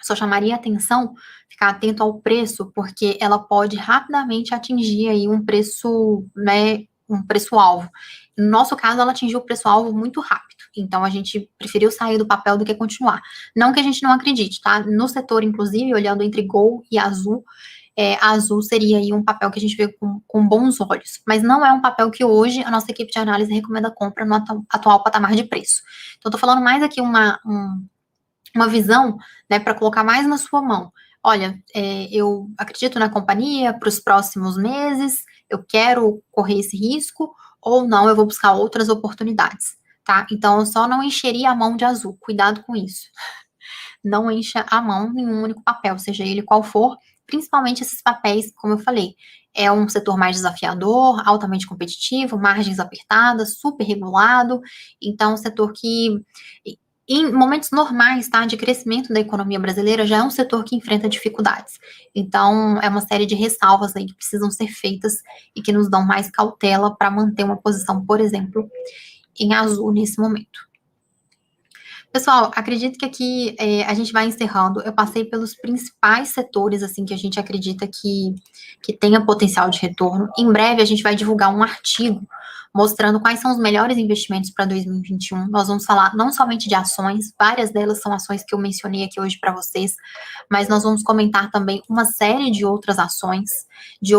Só chamaria atenção, ficar atento ao preço, porque ela pode rapidamente atingir aí um preço, né, um preço-alvo. No nosso caso, ela atingiu o preço-alvo muito rápido, então a gente preferiu sair do papel do que continuar. Não que a gente não acredite, tá? No setor, inclusive, olhando entre Gol e Azul, a Azul seria aí um papel que a gente vê com bons olhos, mas não é um papel que hoje a nossa equipe de análise recomenda compra no atual patamar de preço. Então, estou falando mais aqui uma visão, né, para colocar mais na sua mão. Olha, eu acredito na companhia para os próximos meses, eu quero correr esse risco, ou não, eu vou buscar outras oportunidades, tá? Então, eu só não encheria a mão de Azul, cuidado com isso. Não encha a mão em um único papel, seja ele qual for, principalmente esses papéis, como eu falei, é um setor mais desafiador, altamente competitivo, margens apertadas, super regulado, então um setor que em momentos normais, tá, de crescimento da economia brasileira, já é um setor que enfrenta dificuldades. Então, é uma série de ressalvas aí que precisam ser feitas e que nos dão mais cautela para manter uma posição, por exemplo, em Azul nesse momento. Pessoal, acredito que aqui a gente vai encerrando. Eu passei pelos principais setores, assim, que a gente acredita que tenha potencial de retorno. Em breve, a gente vai divulgar um artigo mostrando quais são os melhores investimentos para 2021. Nós vamos falar não somente de ações, várias delas são ações que eu mencionei aqui hoje para vocês, mas nós vamos comentar também uma série de outras ações, de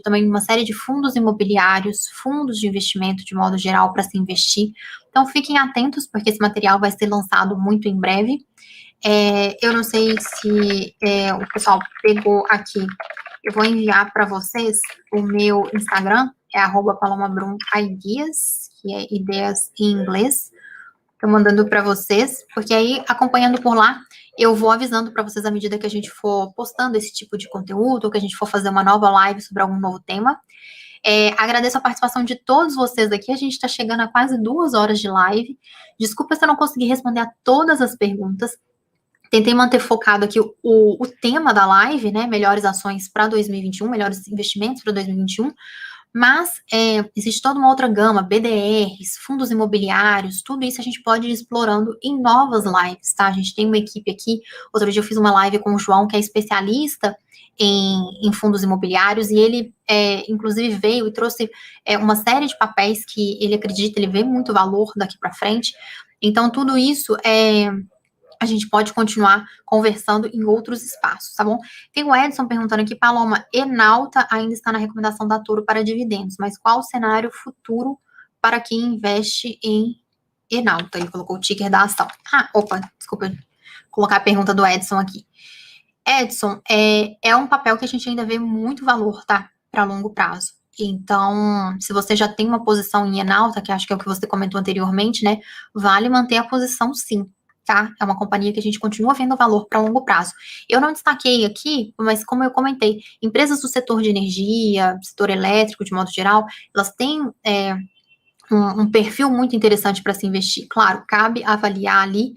também uma série de fundos imobiliários, fundos de investimento de modo geral para se investir. Então, fiquem atentos, porque esse material vai ser lançado muito em breve. Eu não sei se o pessoal pegou aqui. Eu vou enviar para vocês o meu Instagram, é @palomabrunideas, que é ideias em inglês. Estou mandando para vocês, porque aí, acompanhando por lá, eu vou avisando para vocês à medida que a gente for postando esse tipo de conteúdo, ou que a gente for fazer uma nova live sobre algum novo tema. Agradeço a participação de todos vocês aqui. A gente está chegando a quase 2 horas de live. Desculpa se eu não consegui responder a todas as perguntas. Tentei manter focado aqui o tema da live, né? Melhores ações para 2021, melhores investimentos para 2021. Mas existe toda uma outra gama, BDRs, fundos imobiliários, tudo isso a gente pode ir explorando em novas lives, tá? A gente tem uma equipe aqui. Outro dia eu fiz uma live com o João, que é especialista em fundos imobiliários, e ele, inclusive, veio e trouxe uma série de papéis que ele acredita, ele vê muito valor daqui para frente. Então, tudo isso a gente pode continuar conversando em outros espaços, tá bom? Tem o Edson perguntando aqui, Paloma, Enalta ainda está na recomendação da Toro para dividendos, mas qual o cenário futuro para quem investe em Enalta? Ele colocou o ticker da ação. Desculpa, colocar a pergunta do Edson aqui. Edson, é um papel que a gente ainda vê muito valor, tá? Para longo prazo. Então, se você já tem uma posição em Enalta, que acho que é o que você comentou anteriormente, né? Vale manter a posição sim. Tá? É uma companhia que a gente continua vendo valor para longo prazo. Eu não destaquei aqui, mas como eu comentei, empresas do setor de energia, setor elétrico, de modo geral, elas têm um perfil muito interessante para se investir. Claro, cabe avaliar ali,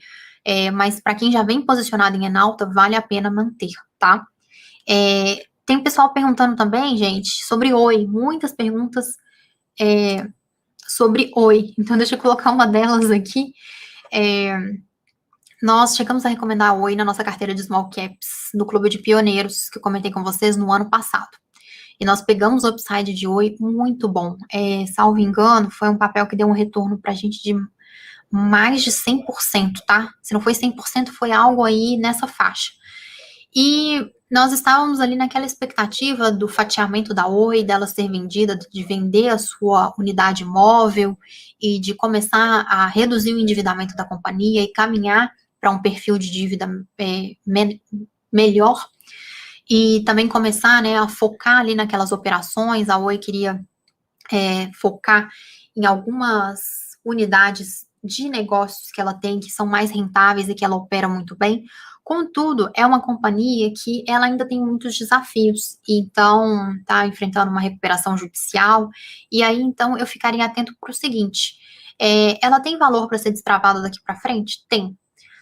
mas para quem já vem posicionado em Enalta, vale a pena manter, tá? Tem pessoal perguntando também, gente, sobre Oi, muitas perguntas sobre Oi. Então, deixa eu colocar uma delas aqui. Nós chegamos a recomendar a Oi na nossa carteira de Small Caps, no Clube de Pioneiros, que eu comentei com vocês no ano passado. E nós pegamos o upside de Oi muito bom. Salvo engano, foi um papel que deu um retorno para a gente de mais de 100%, tá? Se não foi 100%, foi algo aí nessa faixa. E nós estávamos ali naquela expectativa do fatiamento da Oi, dela ser vendida, de vender a sua unidade móvel e de começar a reduzir o endividamento da companhia e caminhar para um perfil de dívida melhor, e também começar, né, a focar ali naquelas operações. A Oi queria focar em algumas unidades de negócios que ela tem, que são mais rentáveis e que ela opera muito bem. Contudo, é uma companhia que ela ainda tem muitos desafios, então está enfrentando uma recuperação judicial, e aí então eu ficaria atento para o seguinte, ela tem valor para ser destravada daqui para frente? Tem.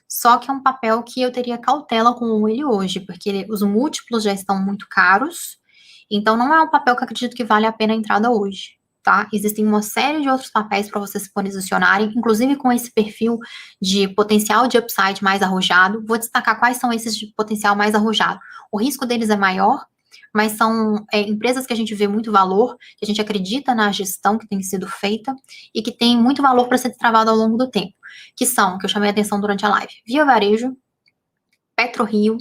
Só que é um papel que eu teria cautela com ele hoje, porque os múltiplos já estão muito caros, então não é um papel que eu acredito que vale a pena a entrada hoje, tá? Existem uma série de outros papéis para vocês se posicionarem, inclusive com esse perfil de potencial de upside mais arrojado. Vou destacar quais são esses de potencial mais arrojado. O risco deles é maior, mas são empresas que a gente vê muito valor, que a gente acredita na gestão que tem sido feita e que tem muito valor para ser destravado ao longo do tempo, que são, que eu chamei a atenção durante a live, Via Varejo, PetroRio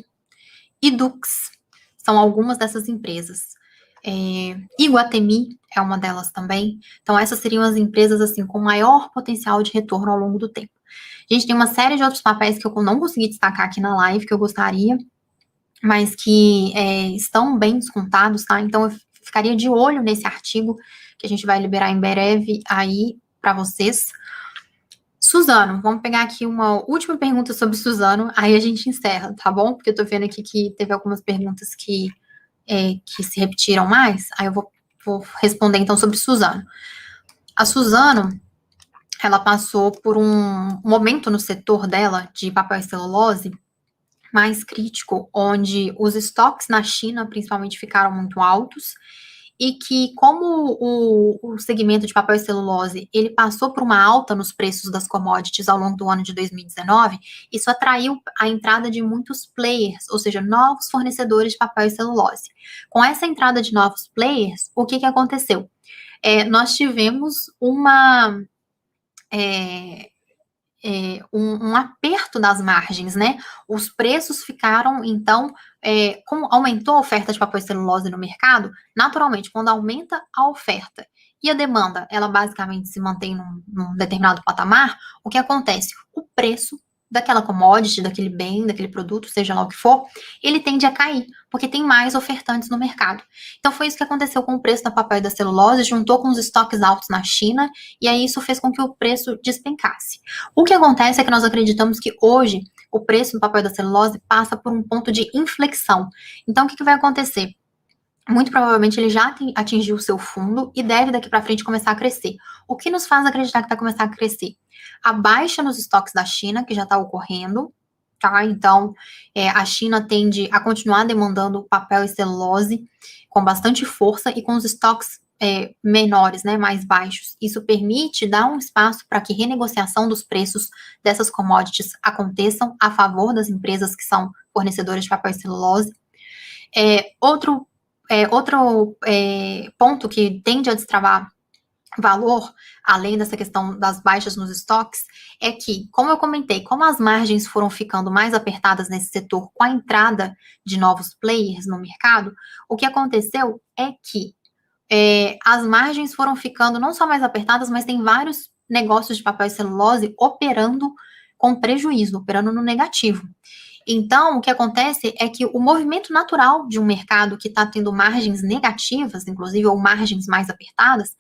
e Dux, são algumas dessas empresas. Iguatemi é uma delas também. Então, essas seriam as empresas assim com maior potencial de retorno ao longo do tempo. A gente tem uma série de outros papéis que eu não consegui destacar aqui na live, que eu gostaria, mas que estão bem descontados, tá? Então, eu ficaria de olho nesse artigo que a gente vai liberar em breve aí para vocês. Suzano, vamos pegar aqui uma última pergunta sobre Suzano, aí a gente encerra, tá bom? Porque eu tô vendo aqui que teve algumas perguntas que se repetiram mais, aí eu vou responder então sobre Suzano. A Suzano, ela passou por um momento no setor dela de papel e celulose mais crítico, onde os estoques na China, principalmente, ficaram muito altos, e que como o segmento de papel e celulose, ele passou por uma alta nos preços das commodities ao longo do ano de 2019, isso atraiu a entrada de muitos players, ou seja, novos fornecedores de papel e celulose. Com essa entrada de novos players, o que aconteceu? Nós tivemos um aperto das margens, né? Os preços ficaram, então, como aumentou a oferta de papel e celulose no mercado, naturalmente, quando aumenta a oferta e a demanda, ela basicamente se mantém num determinado patamar, o que acontece? O preço daquela commodity, daquele bem, daquele produto, seja lá o que for, ele tende a cair, porque tem mais ofertantes no mercado. Então, foi isso que aconteceu com o preço da papel e da celulose, juntou com os estoques altos na China, e aí isso fez com que o preço despencasse. O que acontece é que nós acreditamos que hoje o preço do papel da celulose passa por um ponto de inflexão. Então, o que vai acontecer? Muito provavelmente ele já atingiu o seu fundo e deve daqui para frente começar a crescer. O que nos faz acreditar que vai começar a crescer? A baixa nos estoques da China, que já está ocorrendo, tá? Então, a China tende a continuar demandando papel e celulose com bastante força e com os estoques menores, né, mais baixos. Isso permite dar um espaço para que renegociação dos preços dessas commodities aconteçam a favor das empresas que são fornecedoras de papel e celulose. Outro ponto que tende a destravar valor, além dessa questão das baixas nos estoques, é que, como eu comentei, como as margens foram ficando mais apertadas nesse setor com a entrada de novos players no mercado, o que aconteceu é que as margens foram ficando não só mais apertadas, mas tem vários negócios de papel e celulose operando com prejuízo, operando no negativo. Então, o que acontece é que o movimento natural de um mercado que está tendo margens negativas, inclusive, ou margens mais apertadas,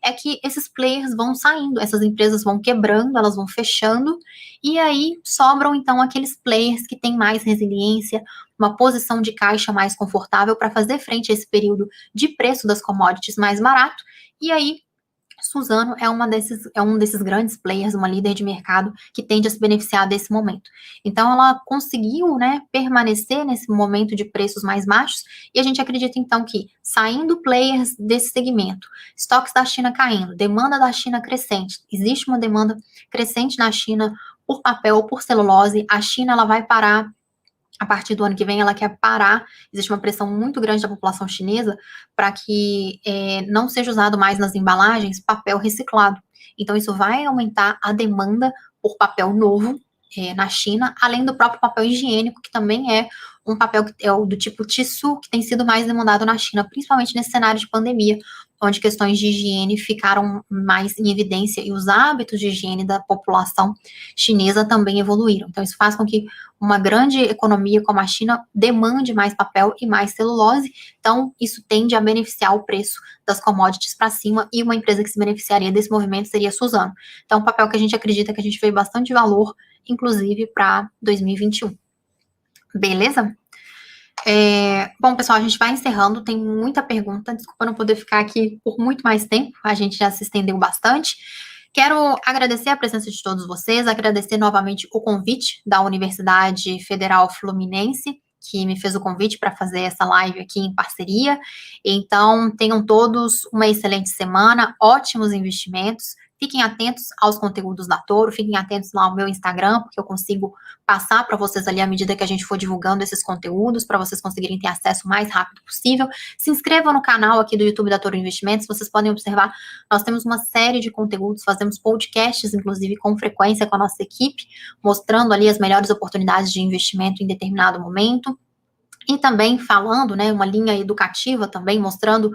é que esses players vão saindo, essas empresas vão quebrando, elas vão fechando, e aí sobram, então, aqueles players que têm mais resiliência, uma posição de caixa mais confortável para fazer frente a esse período de preço das commodities mais barato, e aí Suzano é um desses grandes players, uma líder de mercado que tende a se beneficiar desse momento. Então, ela conseguiu, né, permanecer nesse momento de preços mais baixos, e a gente acredita, então, que saindo players desse segmento, estoques da China caindo, demanda da China crescente, existe uma demanda crescente na China por papel, por celulose, a China ela vai parar a partir do ano que vem, ela quer parar, existe uma pressão muito grande da população chinesa para que não seja usado mais nas embalagens papel reciclado. Então, isso vai aumentar a demanda por papel novo na China, além do próprio papel higiênico, que também é um papel que é do tipo tissu, que tem sido mais demandado na China, principalmente nesse cenário de pandemia, onde questões de higiene ficaram mais em evidência e os hábitos de higiene da população chinesa também evoluíram. Então, isso faz com que uma grande economia como a China demande mais papel e mais celulose, então isso tende a beneficiar o preço das commodities para cima, e uma empresa que se beneficiaria desse movimento seria a Suzano. Então, um papel que a gente acredita que a gente vê bastante valor, inclusive para 2021. Beleza? Bom, pessoal, a gente vai encerrando, tem muita pergunta, desculpa não poder ficar aqui por muito mais tempo, a gente já se estendeu bastante. Quero agradecer a presença de todos vocês, agradecer novamente o convite da Universidade Federal Fluminense, que me fez o convite para fazer essa live aqui em parceria. Então, tenham todos uma excelente semana, ótimos investimentos. Fiquem atentos aos conteúdos da Toro, fiquem atentos lá ao meu Instagram, porque eu consigo passar para vocês ali à medida que a gente for divulgando esses conteúdos, para vocês conseguirem ter acesso o mais rápido possível. Se inscrevam no canal aqui do YouTube da Toro Investimentos, vocês podem observar, nós temos uma série de conteúdos, fazemos podcasts, inclusive, com frequência com a nossa equipe, mostrando ali as melhores oportunidades de investimento em determinado momento, e também falando, né, uma linha educativa também, mostrando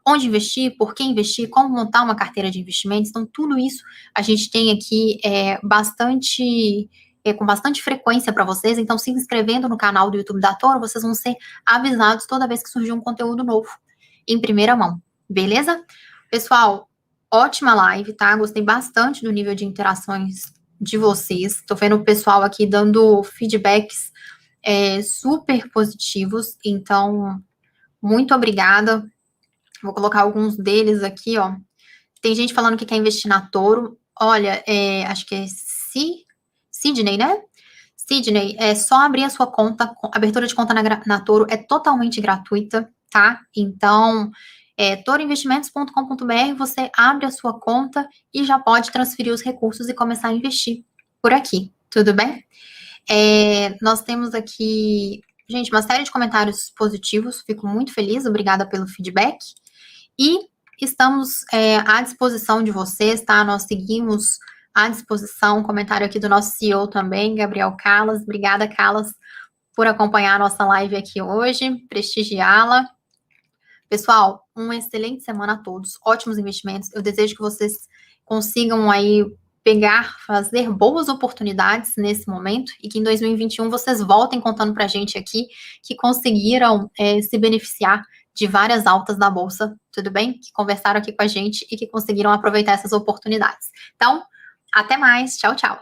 onde investir, por que investir, como montar uma carteira de investimentos. Então, tudo isso a gente tem aqui com bastante frequência para vocês. Então, se inscrevendo no canal do YouTube da Toro, vocês vão ser avisados toda vez que surgir um conteúdo novo, em primeira mão. Beleza? Pessoal, ótima live, tá? Gostei bastante do nível de interações de vocês. Tô vendo o pessoal aqui dando feedbacks super positivos. Então, muito obrigada. Vou colocar alguns deles aqui, ó. Tem gente falando que quer investir na Toro. Olha, acho que é Sidney, né? Sidney, é só abrir a sua conta. A abertura de conta na Toro é totalmente gratuita. tá? Então, toroinvestimentos.com.br, você abre a sua conta e já pode transferir os recursos e começar a investir por aqui, tudo bem? Nós temos aqui, gente, uma série de comentários positivos, fico muito feliz, obrigada pelo feedback. E estamos à disposição de vocês, tá? Nós seguimos à disposição, um comentário aqui do nosso CEO também, Gabriel Calas. Obrigada, Calas, por acompanhar a nossa live aqui hoje, prestigiá-la. Pessoal, uma excelente semana a todos, ótimos investimentos. Eu desejo que vocês consigam aí fazer boas oportunidades nesse momento e que em 2021 vocês voltem contando pra gente aqui que conseguiram se beneficiar de várias altas da Bolsa, tudo bem? Que conversaram aqui com a gente e que conseguiram aproveitar essas oportunidades. Então, até mais. Tchau, tchau.